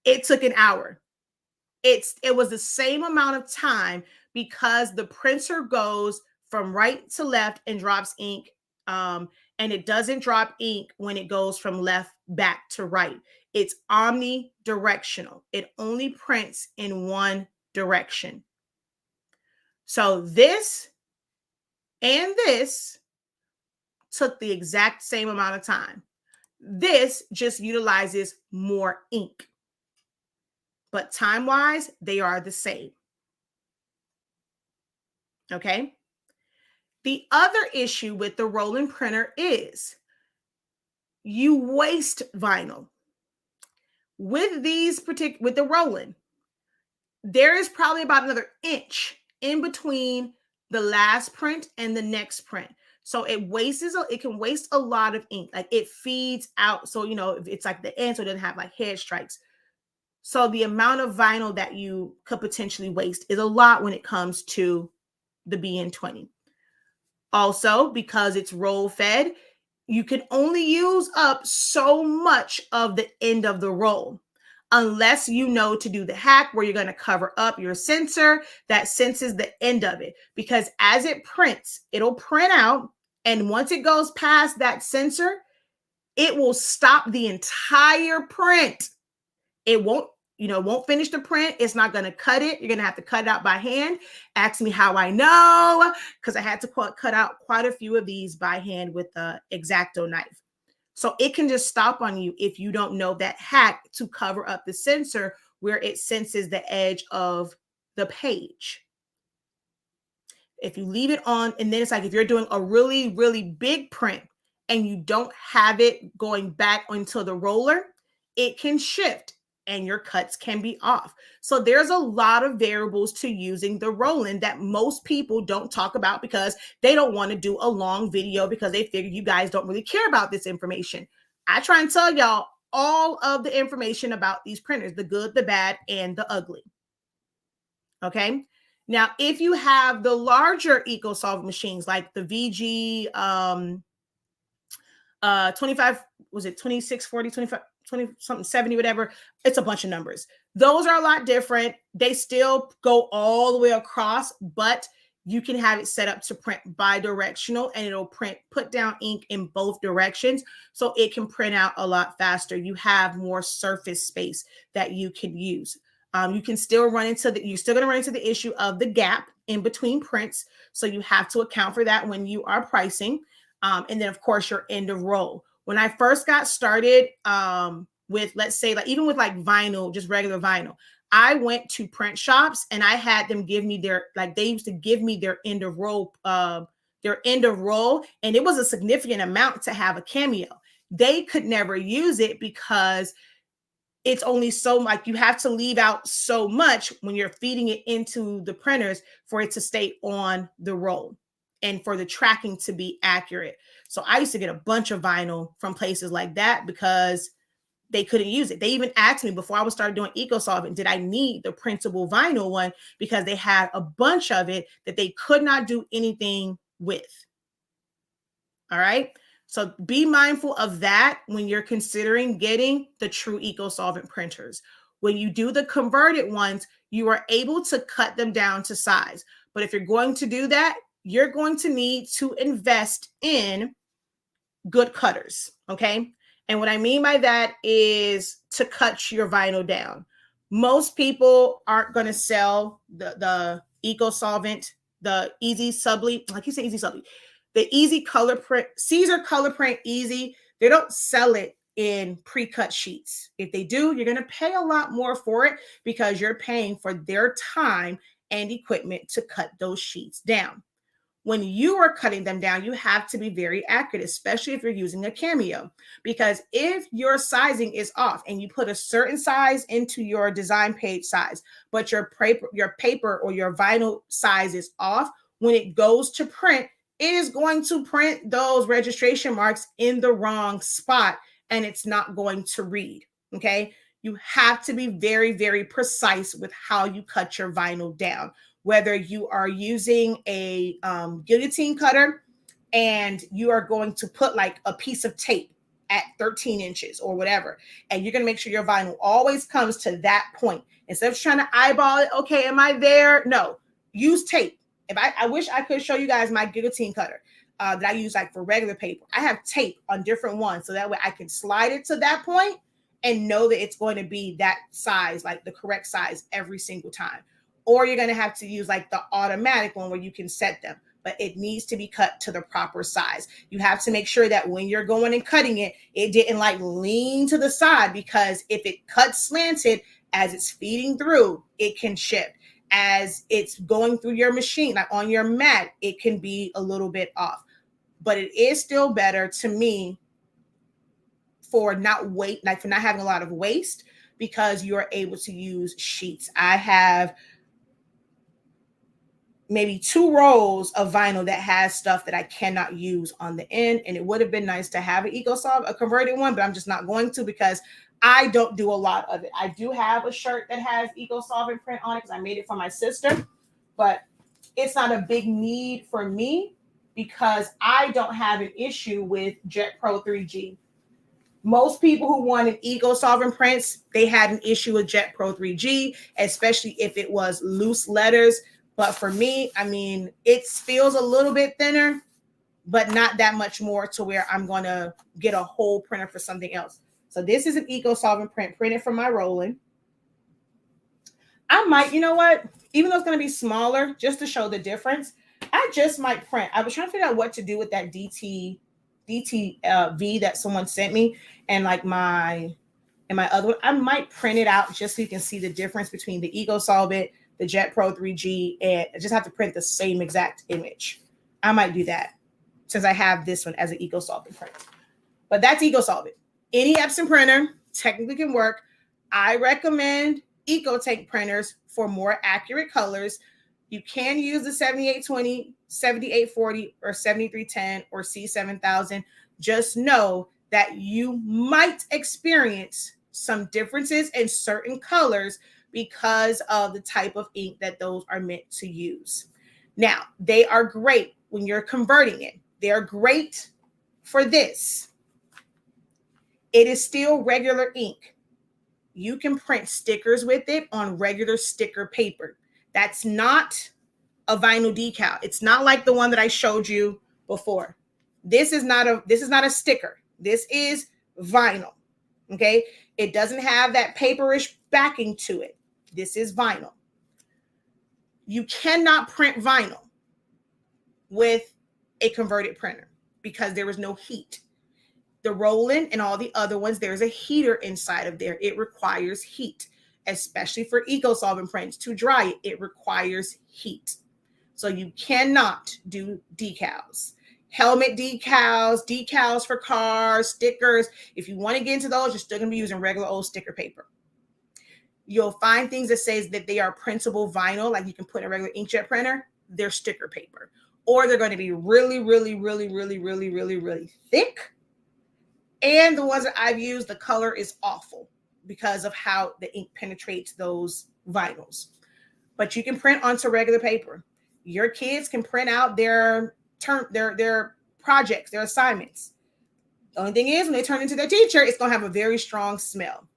It took an hour. It was the same amount of time because the printer goes from right to left and drops ink. And it doesn't drop ink when it goes from left back to right. It's omnidirectional. It only prints in one direction. So this and this took the exact same amount of time. This just utilizes more ink. But time-wise, they are the same. Okay? The other issue with the rolling printer is you waste vinyl. With the rolling, there is probably about another inch in between the last print and the next print. So it can waste a lot of ink. Like it feeds out. So, you know, it's like the end, so it doesn't have like head strikes. So the amount of vinyl that you could potentially waste is a lot when it comes to the BN20. Also, because it's roll fed, you can only use up so much of the end of the roll, unless you know to do the hack where you're going to cover up your sensor that senses the end of it. Because as it prints, it'll print out. And once it goes past that sensor, it will stop the entire print. It won't finish the print. It's not going to cut it. You're going to have to cut it out by hand. Ask me how I know, because I had to cut out quite a few of these by hand with the X-Acto knife. So it can just stop on you if you don't know that hack to cover up the sensor where it senses the edge of the page. If you leave it on, and then it's like if you're doing a really, really big print and you don't have it going back onto the roller, it can shift and your cuts can be off. So there's a lot of variables to using the rolling that most people don't talk about because they don't want to do a long video because they figure you guys don't really care about this information. I try and tell y'all all of the information about these printers, the good, the bad, and the ugly. Okay. Now, if you have the larger Ecosolvent machines like the VG 25, was it 26, 40, 25, 20 something, 70, whatever. It's a bunch of numbers. Those are a lot different. They still go all the way across, but you can have it set up to print bi-directional and it'll put down ink in both directions. So it can print out a lot faster. You have more surface space that you can use. You can still you're still going to run into the issue of the gap in between prints. So you have to account for that when you are pricing. And then of course your end of roll. When I first got started with, let's say, like even with like vinyl, just regular vinyl, I went to print shops and I had them give me they used to give me their end of roll, and it was a significant amount to have a cameo. They could never use it because it's only so much, you have to leave out so much when you're feeding it into the printers for it to stay on the roll and for the tracking to be accurate. So I used to get a bunch of vinyl from places like that because they couldn't use it. They even asked me before I started doing Ecosolvent, did I need the printable vinyl one? Because they had a bunch of it that they could not do anything with. All right. So be mindful of that when you're considering getting the true Ecosolvent printers. When you do the converted ones, you are able to cut them down to size. But if you're going to do that, you're going to need to invest in good cutters, okay? And what I mean by that is to cut your vinyl down. Most people aren't going to sell the Ecosolvent the Easy Subli, like you say, Easy Subli, the Easy Color Print, Caesar Color Print Easy, they don't sell it in pre-cut sheets. If they do, you're going to pay a lot more for it because you're paying for their time and equipment to cut those sheets down. When you are cutting them down, you have to be very accurate, especially if you're using a Cameo, because if your sizing is off and you put a certain size into your design page size, but your paper or your vinyl size is off, when it goes to print, it is going to print those registration marks in the wrong spot and it's not going to read. Okay. You have to be very, very precise with how you cut your vinyl down. Whether you are using a guillotine cutter and you are going to put like a piece of tape at 13 inches or whatever, and you're going to make sure your vinyl always comes to that point. Instead of trying to eyeball it, okay, am I there? No, use tape. If I wish I could show you guys my guillotine cutter that I use like for regular paper. I have tape on different ones so that way I can slide it to that point and know that it's going to be that size, like the correct size every single time. Or you're going to have to use like the automatic one where you can set them, but it needs to be cut to the proper size. You have to make sure that when you're going and cutting it, it didn't like lean to the side, because if it cuts slanted as it's feeding through, it can shift. As it's going through your machine, like on your mat, it can be a little bit off, but it is still better to me for not having a lot of waste, because you're able to use sheets. I have maybe 2 rolls of vinyl that has stuff that I cannot use on the end. And it would have been nice to have an Ecosolvent, a converted one, but I'm just not going to because I don't do a lot of it. I do have a shirt that has Ecosolvent print on it because I made it for my sister, but it's not a big need for me because I don't have an issue with Jet Pro 3G. Most people who wanted Ecosolvent prints, they had an issue with Jet Pro 3G, especially if it was loose letters. But for me, I mean, it feels a little bit thinner, but not that much more to where I'm going to get a whole printer for something else. So this is an Ecosolvent print printed from my rolling. I might, you know what? Even though it's going to be smaller, just to show the difference, I just might print. I was trying to figure out what to do with that DTV that someone sent me, and like my other one. I might print it out just so you can see the difference between the Ecosolvent, the Jet Pro 3G, and I just have to print the same exact image. I might do that since I have this one as an Ecosolvent print. But that's Ecosolvent. Any Epson printer technically can work. I recommend EcoTank printers for more accurate colors. You can use the 7820, 7840, or 7310 or C7000. Just know that you might experience some differences in certain colors because of the type of ink that those are meant to use. Now, they are great when you're converting it. They're great for this. It is still regular ink. You can print stickers with it on regular sticker paper. That's not a vinyl decal. It's not like the one that I showed you before. This is not a sticker. This is vinyl. Okay? It doesn't have that paperish backing to it. This is vinyl. You cannot print vinyl with a converted printer because there is no heat. The Roland and all the other ones, there's a heater inside of there. It requires heat, especially for Ecosolvent prints. To dry it, it requires heat. So you cannot do decals. Helmet decals, decals for cars, stickers. If you want to get into those, you're still going to be using regular old sticker paper. You'll find things that says that they are printable vinyl, like you can put in a regular inkjet printer. They're sticker paper. Or they're going to be really, really, really, really, really, really, really thick. And the ones that I've used, the color is awful because of how the ink penetrates those vinyls. But you can print onto regular paper. Your kids can print out their projects, their assignments. The only thing is, when they turn into their teacher, it's going to have a very strong smell.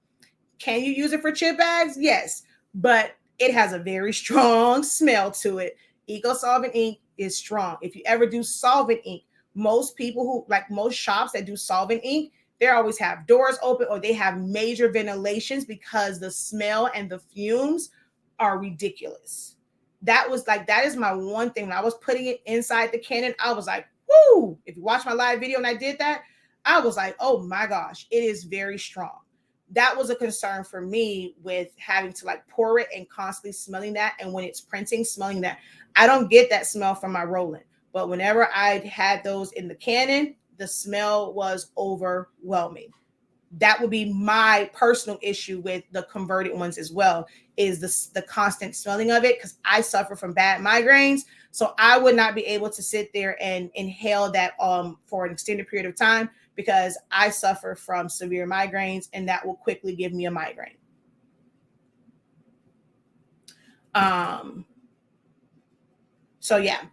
Can you use it for chip bags? Yes, but it has a very strong smell to it. Ecosolvent ink is strong. If you ever do solvent ink, most people who, like most shops that do solvent ink, they always have doors open or they have major ventilations because the smell and the fumes are ridiculous. that is my one thing. When I was putting it inside the cannon, I was like, whoo. If you watch my live video and I did that, I was like, oh my gosh, it is very strong. That was a concern for me with having to like pour it and constantly smelling that. And when it's printing, smelling that. I don't get that smell from my Roland. But whenever I had those in the cannon, the smell was overwhelming. That would be my personal issue with the converted ones as well, is the constant smelling of it, because I suffer from bad migraines. So I would not be able to sit there and inhale that for an extended period of time, because I suffer from severe migraines, and that will quickly give me a migraine. So yeah.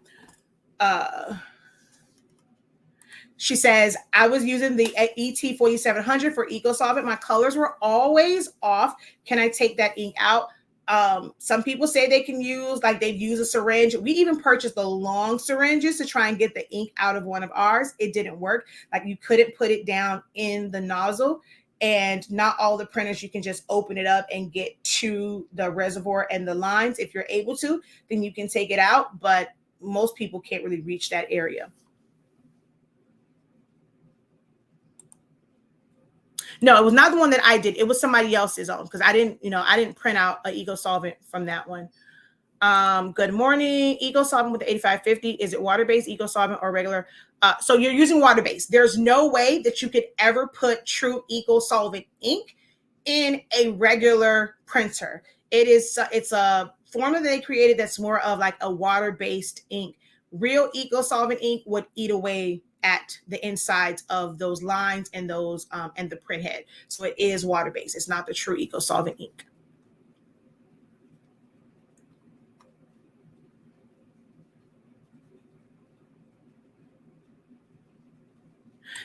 She says, I was using the ET4700 for Ecosolvent. My colors were always off. Can I take that ink out? Some people say they can use, like they've used a syringe. We even purchased the long syringes to try and get the ink out of one of ours. It didn't work. Like you couldn't put it down in the nozzle, and not all the printers you can just open it up and get to the reservoir and the lines. If you're able to, then you can take it out, but most people can't really reach that area. No, it was not the one that I did. It was somebody else's own, because I didn't print out an Ecosolvent from that one. Good morning. Ecosolvent with the 8550. Is it water-based Ecosolvent or regular? So you're using water-based. There's no way that you could ever put true Ecosolvent ink in a regular printer. It's a formula that they created that's more of like a water-based ink. Real Ecosolvent ink would eat away at the insides of those lines and those and the print head. So it is water-based. It's not the true Ecosolvent ink.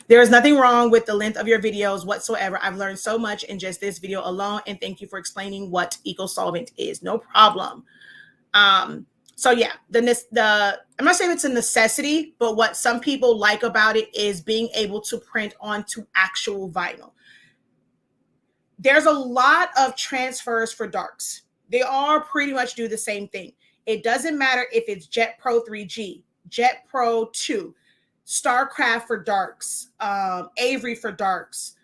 There is nothing wrong with the length of your videos whatsoever. I've learned so much in just this video alone, and thank you for explaining what Ecosolvent is. No problem. So yeah, I'm not saying it's a necessity, but what some people like about it is being able to print onto actual vinyl. There's a lot of transfers for darks. They all pretty much do the same thing. It doesn't matter if it's Jet Pro 3G, Jet Pro 2, Starcraft for darks, Avery for darks,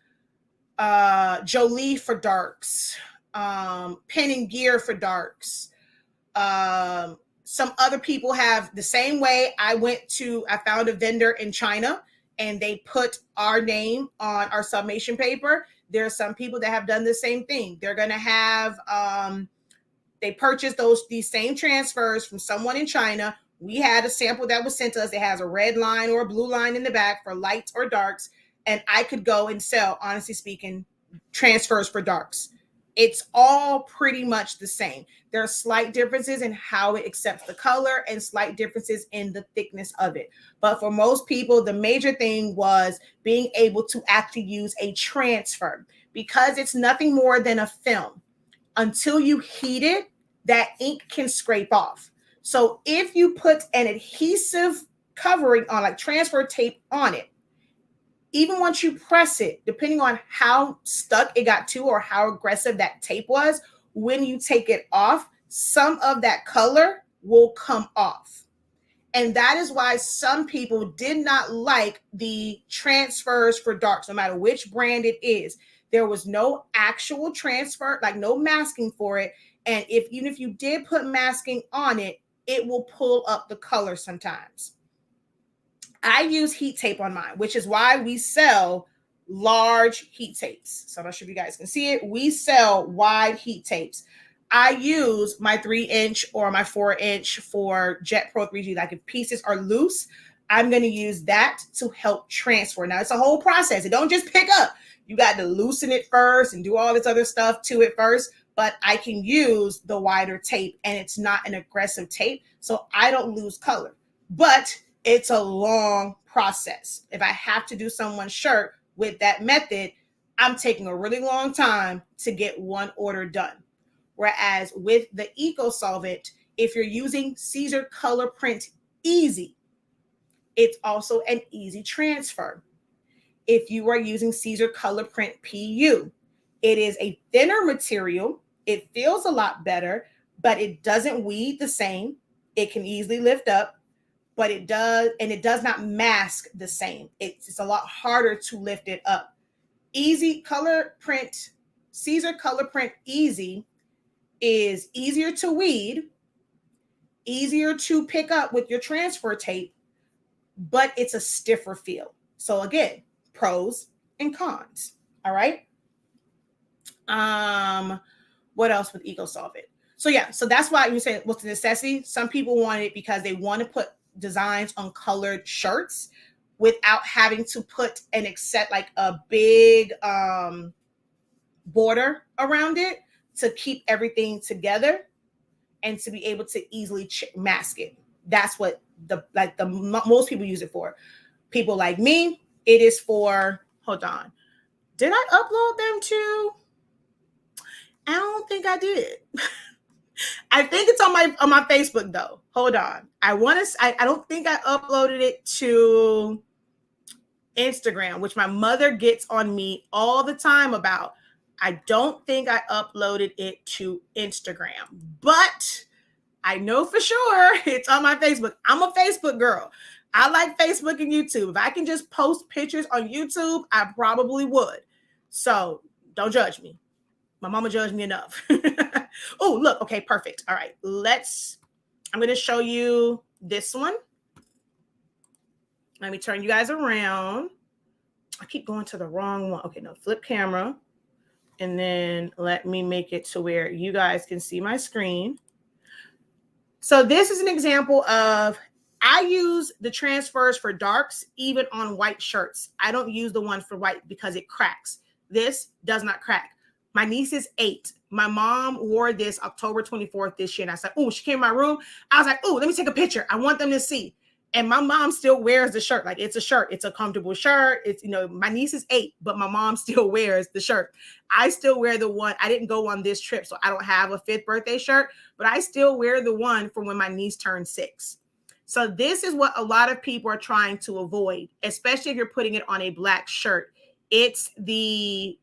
Jolie for darks, Pen and Gear for darks. Some other people have the same way. I found a vendor in China, and they put our name on our sublimation paper. There are some people that have done the same thing. They're going to have, they purchased these same transfers from someone in China. We had a sample that was sent to us that has a red line or a blue line in the back for lights or darks. And I could go and sell, honestly speaking, transfers for darks. It's all pretty much the same. There are slight differences in how it accepts the color and slight differences in the thickness of it. But for most people, the major thing was being able to actually use a transfer, because it's nothing more than a film. Until you heat it, that ink can scrape off. So if you put an adhesive covering on, like transfer tape on it, even once you press it, depending on how stuck it got to or how aggressive that tape was, when you take it off, some of that color will come off. And that is why some people did not like the transfers for darks, no matter which brand it is. There was no actual transfer, like no masking for it. And even if you did put masking on it, it will pull up the color sometimes. I use heat tape on mine, which is why we sell large heat tapes. So I'm not sure if you guys can see it. We sell wide heat tapes. I use my 3-inch or my 4-inch for Jet Pro 3G. Like if pieces are loose, I'm going to use that to help transfer. Now it's a whole process. It don't just pick up. You got to loosen it first and do all this other stuff to it first. But I can use the wider tape, and it's not an aggressive tape, so I don't lose color. But it's a long process. If I have to do someone's shirt with that method, I'm taking a really long time to get one order done. Whereas with the Ecosolvent, if you're using Caesar Color Print Easy, it's also an easy transfer. If you are using Caesar Color Print PU, it is a thinner material. It feels a lot better, but it doesn't weed the same. It can easily lift up, but it does not mask the same. It's a lot harder to lift it up. Easy color print, Caesar color print easy is easier to weed, easier to pick up with your transfer tape, but it's a stiffer feel. So again, pros and cons. All right. What else with Ecosolvent? So yeah, so that's why you say what's the necessity. Some people want it because they want to put designs on colored shirts without having to put an accept like a big border around it to keep everything together and to be able to easily mask it. That's what the most people use it for. People like me, it is for, hold on. Did I upload them to? I don't think I did. I think it's on my Facebook though. Hold on. I don't think I uploaded it to Instagram, which my mother gets on me all the time about. I don't think I uploaded it to Instagram, but I know for sure it's on my Facebook. I'm a Facebook girl. I like Facebook and YouTube. If I can just post pictures on YouTube, I probably would. So don't judge me. My mama judged me enough. Oh, look. Okay, perfect. All right. I'm going to show you this one. Let me turn you guys around. I keep going to the wrong one. Okay, no, flip camera. And then let me make it to where you guys can see my screen. So this is an example of, I use the transfers for darks, even on white shirts. I don't use the one for white because it cracks. This does not crack. My niece is 8. My mom wore this October 24th this year. And I said, oh, she came in my room. I was like, oh, let me take a picture. I want them to see. And my mom still wears the shirt. Like, it's a shirt. It's a comfortable shirt. It's, my niece is 8, but my mom still wears the shirt. I still wear the one. I didn't go on this trip, so I don't have a 5th birthday shirt, but I still wear the one from when my niece turned 6. So this is what a lot of people are trying to avoid, especially if you're putting it on a black shirt. It's the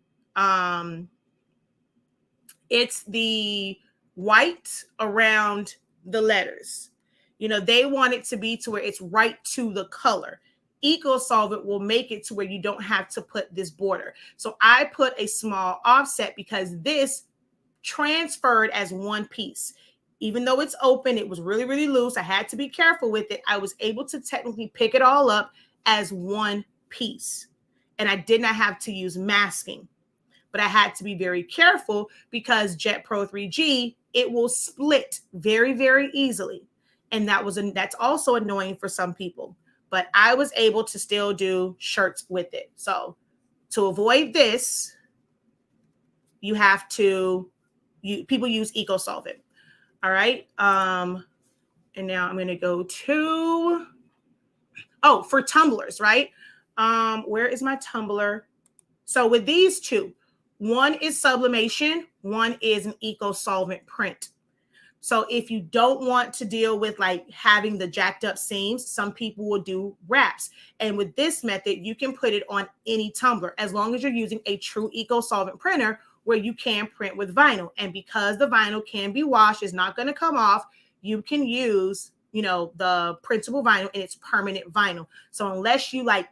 white around the letters. They want it to be to where it's right to the color. Ecosolvent will make it to where you don't have to put this border. So I put a small offset because this transferred as one piece. Even though it's open, it was really, really loose. I had to be careful with it. I was able to technically pick it all up as one piece. And I did not have to use masking. But I had to be very careful because Jet Pro 3G, it will split very, very easily. And that's also annoying for some people. But I was able to still do shirts with it. So to avoid this, people use Ecosolvent. All right. And now I'm going to go to, for tumblers, right? Where is my tumbler? So with these two, one is sublimation, one is an Ecosolvent print. So if you don't want to deal with like having the jacked up seams, some people will do wraps. And with this method, you can put it on any tumbler as long as you're using a true Ecosolvent printer where you can print with vinyl. And because the vinyl can be washed, it's not going to come off, you can use, the printable vinyl, and it's permanent vinyl. So unless you like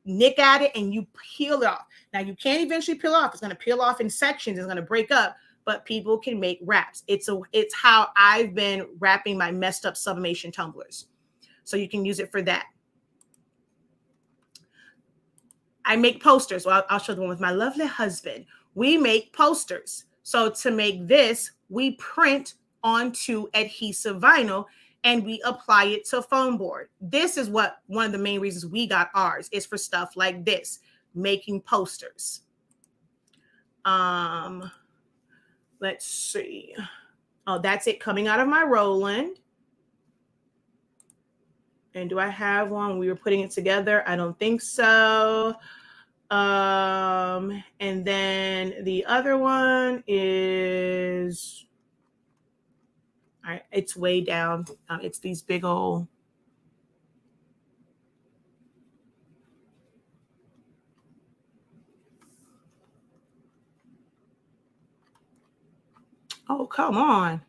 nick at it and you peel it off. Now you can eventually peel off. It's going to peel off in sections. It's going to break up, but people can make wraps. It's how I've been wrapping my messed up sublimation tumblers. So you can use it for that. I make posters. Well, I'll show the one with my lovely husband. We make posters. So to make this, we print onto adhesive vinyl and we apply it to foam board. This is one of the main reasons we got ours is for stuff like this, making posters. Let's see. Oh, that's it coming out of my Roland. And do I have one? We were putting it together. I don't think so. And then the other one is, it's way down. It's these big old. Oh, come on.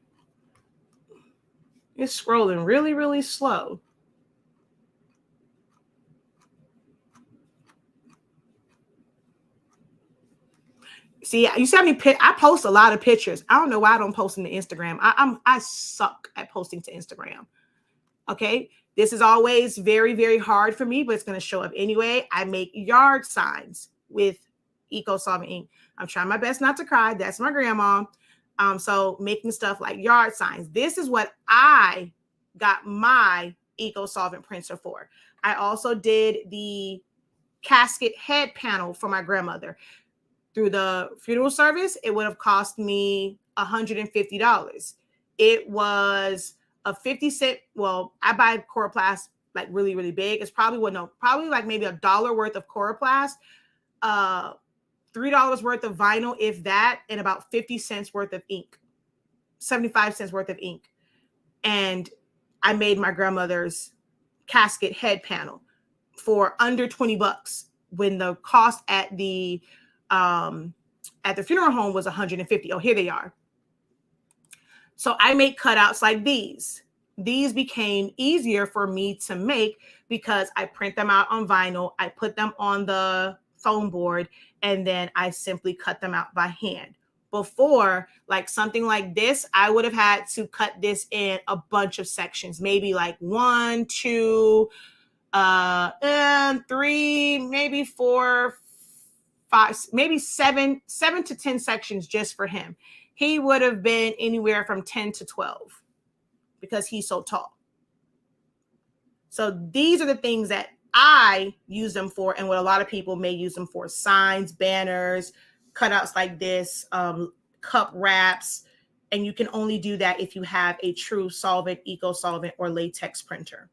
It's scrolling really, really slow. See, you see how many I post a lot of pictures. I don't know why I don't post them to Instagram. I suck at posting to Instagram. Okay. This is always very, very hard for me, but it's going to show up anyway. I make yard signs with Ecosolvent ink. I'm trying my best not to cry. That's my grandma. So making stuff like yard signs. This is what I got my Ecosolvent printer for. I also did the casket head panel for my grandmother. Through the funeral service, it would have cost me $150. It was a 50-cent. Well, I buy Coroplast like really, really big. It's probably probably like maybe $1 worth of Coroplast, $3 worth of vinyl, if that, and about 50 cents worth of ink, 75 cents worth of ink. And I made my grandmother's casket head panel for under $20 when the cost at the funeral home was $150. Oh, here they are. So I make cutouts like these. These became easier for me to make because I print them out on vinyl. I put them on the foam board, and then I simply cut them out by hand. Before, like something like this, I would have had to cut this in a bunch of sections, maybe like 1, 2, and 3, maybe 4, 5, maybe 7 to 10 sections just for him. He would have been anywhere from 10 to 12 because he's so tall. So these are the things that I use them for, and what a lot of people may use them for: signs, banners, cutouts like this, cup wraps. And you can only do that if you have a true solvent, Ecosolvent, or latex printer.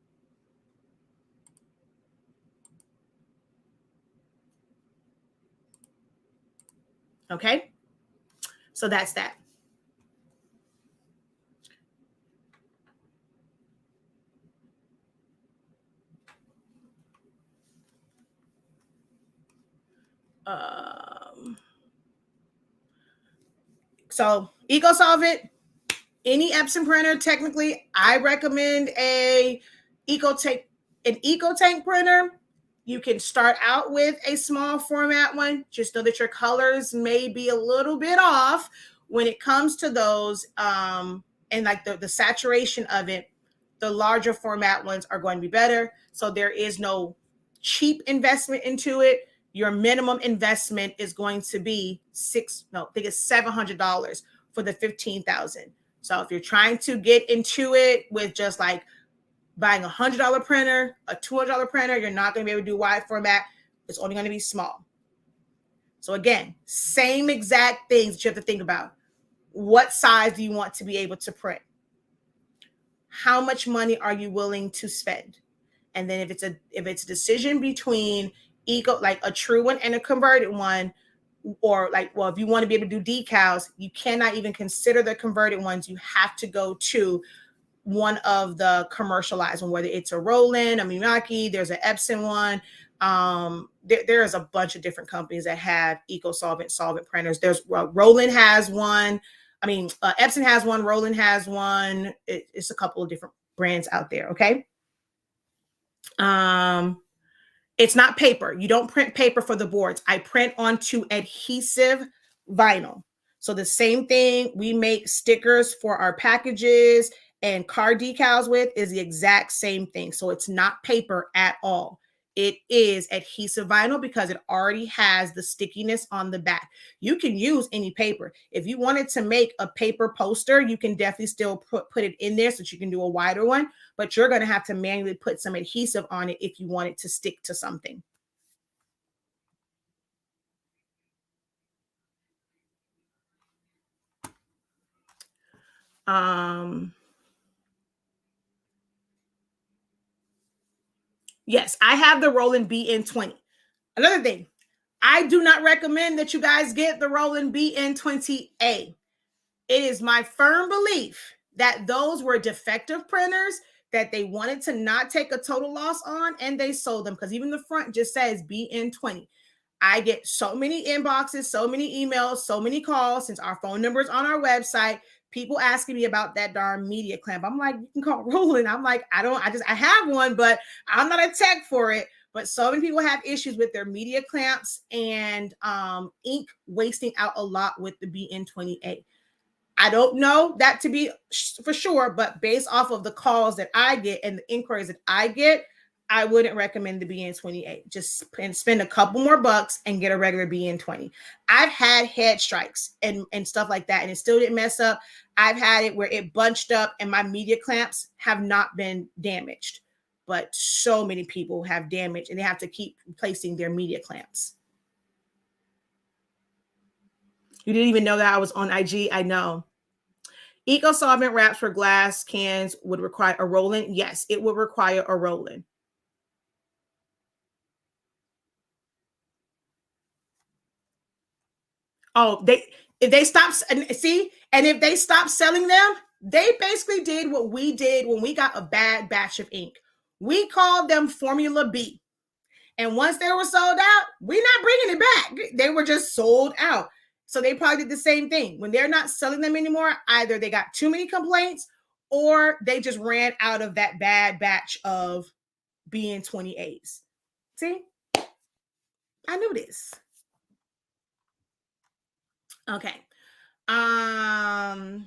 Okay, so that's that. So Ecosolvent, any Epson printer, technically, I recommend an EcoTank printer. You can start out with a small format one. Just know that your colors may be a little bit off when it comes to those, and like the saturation of it. The larger format ones are going to be better. So there is no cheap investment into it. Your minimum investment is going to be $700 for the 15,000. So if you're trying to get into it with just like buying $100 printer, a $200 printer, you're not going to be able to do wide format. It's only going to be small. So again, same exact things that you have to think about. What size do you want to be able to print? How much money are you willing to spend? And then if it's a decision between like a true one and a converted one, or like, well, if you want to be able to do decals, you cannot even consider the converted ones. You have to go to one of the commercialized one, whether it's a Roland, a Mimaki, there's an Epson one. There's a bunch of different companies that have Ecosolvent solvent printers. There's Roland has one. I mean, Epson has one, Roland has one. It's a couple of different brands out there. Okay. It's not paper. You don't print paper for the boards. I print onto adhesive vinyl. So the same thing we make stickers for our packages and car decals with is the exact same thing. So it's not paper at all. It is adhesive vinyl because it already has the stickiness on the back. You can use any paper. If you wanted to make a paper poster, you can definitely still put it in there so that you can do a wider one, but you're going to have to manually put some adhesive on it if you want it to stick to something. Yes, I have the Roland BN20. Another thing, I do not recommend that you guys get the Roland BN20A. It is my firm belief that those were defective printers that they wanted to not take a total loss on, and they sold them because even the front just says BN20. I get so many inboxes, so many emails, so many calls, since our phone number is on our website. People asking me about that darn media clamp. I'm like, you can call Roland. I'm like, I have one, but I'm not a tech for it. But so many people have issues with their media clamps and ink wasting out a lot with the BN20A. I don't know that to be for sure, but based off of the calls that I get and the inquiries that I get, I wouldn't recommend the BN28. Just spend a couple more bucks and get a regular BN20. I've had head strikes and stuff like that, and it still didn't mess up. I've had it where it bunched up and my media clamps have not been damaged, but so many people have damage and they have to keep replacing their media clamps. You didn't even know that I was on IG. I know. Ecosolvent wraps for glass cans would require a roll-in. Yes, it would require a roll-in. Oh, if they stop if they stop selling them, they basically did what we did when we got a bad batch of ink. We called them Formula B. And once they were sold out, we're not bringing it back. They were just sold out. So they probably did the same thing. When they're not selling them anymore, either they got too many complaints or they just ran out of that bad batch of BN28s. See? I knew this. Okay. Oh,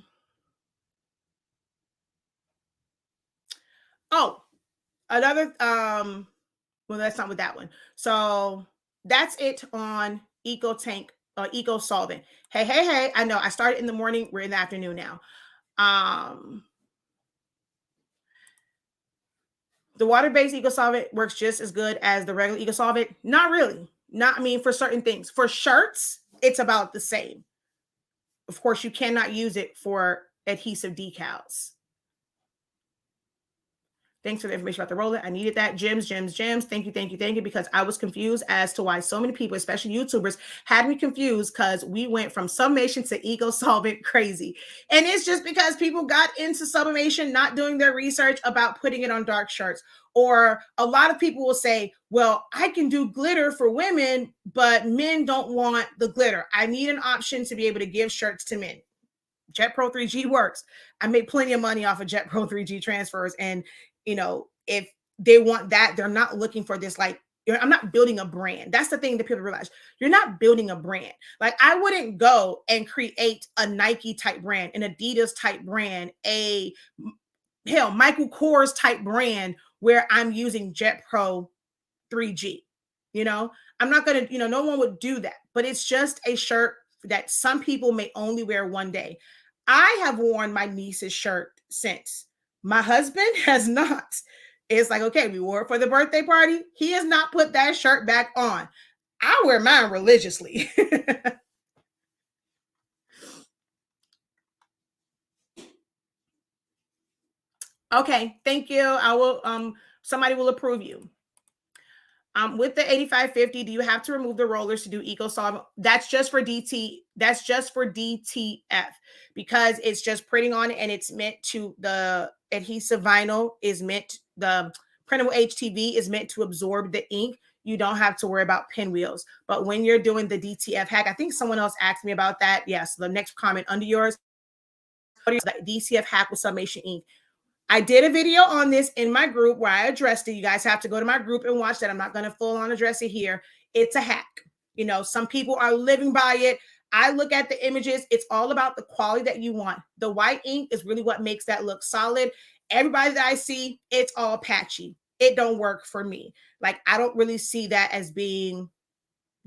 another well, that's not with that one. So that's it on Ecosolvent. Hey. I know I started in the morning. We're in the afternoon now. The water-based Ecosolvent works just as good as the regular Ecosolvent. Not really. For certain things. For shirts, it's about the same. Of course, you cannot use it for adhesive decals. Thanks for the information about the roller. I needed that. Gems. Thank you. Because I was confused as to why so many people, especially YouTubers, had me confused because we went from Sublimation to Ecosolvent crazy. And it's just because people got into Sublimation, not doing their research about putting it on dark shirts. Or a lot of people will say, well, I can do glitter for women, but men don't want the glitter. I need an option to be able to give shirts to men. Jet Pro 3G works. I make plenty of money off of Jet Pro 3G transfers. And, if they want that, they're not looking for this, like, I'm not building a brand. That's the thing that people realize. You're not building a brand. Like, I wouldn't go and create a Nike type brand, an Adidas type brand, Michael Kors type brand where I'm using Jet Pro 3G. I'm not going to, no one would do that, but it's just a shirt that some people may only wear one day. I have worn my niece's shirt since. My husband has not. It's like, okay, we wore it for the birthday party. He has not put that shirt back on. I wear mine religiously. Okay, thank you. I will, somebody will approve you. With the 8550, do you have to remove the rollers to do Ecosolvent? That's just for DTF because it's just printing on it and it's meant to, the adhesive vinyl is meant, the printable HTV is meant to absorb the ink. You don't have to worry about pinwheels. But when you're doing the DTF hack, I think someone else asked me about that. Yes, the next comment under yours, the DTF hack with Sublimation ink. I did a video on this in my group where I addressed it. You guys have to go to my group and watch that. I'm not going to full on address it here. It's a hack. Some people are living by it. I look at the images. It's all about the quality that you want. The white ink is really what makes that look solid. Everybody that I see, it's all patchy. It don't work for me. Like, I don't really see that as being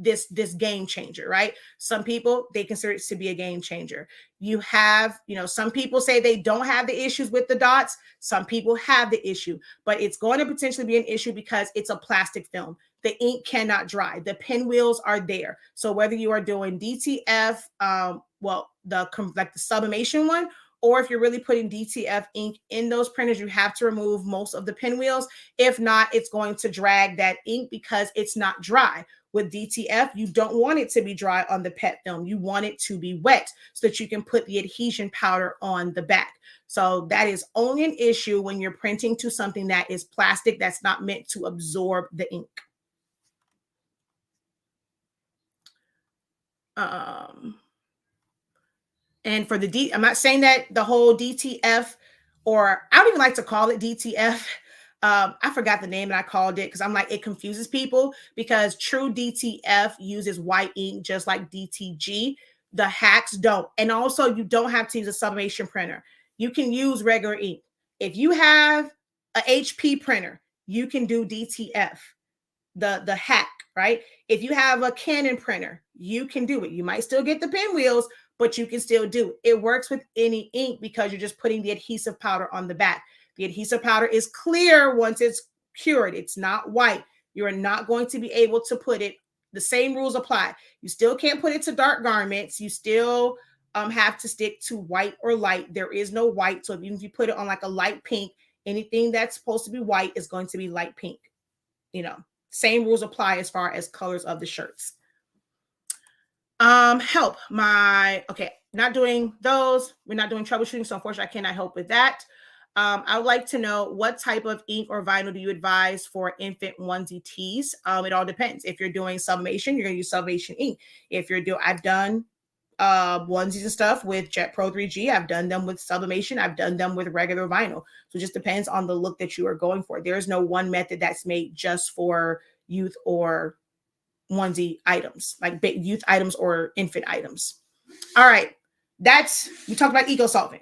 this game changer, right? Some people, they consider it to be a game changer. You have, some people say they don't have the issues with the dots. Some people have the issue, but it's going to potentially be an issue because it's a plastic film. The ink cannot dry. The pinwheels are there. So whether you are doing DTF, the sublimation one, or if you're really putting DTF ink in those printers, you have to remove most of the pinwheels. If not, it's going to drag that ink because it's not dry. With DTF, you don't want it to be dry on the PET film. You want it to be wet so that you can put the adhesion powder on the back. So that is only an issue when you're printing to something that is plastic that's not meant to absorb the ink. And for the I'm not saying that the whole DTF, or I don't even like to call it DTF. I forgot the name that I called it because I'm like, it confuses people, because true DTF uses white ink just like DTG. The hacks don't. And also, you don't have to use a sublimation printer. You can use regular ink. If you have a HP printer, you can do DTF, the hack, right? If you have a Canon printer, you can do it. You might still get the pinwheels, but you can still do it. It works with any ink because you're just putting the adhesive powder on the back. The adhesive powder is clear once it's cured. It's not white. You're not going to be able to put it. The same rules apply. You still can't put it to dark garments. You still have to stick to white or light. There is no white. So even if you put it on like a light pink, anything that's supposed to be white is going to be light pink. You know, same rules apply as far as colors of the shirts. Help. Okay, not doing those. We're not doing troubleshooting, so unfortunately I cannot help with that. I would like to know, what type of ink or vinyl do you advise for infant onesie tees? It all depends. If you're doing sublimation, you're going to use sublimation ink. If you're doing, I've done onesies and stuff with Jet Pro 3G. I've done them with sublimation. I've done them with regular vinyl. So it just depends on the look that you are going for. There is no one method that's made just for youth or onesie items, like youth items or infant items. All right, we talked about Ecosolvent.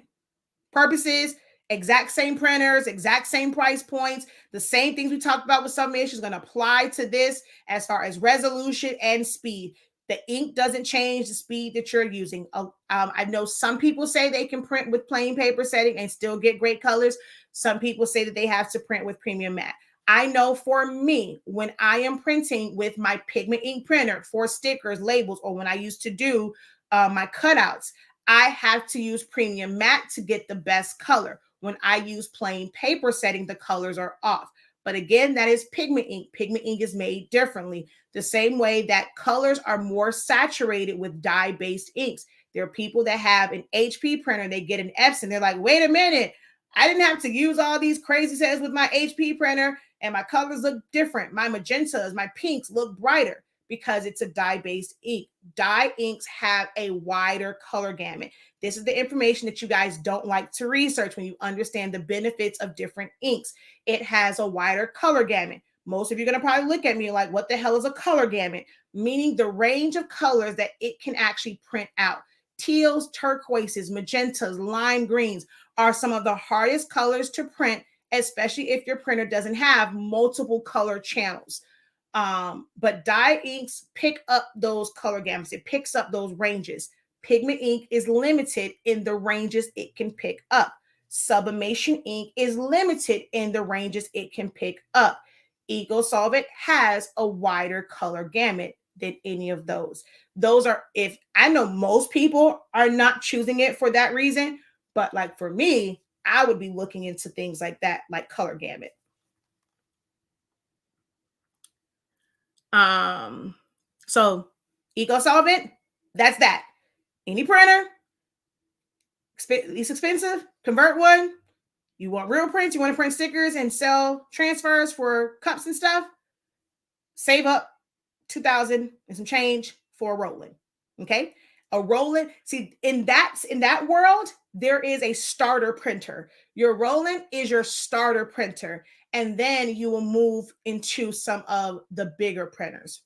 Purposes, exact same printers, exact same price points. The same things we talked about with sublimation is going to apply to this as far as resolution and speed. The ink doesn't change the speed that you're using. I know some people say they can print with plain paper setting and still get great colors. Some people say that they have to print with premium matte. I know for me, when I am printing with my pigment ink printer for stickers, labels, or when I used to do my cutouts, I have to use premium matte to get the best color. When I use plain paper setting, the colors are off. But again, that is pigment ink. Pigment ink is made differently. The same way that colors are more saturated with dye-based inks. There are people that have an HP printer, they get an Epson, they're like, wait a minute, I didn't have to use all these crazy settings with my HP printer, and my colors look different. My magentas, my pinks look brighter because it's a dye-based ink. Dye inks have a wider color gamut. This is the information that you guys don't like to research when you understand the benefits of different inks. It has a wider color gamut. Most of you are going to probably look at me like, what the hell is a color gamut? Meaning the range of colors that it can actually print out. Teals, turquoises, magentas, lime greens are some of the hardest colors to print, especially if your printer doesn't have multiple color channels. But dye inks pick up those color gamuts. It picks up those ranges. Pigment ink is limited in the ranges it can pick up. Sublimation ink is limited in the ranges it can pick up. Ecosolvent has a wider color gamut than any of those. Those are, if I know most people are not choosing it for that reason, but like for me, I would be looking into things like that, like color gamut. So Ecosolvent, that's that. Any printer, least expensive, convert one. You want real prints, you want to print stickers and sell transfers for cups and stuff, save up $2,000 and some change for a Roland. Okay, a Roland. See, in that world, there is a starter printer. Your Roland is your starter printer, and then you will move into some of the bigger printers.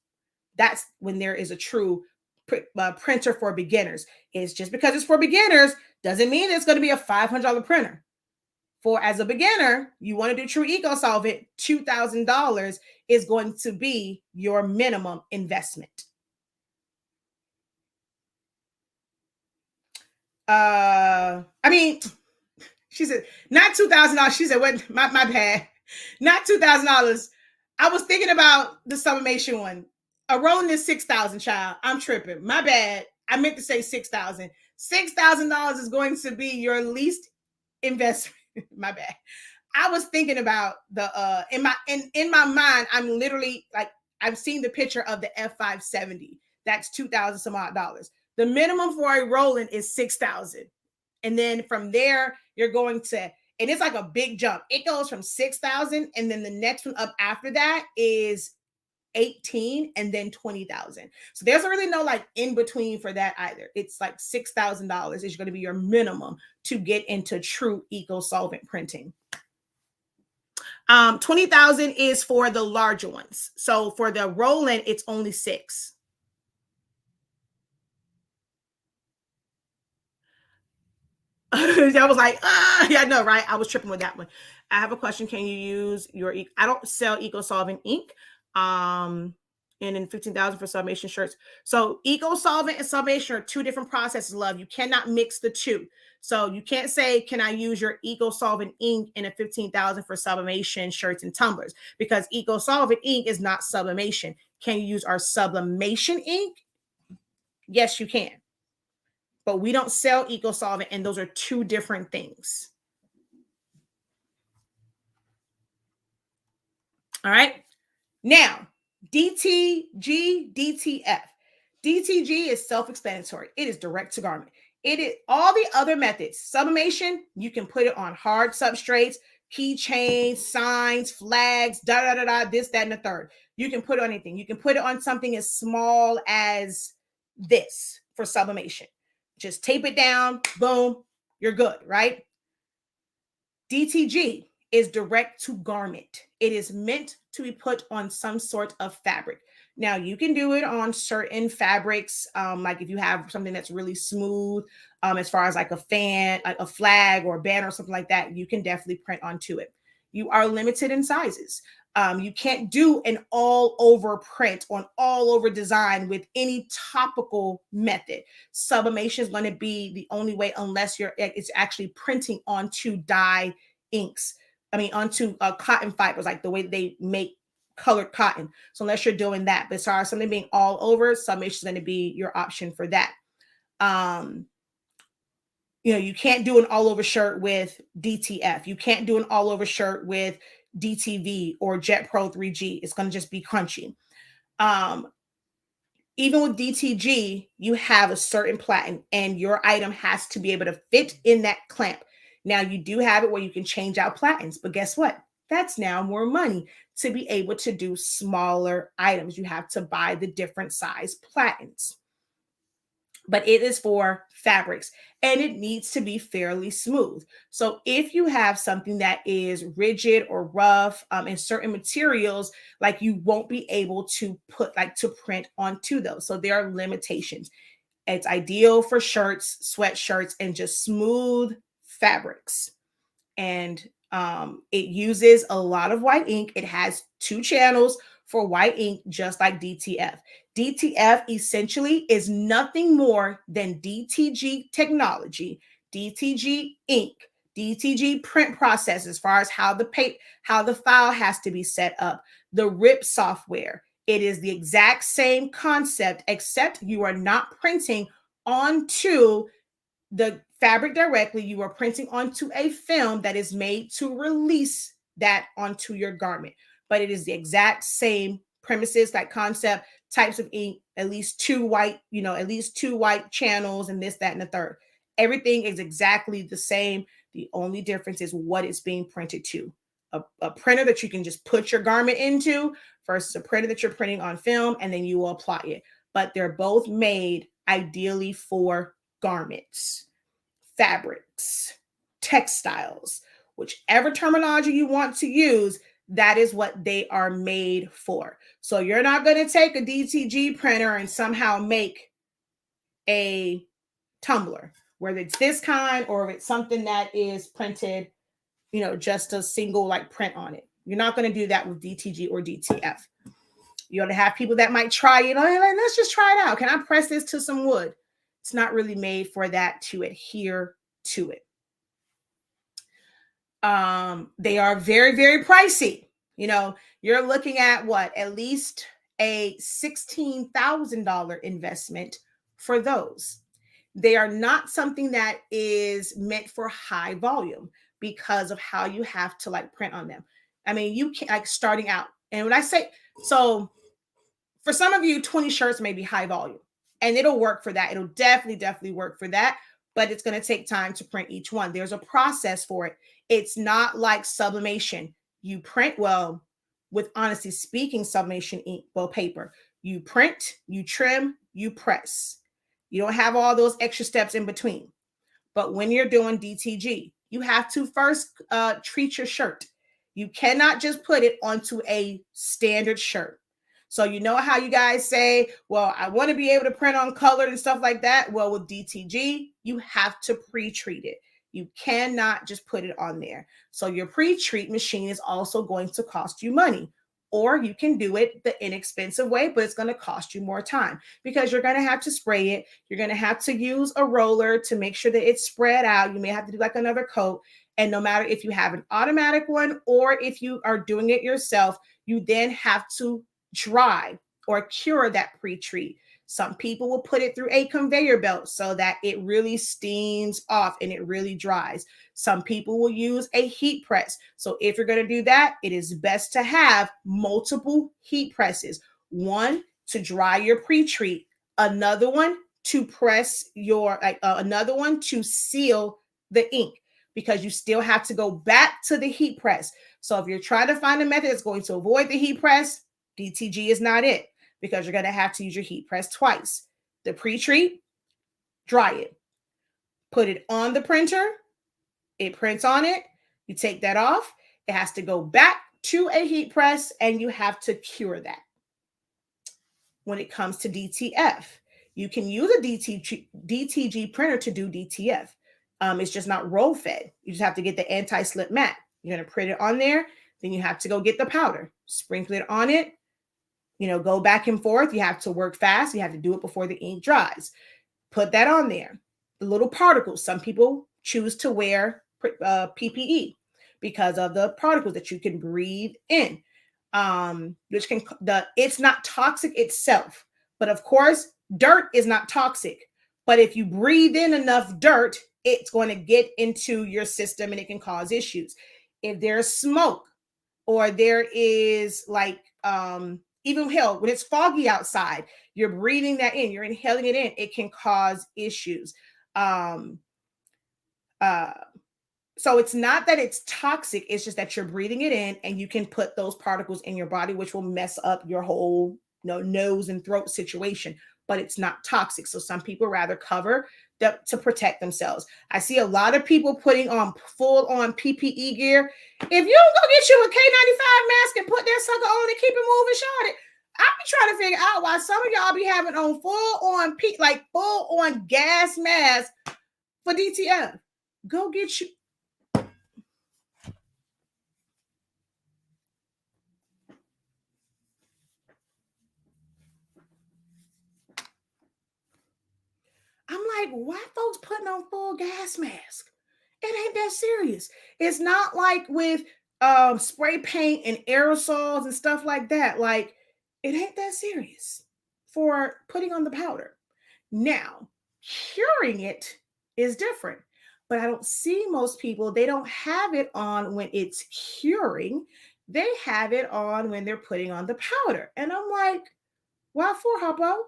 That's when there is a true printer for beginners. It's just because it's for beginners doesn't mean it's going to be a $500 printer. For as a beginner, you want to do true Ecosolvent, $2,000 is going to be your minimum investment. I mean, she said not $2,000. She said, "What? My bad, not $2,000." I was thinking about the sublimation one. A Roland is $6,000, child. I'm tripping. My bad. I meant to say $6,000. $6,000 is going to be your least investment. My bad. I was thinking about the in my mind, I'm literally like, I've seen the picture of the F570. That's $2,000 some odd dollars. The minimum for a Roland is $6,000. And then from there, you're going to, and it's like a big jump. It goes from $6,000, and then the next one up after that is 18 and then 20,000. So there's really no like in between for that either. It's like $6,000 is going to be your minimum to get into true Ecosolvent printing. 20,000 is for the larger ones. So for the roll-in, it's only 6. I was like, yeah, no, right? I was tripping with that one. I have a question. Can you use your, I don't sell Ecosolvent ink. And then 15,000 for sublimation shirts. So Ecosolvent and sublimation are 2 different processes, love. You cannot mix the 2. So you can't say, can I use your Ecosolvent ink in a 15,000 for sublimation shirts and tumblers? Because Ecosolvent ink is not sublimation. Can you use our sublimation ink? Yes, you can. But we don't sell Ecosolvent, and those are 2 different things. All right. Now, DTG, DTF. DTG is self-explanatory. It is direct to garment. It is all the other methods. Sublimation, you can put it on hard substrates, keychains, signs, flags, this, that, and the third. You can put it on anything. You can put it on something as small as this for sublimation. Just tape it down, boom, you're good, right? DTG is direct to garment. It is meant to be put on some sort of fabric. Now, you can do it on certain fabrics, like if you have something that's really smooth, as far as like a fan, a flag or a banner or something like that, you can definitely print onto it. You are limited in sizes. You can't do an all over print on all over design with any topical method. Sublimation is going to be the only way unless it's actually printing onto dye inks. I mean, onto cotton fibers, like the way they make colored cotton. So unless you're doing that, but as far as something being all over, sublimation is going to be your option for that. You can't do an all over shirt with DTF. You can't do an all over shirt with DTV or Jet Pro 3G. It's going to just be crunchy. Even with DTG, you have a certain platen and your item has to be able to fit in that clamp. Now you do have it where you can change out platens, but guess what? That's now more money to be able to do smaller items. You have to buy the different size platens. But it is for fabrics and it needs to be fairly smooth. So if you have something that is rigid or rough in certain materials, like you won't be able to print onto those. So there are limitations. It's ideal for shirts, sweatshirts, and just smooth fabrics. And it uses a lot of white ink. It has 2 channels for white ink, just like DTF. DTF essentially is nothing more than DTG technology, DTG ink, DTG print process as far as how the file has to be set up, the RIP software. It is the exact same concept, except you are not printing onto the fabric directly. You are printing onto a film that is made to release that onto your garment. But it is the exact same premises, that concept, types of ink, at least 2 white channels, and this, that, and the third. Everything is exactly the same. The only difference is what it's being printed to. A printer that you can just put your garment into versus a printer that you're printing on film, and then you will apply it. But they're both made ideally for garments, fabrics, textiles, whichever terminology you want to use. That is what they are made for. So you're not going to take a DTG printer and somehow make a tumbler, whether it's this kind or if it's something that is printed, just a single like print on it. You're not going to do that with DTG or DTF. You're going to have people that might try, like, let's just try it out. Can I press this to some wood? It's not really made for that to adhere to it. They are very, very pricey. You're looking at at least a $16,000 investment for those. They are not something that is meant for high volume because of how you have to print on them. I mean, you can starting out. And when I say, so for some of you, 20 shirts may be high volume and it'll work for that. It'll definitely work for that, but it's going to take time to print each one. There's a process for it. It's not like sublimation. You print, with honestly speaking sublimation ink, well, paper. You print, you trim, you press. You don't have all those extra steps in between. But when you're doing DTG, you have to first treat your shirt. You cannot just put it onto a standard shirt. So you know how you guys say, well, I want to be able to print on colored and stuff like that. Well, with DTG, you have to pre-treat it. You cannot just put it on there. So your pre-treat machine is also going to cost you money. Or you can do it the inexpensive way, but it's going to cost you more time because you're going to have to spray it. You're going to have to use a roller to make sure that it's spread out. You may have to do like another coat. And no matter if you have an automatic one or if you are doing it yourself, you then have to dry or cure that pre-treat. Some people will put it through a conveyor belt so that it really steams off and it really dries. Some people will use a heat press. So if you're going to do that, it is best to have multiple heat presses. One to dry your pre-treat, another one to press your, another one to seal the ink, because you still have to go back to the heat press. So if you're trying to find a method that's going to avoid the heat press, DTG is not it, because you're going to have to use your heat press twice. The pre-treat, dry it, put it on the printer, it prints on it, you take that off, it has to go back to a heat press, and you have to cure that. When it comes to DTF, you can use a DTG printer to do DTF. It's just not roll fed. You just have to get the anti-slip mat. You're going to print it on there. Then you have to go get the powder, sprinkle it on it, go back and forth. You have to work fast. You have to do it before the ink dries. Put that on there. The little particles. Some people choose to wear PPE because of the particles that you can breathe in, it's not toxic itself. But of course, dirt is not toxic. But if you breathe in enough dirt, it's going to get into your system and it can cause issues. If there's smoke or there is even hell, when it's foggy outside, you're breathing that in, you're inhaling it in, it can cause issues. So it's not that it's toxic, it's just that you're breathing it in and you can put those particles in your body, which will mess up your whole nose and throat situation, but it's not toxic. So some people rather cover to protect themselves. I see a lot of people putting on full on PPE gear. If you don't go get you a K95 mask and put that sucker on and keep it moving, shot it. I be trying to figure out why some of y'all be having on full on gas mask for DTF. Go get you. I'm like, why folks putting on full gas mask? It ain't that serious. It's not like with spray paint and aerosols and stuff like that. Like, it ain't that serious for putting on the powder. Now, curing it is different, but I don't see most people, they don't have it on when it's curing. They have it on when they're putting on the powder. And I'm like, why for, Hoppo?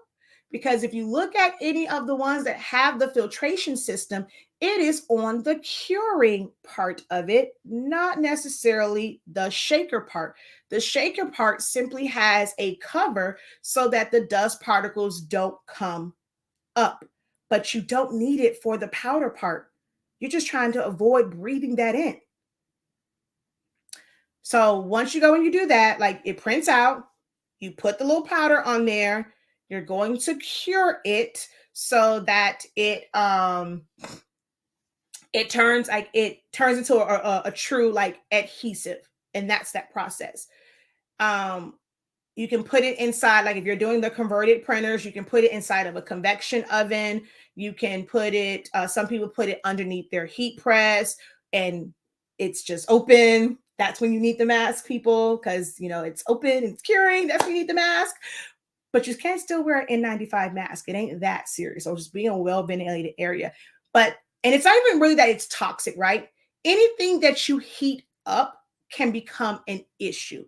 Because if you look at any of the ones that have the filtration system, it is on the curing part of it, not necessarily the shaker part. The shaker part simply has a cover so that the dust particles don't come up, but you don't need it for the powder part. You're just trying to avoid breathing that in. So once you go and you do that, like it prints out, you put the little powder on there, you're going to cure it so that it turns into a true like adhesive, and that's that process. You can put it inside, like if you're doing the converted printers, you can put it inside of a convection oven. You can put it, some people put it underneath their heat press and it's just open. That's when you need the mask, people, because it's open, it's curing, that's when you need the mask. But you can still wear an N95 mask. It ain't that serious. So just be in a well-ventilated area. And it's not even really that it's toxic, right? Anything that you heat up can become an issue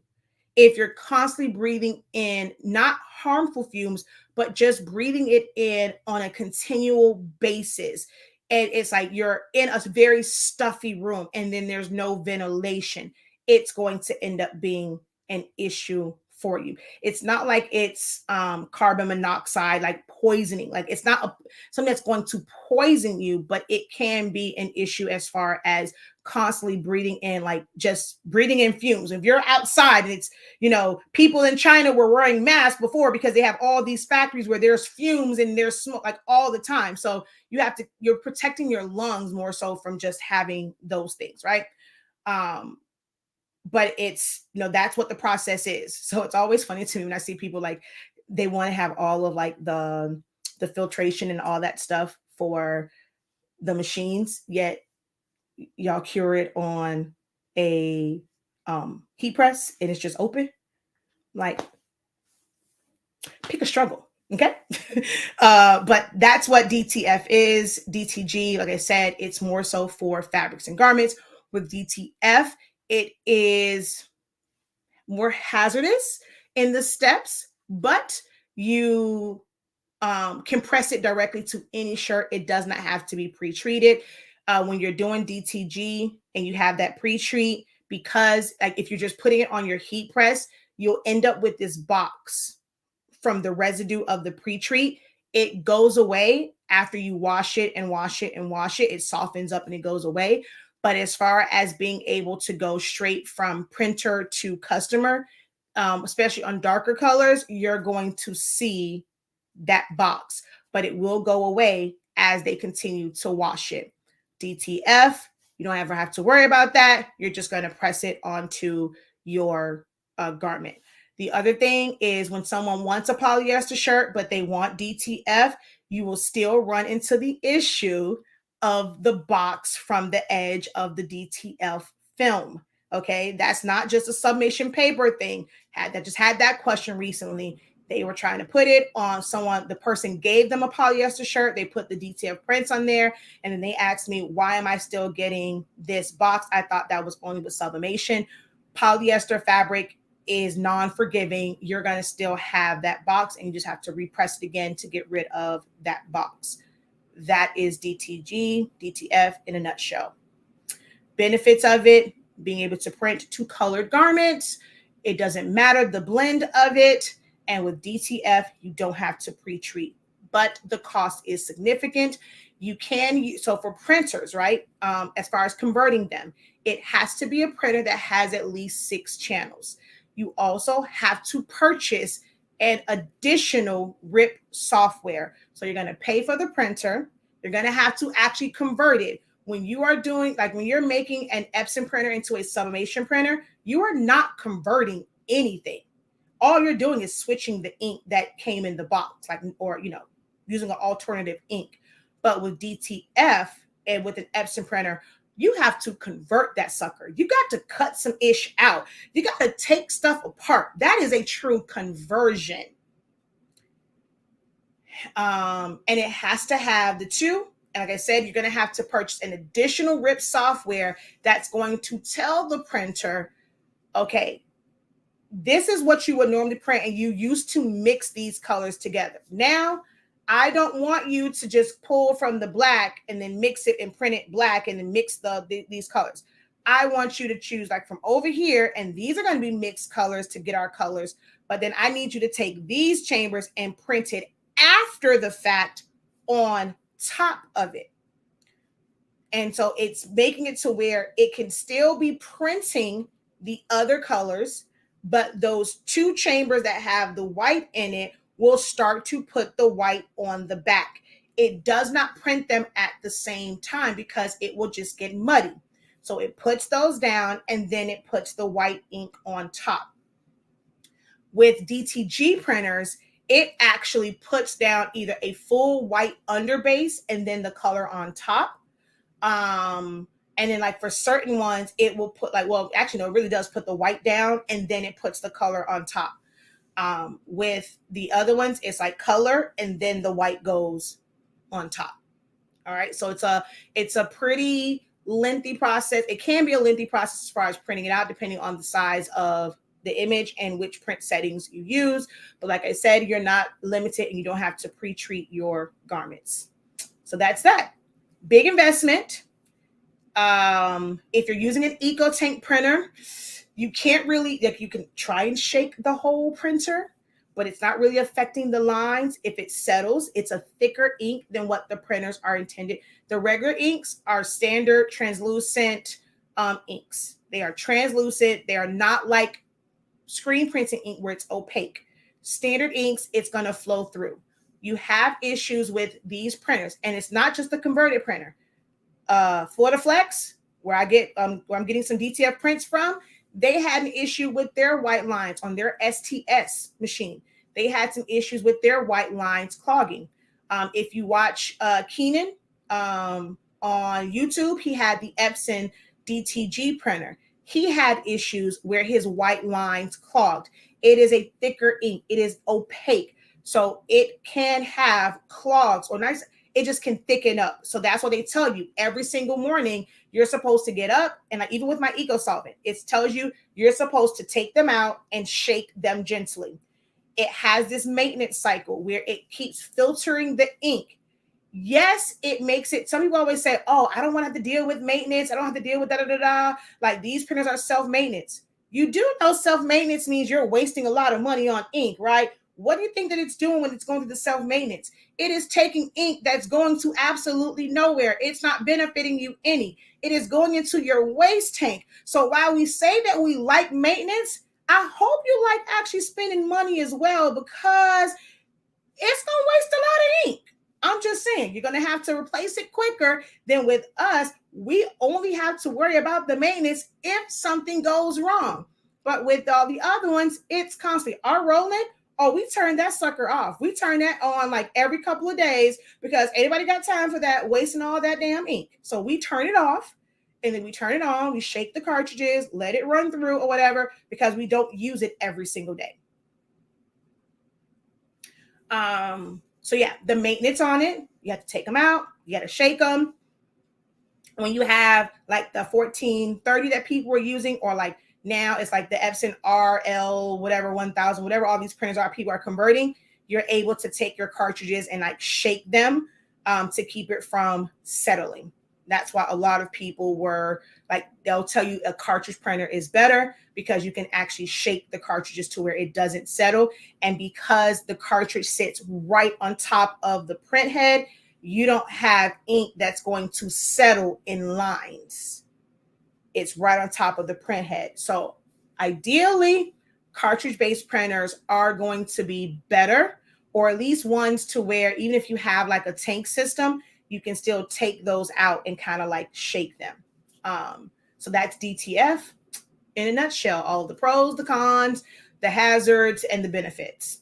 if you're constantly breathing in not harmful fumes, but just breathing it in on a continual basis. And it's like you're in a very stuffy room and then there's no ventilation. It's going to end up being an issue for you. It's not like it's carbon monoxide, like poisoning. Like it's not something that's going to poison you, but it can be an issue as far as constantly breathing in, like just breathing in fumes. If you're outside and it's, people in China were wearing masks before because they have all these factories where there's fumes and there's smoke like all the time. So you're protecting your lungs more so from just having those things, right? But it's, that's what the process is. So it's always funny to me when I see people like they want to have all of like the filtration and all that stuff for the machines, yet y'all cure it on a heat press and it's just open. Like, pick a struggle. Okay. But that's what DTF is. DTG, like I said, it's more so for fabrics and garments. With DTF, it is more hazardous in the steps, but you can press it directly to any shirt. It does not have to be pre-treated. When you're doing DTG and you have that pre-treat, because like if you're just putting it on your heat press, you'll end up with this box from the residue of the pre-treat. It goes away after you wash it and wash it and wash it. It softens up and it goes away. But as far as being able to go straight from printer to customer, especially on darker colors, you're going to see that box, but it will go away as they continue to wash it. DTF, you don't ever have to worry about that. You're just going to press it onto your garment. The other thing is when someone wants a polyester shirt, but they want DTF, you will still run into the issue of the box from the edge of the DTF film. Okay, that's not just a sublimation paper thing. Just had that question recently. They were trying to put it on the person gave them a polyester shirt. They put the DTF prints on there. And then they asked me, why am I still getting this box? I thought that was only with sublimation. Polyester fabric is non-forgiving. You're going to still have that box and you just have to repress it again to get rid of that box. That is DTG, DTF in a nutshell. Benefits of it, being able to print 2 colored garments. It doesn't matter the blend of it. And with DTF, you don't have to pre-treat, but the cost is significant. You can use, so for printers, right? As far as converting them, it has to be a printer that has at least 6 channels. You also have to purchase an additional RIP software. So you're going to pay for the printer. You're going to have to actually convert it. When you are doing, like when you're making an Epson printer into a sublimation printer, you are not converting anything. All you're doing is switching the ink that came in the box, like, or, using an alternative ink. But with DTF and with an Epson printer, you have to convert that sucker. You got to cut some ish out. You got to take stuff apart. That is a true conversion. And it has to have the 2. And like I said, you're going to have to purchase an additional RIP software that's going to tell the printer, okay, this is what you would normally print, and you used to mix these colors together. Now, I don't want you to just pull from the black and then mix it and print it black and then mix these colors. I want you to choose like from over here, and these are going to be mixed colors to get our colors. But then I need you to take these chambers and print it after the fact on top of it. And so it's making it to where it can still be printing the other colors, but those 2 chambers that have the white in it will start to put the white on the back. It does not print them at the same time because it will just get muddy. So it puts those down and then it puts the white ink on top. With DTG printers, it actually puts down either a full white underbase and then the color on top. And then like for certain ones, it will put like, well, actually, no, it really does put the white down and then it puts the color on top. With the other ones, it's like color and then the white goes on top. All right. So it's a pretty lengthy process. It can be a lengthy process as far as printing it out, depending on the size of the image and which print settings you use. But like I said, you're not limited and you don't have to pre-treat your garments. So that's that. Big investment. If you're using an EcoTank printer, You can't really, like, you can try and shake the whole printer, but it's not really affecting the lines. If it settles, it's a thicker ink than what the printers are intended. The regular inks are standard translucent inks. They are translucent. They are not like screen printing ink where it's opaque. Standard inks, it's going to flow through. You have issues with these printers, and it's not just the converted printer. Florida Flex, where I'm getting some DTF prints from, they had an issue with their white lines on their STS machine. They had some issues with their white lines clogging. If you watch Keenan on YouTube, he had the Epson DTG printer. He had issues where his white lines clogged. It is a thicker ink. It is opaque. So it can have clogs or nice. It just can thicken up. So that's what they tell you every single morning. You're supposed to get up, and like, even with my Ecosolvent, it tells you you're supposed to take them out and shake them gently. It has this maintenance cycle where it keeps filtering the ink. Yes, it makes it. Some people always say, "Oh, I don't want to have to deal with maintenance. I don't have to deal with da da da da." Like, these printers are self-maintenance. You do know self-maintenance means you're wasting a lot of money on ink, right? What do you think that it's doing when it's going through the self-maintenance? It is taking ink that's going to absolutely nowhere. It's not benefiting you any. It is going into your waste tank. So while we say that we like maintenance, I hope you like actually spending money as well, because it's going to waste a lot of ink. I'm just saying, you're going to have to replace it quicker than with us. We only have to worry about the maintenance if something goes wrong. But with all the other ones, it's constantly. Our Roland, oh, we turn that sucker off. We turn that on like every couple of days, because anybody got time for that, wasting all that damn ink. So we turn it off, and then we turn it on. We shake the cartridges, let it run through or whatever, because we don't use it every single day. So yeah, the maintenance on it, you have to take them out, you got to shake them. When you have like the 1430 that people were using, or like now it's like the Epson RL, whatever, 1000, whatever all these printers are, people are converting, you're able to take your cartridges and like shake them to keep it from settling. That's why a lot of people were like, they'll tell you a cartridge printer is better because you can actually shake the cartridges to where it doesn't settle. And because the cartridge sits right on top of the print head, you don't have ink that's going to settle in lines. It's right on top of the print head. So ideally, cartridge-based printers are going to be better, or at least ones to where even if you have like a tank system, you can still take those out and kind of like shake them. So that's DTF in a nutshell, all the pros, the cons, the hazards, and the benefits.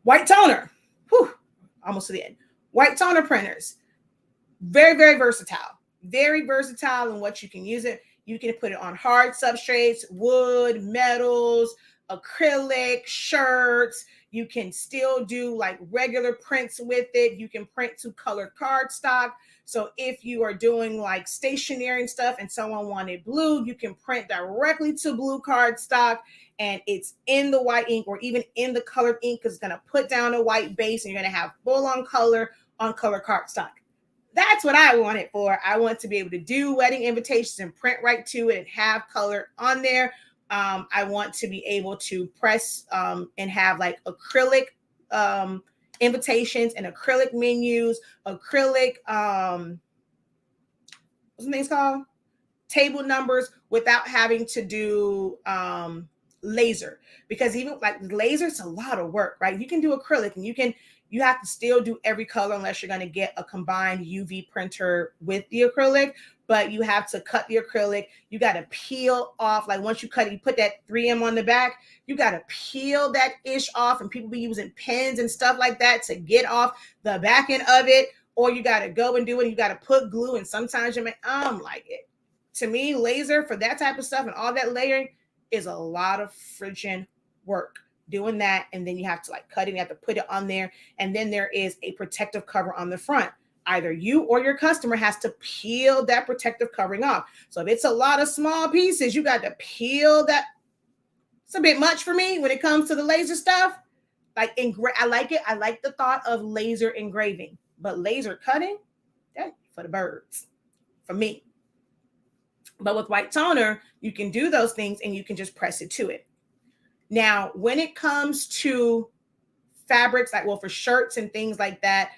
White toner. Whew, almost to the end. White toner printers. Very, very versatile. Very versatile in what you can use it. You can put it on hard substrates, wood, metals, acrylic, shirts. You can still do like regular prints with it. You can print to colored cardstock. So if you are doing like stationery and stuff and someone wanted blue, you can print directly to blue cardstock, and it's in the white ink or even in the colored ink, because it's going to put down a white base and you're going to have full on color cardstock. That's what I want it for. I want to be able to do wedding invitations and print right to it and have color on there. I want to be able to press and have like acrylic invitations and acrylic menus, acrylic, what's the name's called? Table numbers, without having to do laser, because even like laser, it's a lot of work, right? You can do acrylic, and you have to still do every color unless you're going to get a combined UV printer with the acrylic. But you have to cut the acrylic. You got to peel off. Like once you cut it, you put that 3M on the back, you got to peel that ish off. And people be using pens and stuff like that to get off the back end of it. Or you got to go and do it. You got to put glue. And sometimes you may, like it. To me, laser for that type of stuff and all that layering is a lot of friggin' work doing that. And then you have to like cut it, you have to put it on there. And then there is a protective cover on the front. Either you or your customer has to peel that protective covering off. So if it's a lot of small pieces, you got to peel that. It's a bit much for me when it comes to the laser stuff. Like I like it. I like the thought of laser engraving, but laser cutting, that for the birds, for me. But with white toner, you can do those things and you can just press it to it. Now, when it comes to fabrics, like, well, for shirts and things like that,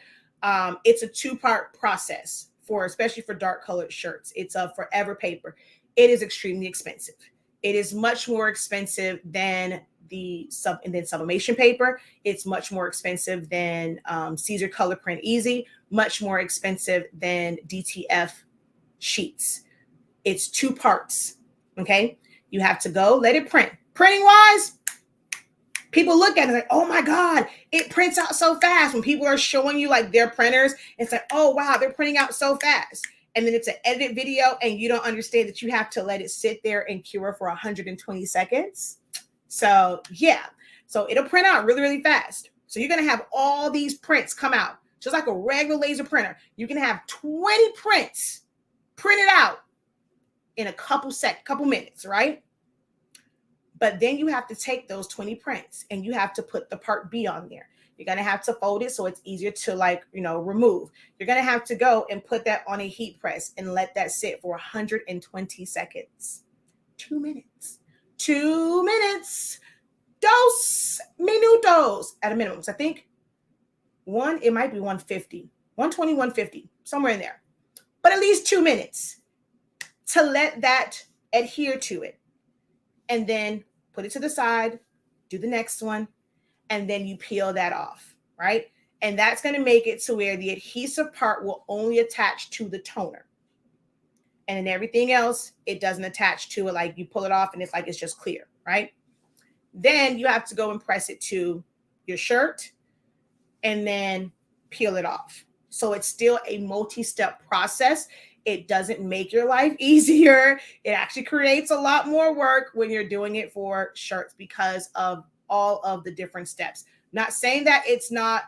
it's a 2-part process for, especially for dark colored shirts. It's a forever paper. It is extremely expensive. It is much more expensive than sublimation paper. It's much more expensive than Caesar Color Print Easy, much more expensive than DTF sheets. It's 2 parts. Okay. You have to go let it print. Printing wise, people look at it like, oh my God, it prints out so fast. When people are showing you like their printers, it's like, oh wow, they're printing out so fast. And then it's an edited video and you don't understand that you have to let it sit there and cure for 120 seconds. So yeah, so it'll print out really, really fast. So you're going to have all these prints come out just like a regular laser printer. You can have 20 prints printed out in a couple minutes, right? But then you have to take those 20 prints and you have to put the part B on there. You're going to have to fold it so it's easier to, like, remove. You're going to have to go and put that on a heat press and let that sit for 120 seconds. 2 minutes. 2 minutes. Dos minutos at a minimum. So I think it might be 150, 120, 150, somewhere in there. But at least 2 minutes to let that adhere to it. And then put it to the side, do the next one, and then you peel that off, right? And that's going to make it to where the adhesive part will only attach to the toner. And then everything else, it doesn't attach to it. Like, you pull it off and it's like it's just clear, right? Then you have to go and press it to your shirt and then peel it off. So it's still a multi-step process. It doesn't make your life easier. It actually creates a lot more work when you're doing it for shirts because of all of the different steps. Not saying that it's not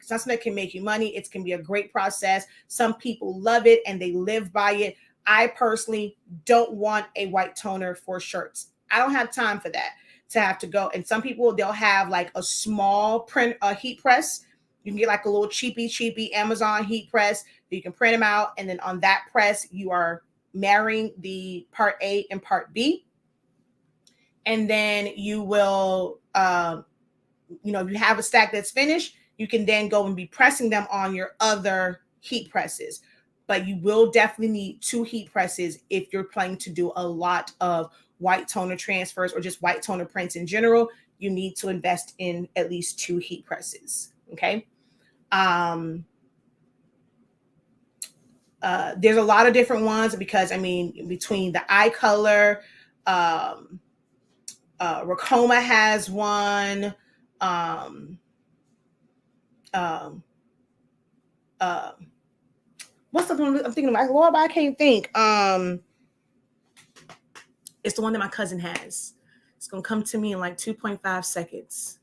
something that can make you money. It can be a great process. Some people love it and they live by it. I personally don't want a white toner for shirts. I don't have time for that, to have to go. And some people, they'll have like a small heat press. You can get like a little cheapy Amazon heat press. You can print them out. And then on that press, you are marrying the part A and part B. And then you will, if you have a stack that's finished, you can then go and be pressing them on your other heat presses. But you will definitely need 2 heat presses if you're planning to do a lot of white toner transfers or just white toner prints in general. You need to invest in at least 2 heat presses. Okay. There's a lot of different ones because, between the eye color, Racoma has one. What's the one I'm thinking of? Lord, I can't think. It's the one that my cousin has. It's gonna come to me in like 2.5 seconds.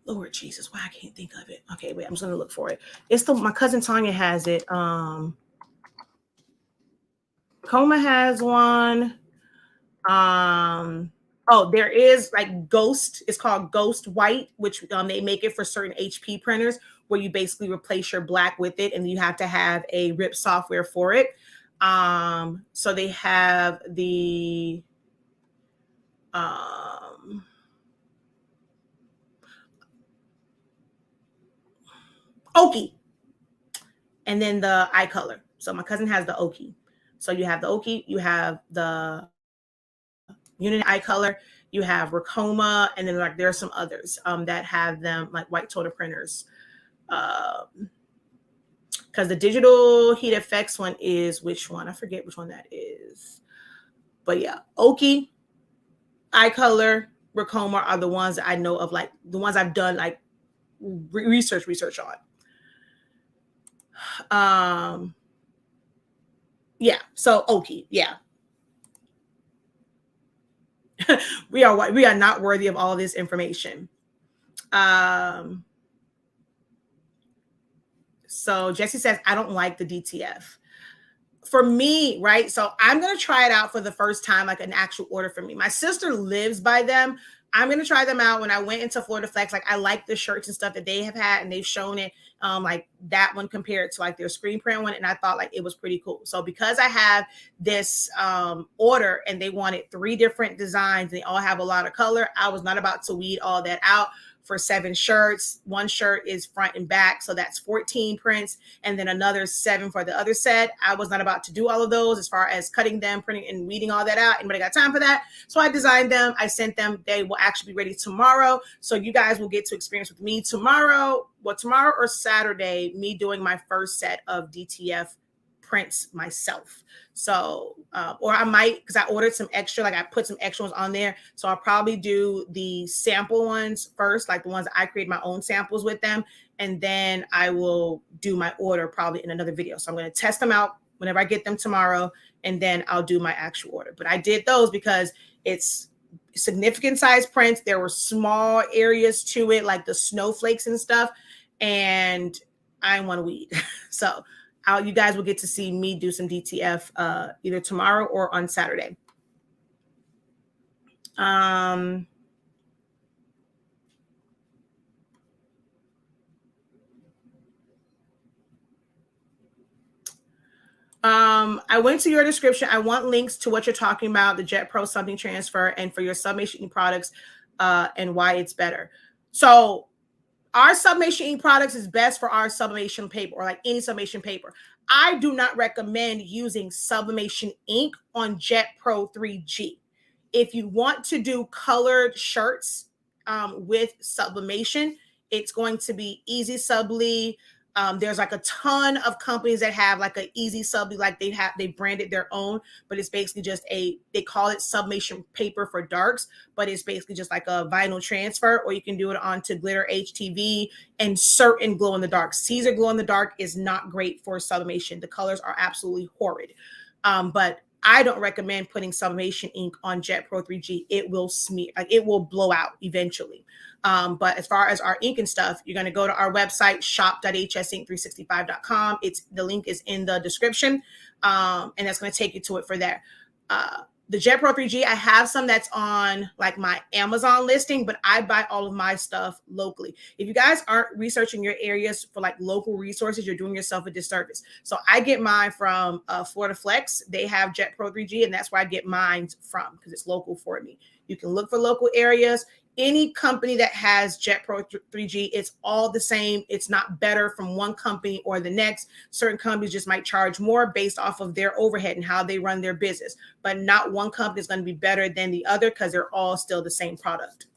Lord Jesus, why I can't think of it. Okay, wait, I'm just gonna look for it. It's my cousin Tanya has it. Coma has one. There is like Ghost. It's called Ghost White, which they make it for certain HP printers where you basically replace your black with it, and you have to have a RIP software for it. So they have the Oki, and then the eye color. So my cousin has the Oki. So you have the Oki, you have the Unity eye color, you have Racoma, and then like there are some others that have them like white toner printers. Because the digital heat effects one is which one? I forget which one that is. But yeah, Oki, eye color, Racoma are the ones that I know of, like the ones I've done like research on. Yeah, so Oki, yeah. we are not worthy of all this information. So Jesse says, I don't like the DTF. For me, right? So I'm going to try it out for the first time, like an actual order for me. My sister lives by them, I'm going to try them out. When I went into Florida Flex, like I like the shirts and stuff that they have had, and they've shown it, like that one compared to like their screen print one. And I thought like it was pretty cool. So because I have this order and they wanted 3 different designs, they all have a lot of color, I was not about to weed all that out for 7 shirts. One shirt is front and back, so that's 14 prints, and then another 7 for the other set. I was not about to do all of those as far as cutting them, printing, and weeding all that out. Anybody got time for that? So I designed them. I sent them. They will actually be ready tomorrow, so you guys will get to experience with me tomorrow. Well, tomorrow or Saturday, me doing my first set of DTF prints myself. So, or I might, because I ordered some extra, like I put some extra ones on there. So I'll probably do the sample ones first, like the ones that I create my own samples with them. And then I will do my order probably in another video. So I'm going to test them out whenever I get them tomorrow, and then I'll do my actual order. But I did those because it's significant size prints. There were small areas to it, like the snowflakes and stuff. And I want to weed. So you guys will get to see me do some DTF either tomorrow or on Saturday. I went to your description. I want links to what you're talking about, the Jet Pro something transfer, and for your Sublimation products and why it's better. So our Sublimation ink products is best for our sublimation paper, or like any sublimation paper. I do not recommend using sublimation ink on Jet Pro 3G. If you want to do colored shirts with sublimation, it's going to be Easy Subli. There's like a ton of companies that have like an Easy Subli, like they branded their own, but it's basically just they call it sublimation paper for darks, but it's basically just like a vinyl transfer, or you can do it onto glitter HTV and certain glow in the dark. Caesar glow in the dark is not great for sublimation. The colors are absolutely horrid. But I don't recommend putting sublimation ink on Jet Pro 3G. It will smear, like it will blow out eventually. But as far as our ink and stuff, you're going to go to our website, shop.hsink365.com. The link is in the description. And that's going to take you to it for there. The Jet Pro 3G, I have some that's on like my Amazon listing, but I buy all of my stuff locally. If you guys aren't researching your areas for like local resources, you're doing yourself a disservice. So I get mine from Florida Flex. They have Jet Pro 3G, and that's where I get mine from because it's local for me. You can look for local areas. Any company that has Jet Pro 3G, it's all the same. It's not better from one company or the next. Certain companies just might charge more based off of their overhead and how they run their business, but not one company is going to be better than the other because they're all still the same product.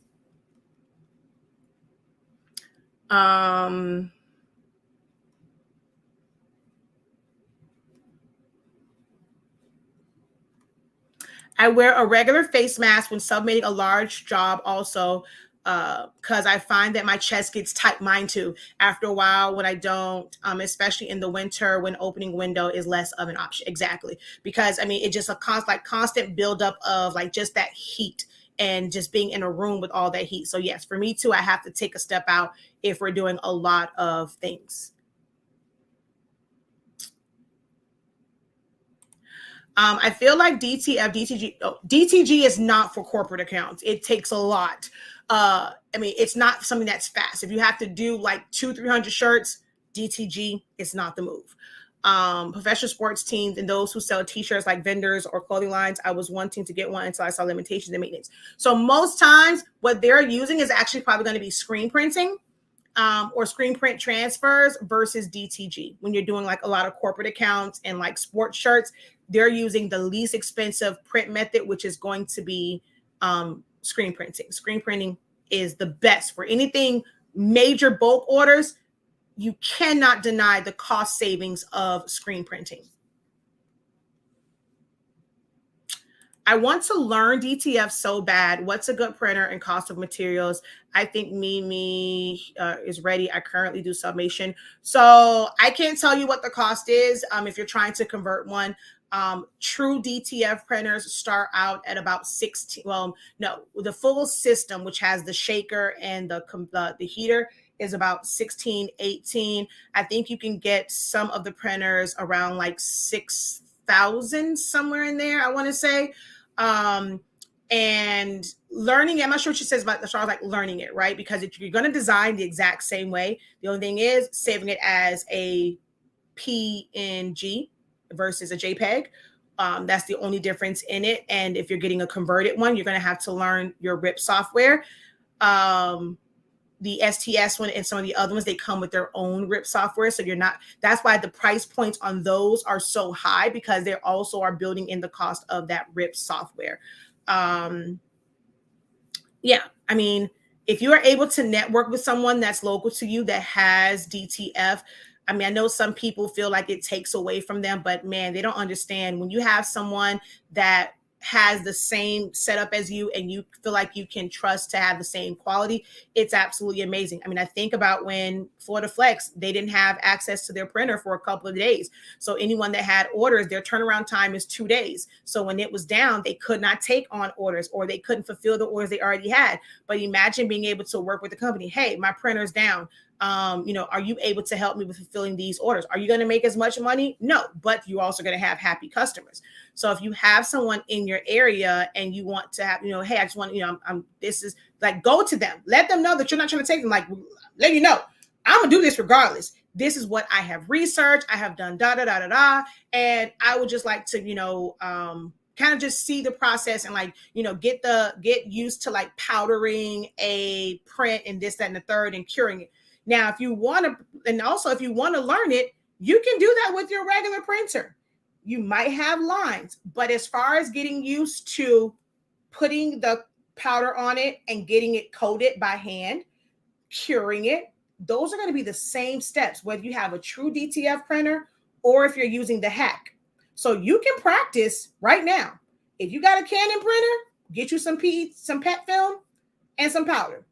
I wear a regular face mask when submitting a large job also, because I find that my chest gets tight, mine too, after a while when I don't, especially in the winter when opening window is less of an option. Exactly. Because I mean, it's just a constant buildup of like just that heat and just being in a room with all that heat. So yes, for me too, I have to take a step out if we're doing a lot of things. I feel like DTG is not for corporate accounts. It takes a lot. I mean, it's not something that's fast. If you have to do like 200-300 shirts, DTG is not the move. Professional sports teams and those who sell t-shirts like vendors or clothing lines, I was wanting to get one until I saw limitations and maintenance. So most times what they're using is actually probably going to be screen printing. Or screen print transfers versus DTG. When you're doing like a lot of corporate accounts and like sports shirts, they're using the least expensive print method, which is going to be screen printing. Screen printing is the best for anything major bulk orders. You cannot deny the cost savings of screen printing. I want to learn DTF so bad. What's a good printer and cost of materials? I think Mimi is ready. I currently do sublimation. So I can't tell you what the cost is if you're trying to convert one. True DTF printers start out at about 16. Well, no, the full system, which has the shaker and the heater, is about 16, 18. I think you can get some of the printers around like 6,000, somewhere in there, I want to say. And learning, I'm not sure what she says about as far as like learning it, right? Because if you're going to design the exact same way, the only thing is saving it as a PNG versus a JPEG. That's the only difference in it. And if you're getting a converted one, you're going to have to learn your RIP software. The STS one and some of the other ones, they come with their own RIP software. So you're not, that's why the price points on those are so high, because they also are building in the cost of that RIP software. Yeah, I mean, if you are able to network with someone that's local to you that has DTF, I mean, I know some people feel like it takes away from them, but man, they don't understand when you have someone that has the same setup as you and you feel like you can trust to have the same quality, it's absolutely amazing. I mean, I think about when Florida Flex, they didn't have access to their printer for a couple of days. So anyone that had orders, their turnaround time is 2 days. So when it was down, they could not take on orders or they couldn't fulfill the orders they already had. But imagine being able to work with the company. Hey, my printer's down. Are you able to help me with fulfilling these orders? Are you going to make as much money? No, but you're also going to have happy customers. So if you have someone in your area and you want to have, hey, I just want, this is like, go to them, let them know that you're not trying to take them, like, let you know, I'm gonna do this regardless. This is what I have researched. I have done da, da, da, da, da. And I would just like to, kind of just see the process and like, get used to like powdering a print and this, that, and the third and curing it. Now, if you want to, and also if you want to learn it, you can do that with your regular printer. You might have lines, but as far as getting used to putting the powder on it and getting it coated by hand, curing it, those are going to be the same steps, whether you have a true DTF printer or if you're using the hack. So you can practice right now. If you got a Canon printer, get you some PET film and some powder.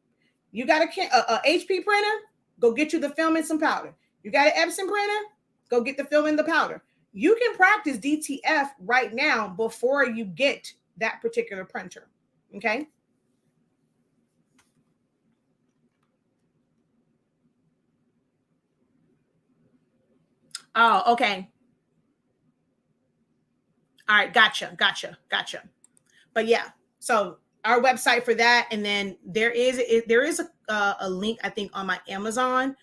You got a HP printer, go get you the film and some powder. You got an Epson printer, go get the film and the powder. You can practice DTF right now before you get that particular printer. Okay. Oh, okay. All right. Gotcha. But yeah, so our website for that, and then there is a link, I think, on my Amazon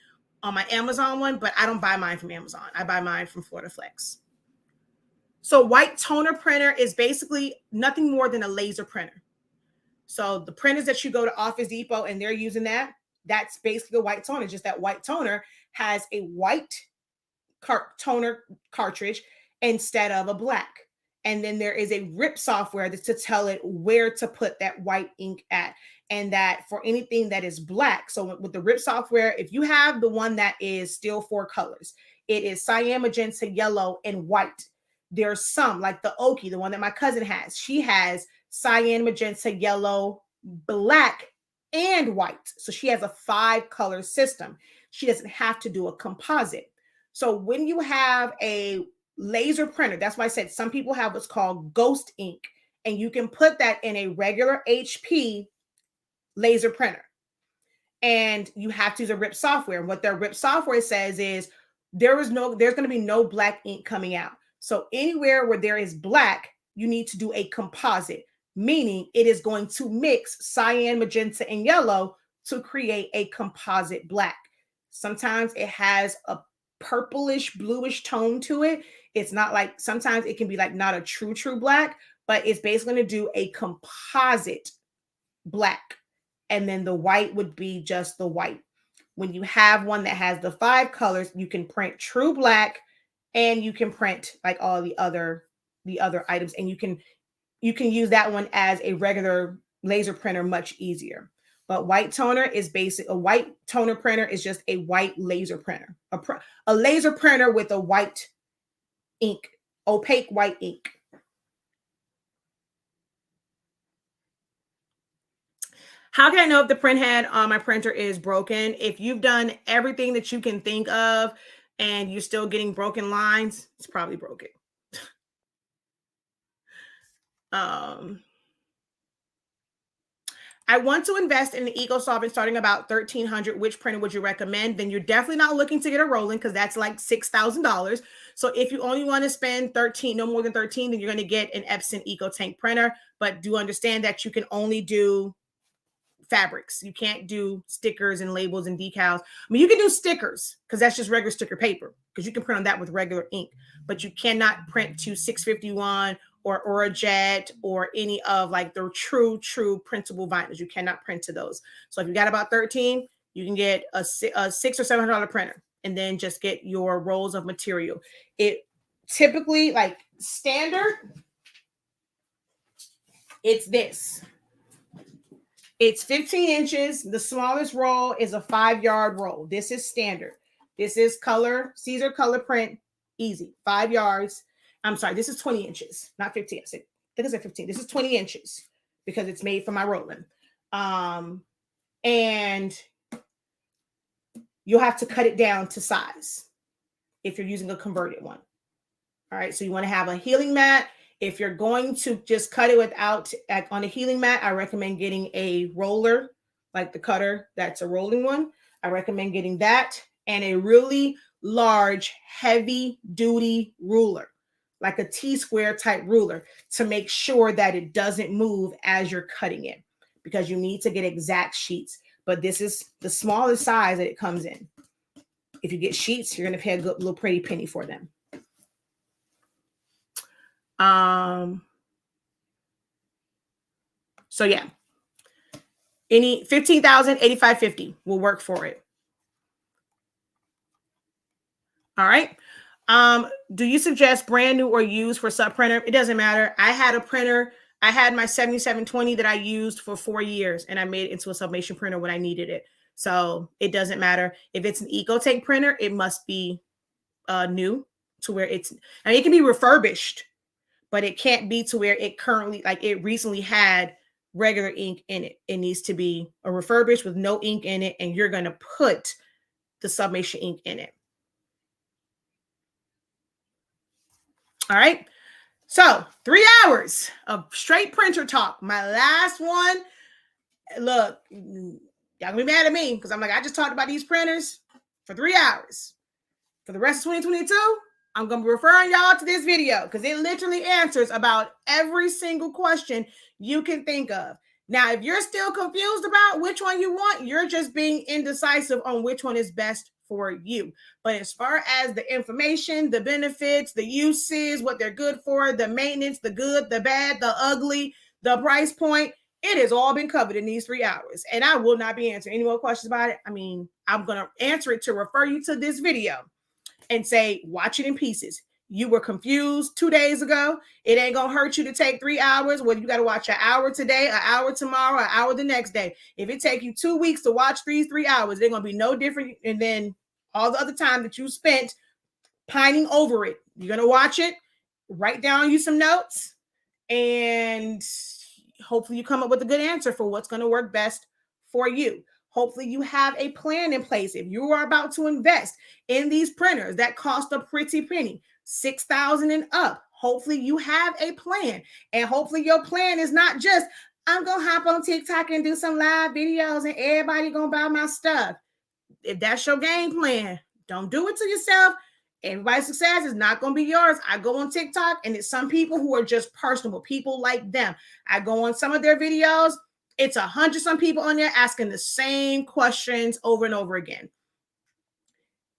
one, but I don't buy mine from Amazon. I buy mine from Florida Flex. So white toner printer is basically nothing more than a laser printer. So the printers that you go to Office Depot and they're using that's basically a white toner. Just that white toner has a white toner cartridge instead of a black. And then there is a RIP software to tell it where to put that white ink at. And that for anything that is black. So with the RIP software, if you have the one that is still 4 colors, it is cyan, magenta, yellow, and white. There's some like the Oki, the one that my cousin has. She has cyan, magenta, yellow, black, and white. So she has a 5 color system. She doesn't have to do a composite. So when you have a laser printer, that's why I said some people have what's called ghost ink, and you can put that in a regular HP laser printer. And you have to use a RIP software. What their RIP software says is there's going to be no black ink coming out. So anywhere where there is black, you need to do a composite, meaning it is going to mix cyan, magenta, and yellow to create a composite black. Sometimes it has a purplish bluish tone to it. It's not like, sometimes it can be like not a true black, but it's basically going to do a composite black. And then the white would be just the white. When you have one that has the 5 colors, you can print true black and you can print like all the other items, and you can use that one as a regular laser printer much easier. But white toner is a white toner printer is just a white laser printer, a laser printer with a white ink, opaque white ink. How can I know if the print head on my printer is broken? If you've done everything that you can think of and you're still getting broken lines, it's probably broken. I want to invest in an Ecosolvent starting about $1,300. Which printer would you recommend? Then you're definitely not looking to get a Roland because that's like $6,000. So if you only want to spend 13, no more than 13, then you're going to get an Epson EcoTank printer. But do understand that you can only do fabrics. You can't do stickers and labels and decals. I mean, you can do stickers because that's just regular sticker paper because you can print on that with regular ink, but you cannot print to 651 or Orajet or any of like the true printable vinyls. You cannot print to those. So if you got about 13, you can get a $600 or $700 printer and then just get your rolls of material. It typically, like standard, it's this. It's 15 inches. The smallest roll is a 5-yard roll. This is standard. This is color, Caesar color print, easy, 5 yards. I'm sorry, this is 20 inches, not 15. I think I said 15. This is 20 inches because it's made for my rolling. And you'll have to cut it down to size if you're using a converted one. All right, so you want to have a healing mat. If you're going to just cut it without on a healing mat, I recommend getting a roller, like the cutter that's a rolling one. I recommend getting that and a really large, heavy duty ruler, like a T-square type ruler to make sure that it doesn't move as you're cutting it because you need to get exact sheets. But this is the smallest size that it comes in. If you get sheets, you're going to pay a good little pretty penny for them. So yeah, any 15,000, 85.50 will work for it. All right. Do you suggest brand new or used for sub printer? It doesn't matter. I had a printer. I had my 7720 that I used for 4 years and I made it into a sublimation printer when I needed it. So it doesn't matter. If it's an EcoTank printer, it must be new to where it's, I mean, it can be refurbished, but it can't be to where it currently, like it recently had regular ink in it. It needs to be a refurbished with no ink in it, and you're going to put the sublimation ink in it. All right. So 3 hours of straight printer talk. My last one. Look, y'all gonna be mad at me because I'm like, I just talked about these printers for 3 hours. For the rest of 2022, I'm going to be referring y'all to this video because it literally answers about every single question you can think of. Now, if you're still confused about which one you want, you're just being indecisive on which one is best for you. But as far as the information, the benefits, the uses, what they're good for, the maintenance, the good, the bad, the ugly, the price point, it has all been covered in these 3 hours. And I will not be answering any more questions about it. I mean, I'm going to answer it to refer you to this video and say, watch it in pieces. You were confused 2 days ago. It ain't going to hurt you to take 3 hours, whether you got to watch an hour today, an hour tomorrow, an hour the next day. If it take you 2 weeks to watch these 3 hours, they're going to be no different. And then all the other time that you spent pining over it, you're going to watch it, write down you some notes, and hopefully you come up with a good answer for what's going to work best for you. Hopefully you have a plan in place. If you are about to invest in these printers that cost a pretty penny, $6,000 and up, hopefully you have a plan. And hopefully your plan is not just, I'm going to hop on TikTok and do some live videos and everybody going to buy my stuff. If that's your game plan, don't do it to yourself. Everybody's success is not going to be yours. I go on TikTok and it's some people who are just personable, people like them. I go on some of their videos. It's 100 some people on there asking the same questions over and over again.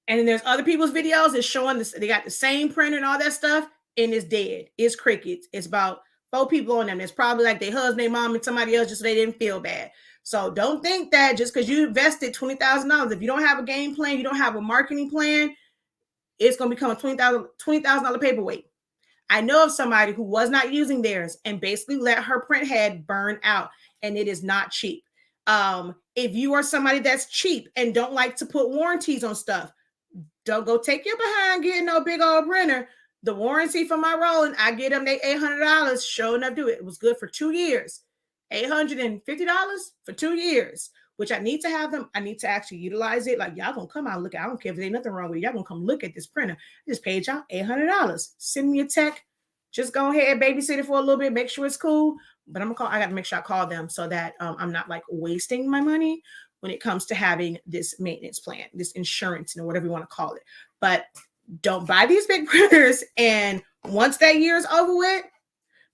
And then there's other people's videos that's showing this, they got the same printer and all that stuff, and it's dead. It's crickets. It's about 4 people on them. It's probably like their husband, their mom, and somebody else just so they didn't feel bad. So don't think that just because you invested $20,000, if you don't have a game plan, you don't have a marketing plan, it's going to become a $20,000 paperweight. I know of somebody who was not using theirs and basically let her print head burn out, and it is not cheap. If you are somebody that's cheap and don't like to put warranties on stuff, don't go take your behind getting no big old printer. The warranty for my rolling, I get them they $800. Sure enough, do it. It was good for 2 years. $850 for 2 years, which I need to have them. I need to actually utilize it. Like, y'all gonna come out and look at it. I don't care if there's nothing wrong with it. Y'all gonna come look at this printer. I just paid y'all $800. Send me a text. just go ahead and babysit it for a little bit, make sure it's cool. But I got to make sure I call them so that I'm not like wasting my money when it comes to having this maintenance plan, this insurance, whatever you want to call it. But don't buy these big printers. And once that year is over with,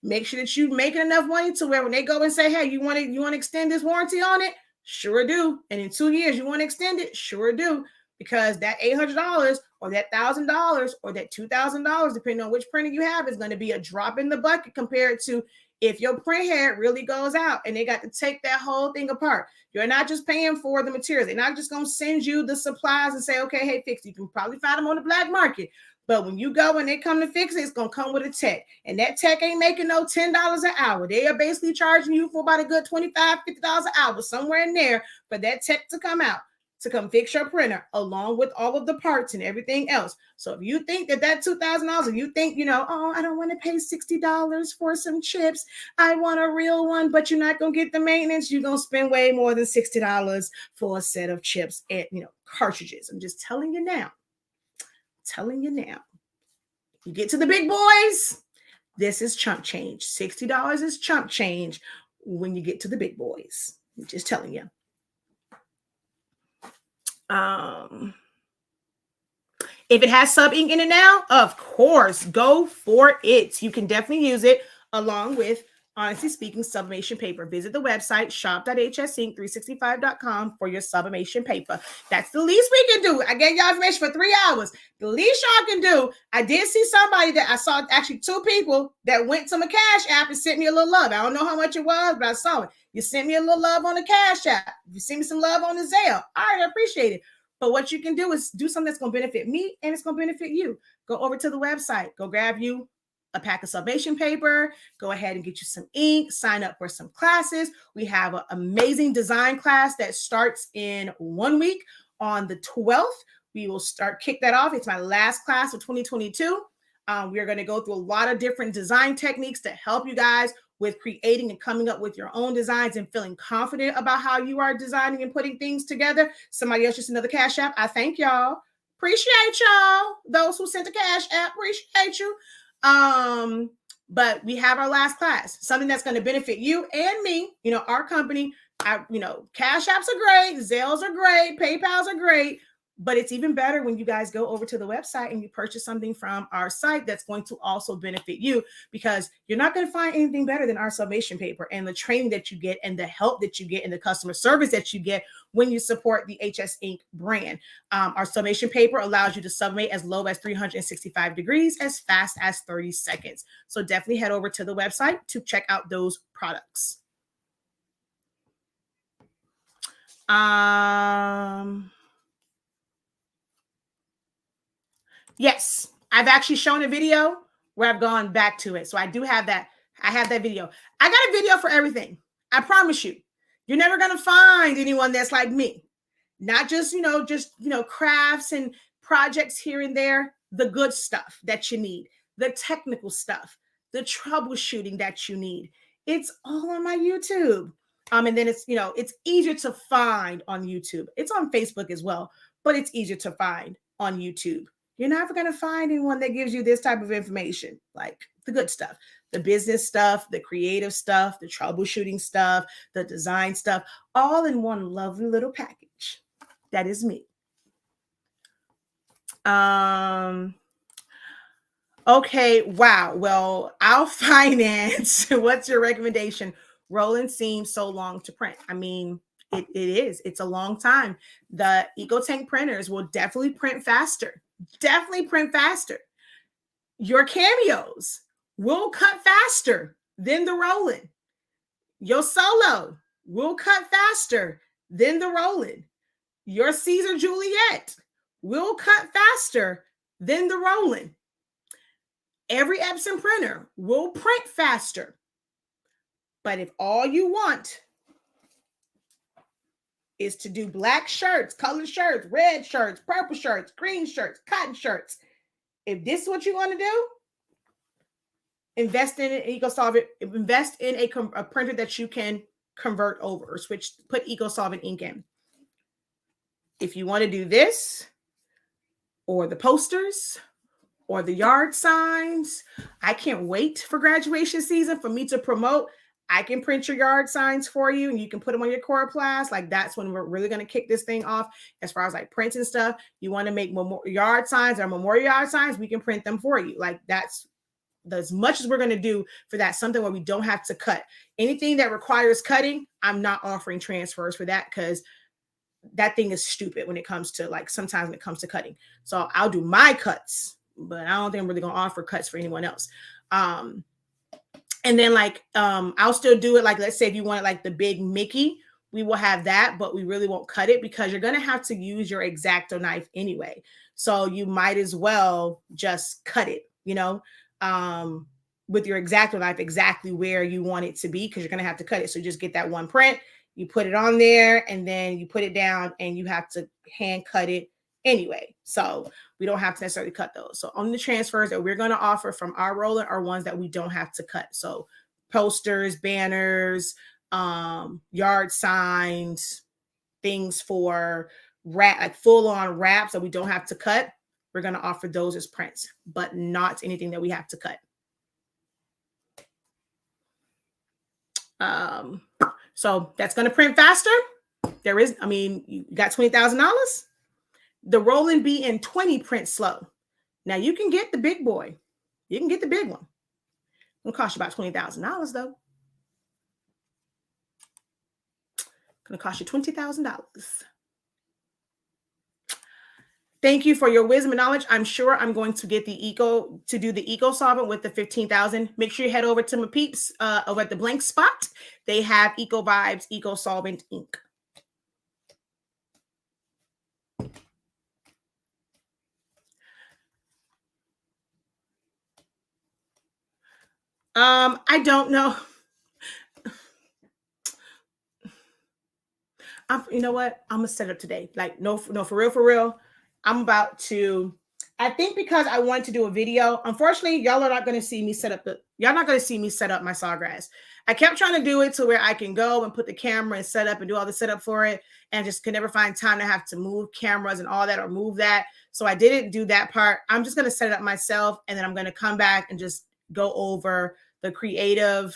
make sure that you're making enough money to where when they go and say, hey, you want to extend this warranty on it? Sure do. And in 2 years, you want to extend it? Sure do. Because that $800 or that $1,000 or that $2,000, depending on which printer you have, is going to be a drop in the bucket compared to if your print head really goes out and they got to take that whole thing apart. You're not just paying for the materials. They're not just going to send you the supplies and say, okay, hey, fix it. You can probably find them on the black market. But when you go and they come to fix it, it's going to come with a tech. And that tech ain't making no $10 an hour. They are basically charging you for about a good $25, $50 an hour, somewhere in there for that tech to come out, to come fix your printer, along with all of the parts and everything else. So if you think that $2,000, and you think, oh, I don't want to pay $60 for some chips, I want a real one, but you're not going to get the maintenance, you're going to spend way more than $60 for a set of chips and, cartridges. I'm just telling you now. You get to the big boys, this is chump change. $60 is chump change when you get to the big boys. I'm just telling you. If it has SpINK in it now, of course, go for it. You can definitely use it along with, honestly speaking, sublimation paper. Visit the website shop.hsink365.com for your sublimation paper. That's the least we can do. I gave y'all information for 3 hours. The least y'all can do. I did see somebody that I saw, actually 2 people that went to my Cash App and sent me a little love. I don't know how much it was, but I saw it. You sent me a little love on the Cash App. You sent me some love on the Zelle. All right, I appreciate it. But what you can do is do something that's going to benefit me and it's going to benefit you. Go over to the website. Go grab you a pack of sublimation paper. Go ahead and get you some ink. Sign up for some classes. We have an amazing design class that starts in 1 week on the 12th. We will kick that off. It's my last class of 2022. We are going to go through a lot of different design techniques to help you guys with creating and coming up with your own designs and feeling confident about how you are designing and putting things together. Somebody else just another Cash App. I thank y'all. Appreciate y'all. Those who sent the Cash App, appreciate you. But we have our last class, something that's going to benefit you and me, our company. Cash Apps are great. Zelles are great. PayPals are great. But it's even better when you guys go over to the website and you purchase something from our site that's going to also benefit you, because you're not going to find anything better than our sublimation paper and the training that you get and the help that you get and the customer service that you get when you support the HS Ink brand. Our sublimation paper allows you to sublimate as low as 365 degrees, as fast as 30 seconds. So definitely head over to the website to check out those products. Yes, I've actually shown a video where I've gone back to it. So I do have that. I have that video. I got a video for everything. I promise you. You're never going to find anyone that's like me. Not just, crafts and projects here and there. The good stuff that you need. The technical stuff. The troubleshooting that you need. It's all on my YouTube. And then it's easier to find on YouTube. It's on Facebook as well, but it's easier to find on YouTube. You're never going to find anyone that gives you this type of information, like the good stuff, the business stuff, the creative stuff, the troubleshooting stuff, the design stuff, all in one lovely little package. That is me. Okay. Wow. Well, I'll finance. What's your recommendation? Rolling seems so long to print. I mean, it is. It's a long time. The EcoTank printers will definitely print faster. Definitely print faster. Your cameos will cut faster than the rolling. Your solo will cut faster than the rolling. Your Caesar Juliet will cut faster than the rolling. Every Epson printer will print faster. But if all you want is to do black shirts, colored shirts, red shirts, purple shirts, green shirts, cotton shirts, if this is what you want to do, invest in an Ecosolvent, invest in a printer that you can convert over or put Ecosolvent ink in. If you want to do this or the posters or the yard signs. I can't wait for graduation season for me to promote. I can print your yard signs for you and you can put them on your coroplast. Like that's when we're really going to kick this thing off as far as like prints and stuff. You want to make yard signs or memorial yard signs, we can print them for you. Like that's as much as we're going to do for that, something where we don't have to cut. Anything that requires cutting, I'm not offering transfers for that because that thing is stupid when it comes to like sometimes when it comes to cutting. So I'll do my cuts, but I don't think I'm really going to offer cuts for anyone else. And then like I'll still do it. Like let's say if you want like the big Mickey, we will have that, but we really won't cut it because you're going to have to use your X-Acto knife anyway. So you might as well just cut it, you know, with your X-Acto knife exactly where you want it to be because you're going to have to cut it. So just get that one print, you put it on there, and then you put it down and you have to hand cut it anyway. So we don't have to necessarily cut those. So only the transfers that we're going to offer from our roller are ones that we don't have to cut. So posters, banners, yard signs, things for like full on wraps that we don't have to cut. We're going to offer those as prints, but not anything that we have to cut. So that's going to print faster. There is, I mean, you got $20,000. The Roland BN20 print slow. Now you can get the big boy. You can get the big one. It'll cost you about $20,000 though. Gonna cost you $20,000. Thank you for your wisdom and knowledge. I'm sure I'm going to get the Ecosolvent with the 15,000. Make sure you head over to my peeps over at the Blank Spot. They have Eco Vibes Ecosolvent ink. I don't know. You know what? I'm gonna set up today. Like, no, for real. I'm about to. I think because I wanted to do a video. Unfortunately, y'all are not gonna see me set up y'all not gonna see me set up my sawgrass. I kept trying to do it to where I can go and put the camera and set up and do all the setup for it, and just could never find time to have to move cameras and all that or move that. So I didn't do that part. I'm just gonna set it up myself, and then I'm gonna come back and just go over the creative.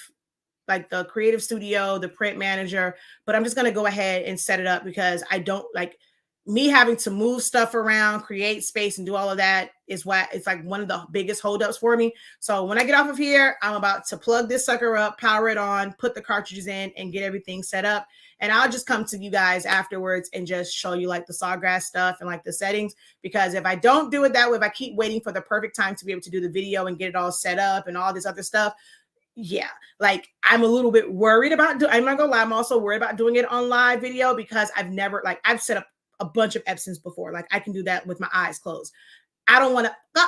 Like the creative studio, the print manager, but I'm just going to go ahead and set it up because I don't like me having to move stuff around, create space and do all of that is why it's like one of the biggest holdups for me. So when I get off of here, I'm about to plug this sucker up, power it on, put the cartridges in and get everything set up. And I'll just come to you guys afterwards and just show you like the sawgrass stuff and like the settings, because if I don't do it that way, if I keep waiting for the perfect time to be able to do the video and get it all set up and all this other stuff, yeah, like I'm a little bit worried about I'm not gonna lie, I'm also worried about doing it on live video because I've set up a bunch of Epsons before. Like I can do that with my eyes closed. I don't want to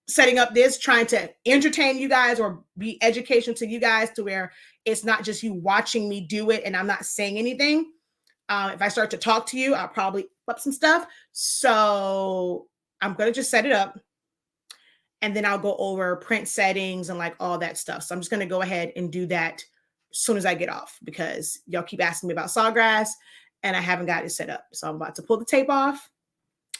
setting up this trying to entertain you guys or be educational to you guys to where it's not just you watching me do it and I'm not saying anything. If I start to talk to you, I'll probably up some stuff. So I'm gonna just set it up. And then I'll go over print settings and like all that stuff. So I'm just going to go ahead and do that as soon as I get off because y'all keep asking me about sawgrass and I haven't got it set up. So I'm about to pull the tape off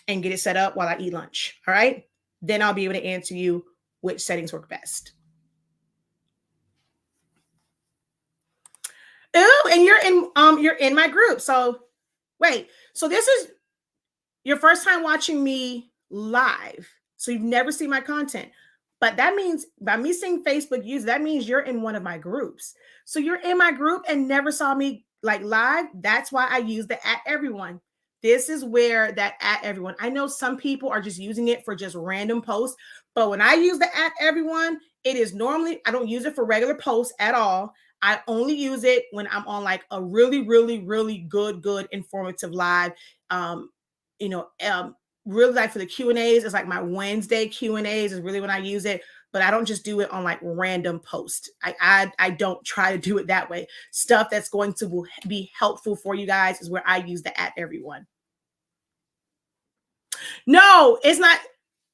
and get it set up while I eat lunch. All right. Then I'll be able to answer you which settings work best. Oh, and you're in my group. So wait, so this is your first time watching me live. So you've never seen my content, but that means by me seeing Facebook use, that means you're in one of my groups. So you're in my group and never saw me like live. That's why I use the @everyone. This is where that @everyone. I know some people are just using it for just random posts, but when I use the @everyone, it is normally, I don't use it for regular posts at all. I only use it when I'm on like a really, really, really good informative live. Really like for the Q&As, it's like my Wednesday Q&As is really when I use it, but I don't just do it on like random posts. I don't try to do it that way. Stuff that's going to be helpful for you guys is where I use the @everyone. No, it's not.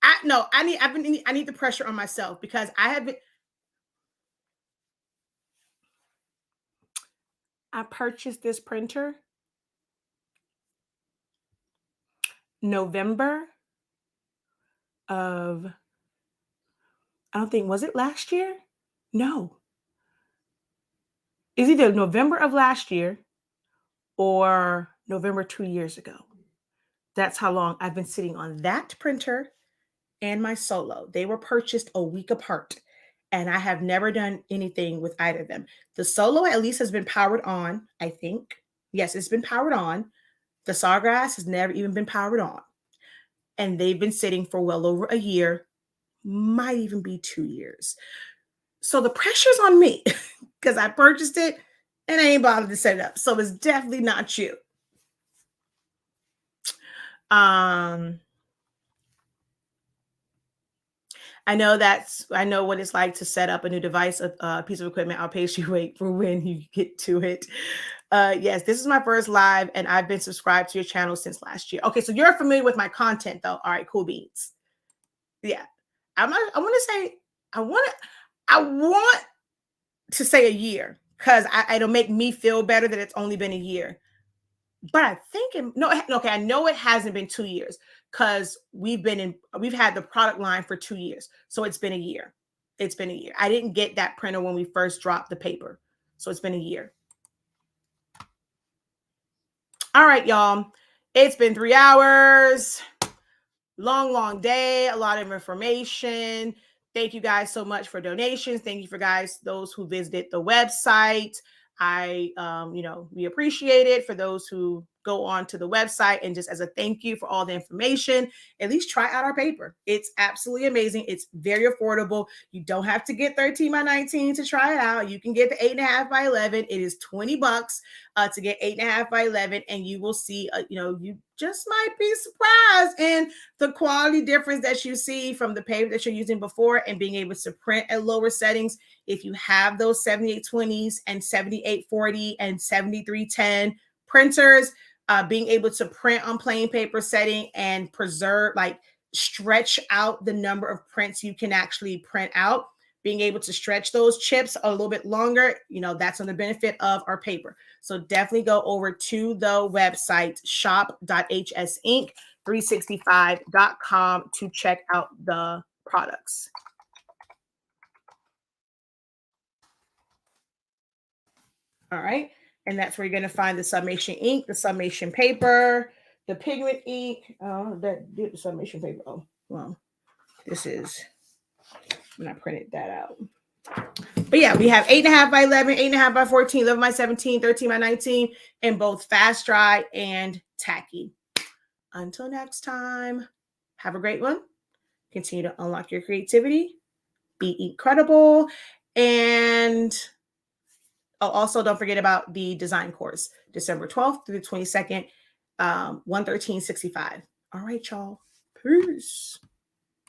I need the pressure on myself because I purchased this printer November of I don't think, was it last year? No. It's either November of last year or November 2 years ago. That's how long I've been sitting on that printer and my Solo. They were purchased a week apart, and I have never done anything with either of them. The Solo at least has been powered on, I think. Yes, it's been powered on. The Sawgrass has never even been powered on. And they've been sitting for well over a year, might even be 2 years. So the pressure's on me because I purchased it and I ain't bothered to set it up. So it's definitely not you. I know what it's like to set up a new device, a piece of equipment. I'll patiently wait for when you get to it. Yes, this is my first live, and I've been subscribed to your channel since last year. Okay, so you're familiar with my content, though. All right, cool beans. Yeah, I want to say a year because it'll make me feel better that it's only been a year. But I think I know it hasn't been 2 years because we've had the product line for 2 years. So it's been a year. It's been a year. I didn't get that printer when we first dropped the paper. So it's been a year. All right, y'all. It's been 3 hours. Long day, a lot of information. Thank you guys so much for donations. Thank you for those who visited the website. We appreciate it. For those who go on to the website, and just as a thank you for all the information, at least try out our paper. It's absolutely amazing. It's very affordable. You don't have to get 13 by 19 to try it out. You can get the 8.5 by 11. It is $20 to get 8.5 by 11, and you will see, you just might be surprised in the quality difference that you see from the paper that you're using before and being able to print at lower settings. If you have those 7820s and 7840 and 7310 printers, being able to print on plain paper setting and stretch out the number of prints you can actually print out, being able to stretch those chips a little bit longer, that's on the benefit of our paper. So definitely go over to the website shop.hsink365.com to check out the products. All right. And that's where you're going to find the Sublimation ink, the Sublimation paper, the pigment ink. Oh, that did the Sublimation paper. Oh, well, this is when I printed that out. But yeah, we have 8.5 by 11, 8.5 by 14, 11 by 17, 13 by 19, in both fast dry and tacky. Until next time, have a great one. Continue to unlock your creativity, be incredible, and also don't forget about the design course, December 12th through the 22nd, 113.65. All right, y'all. Peace.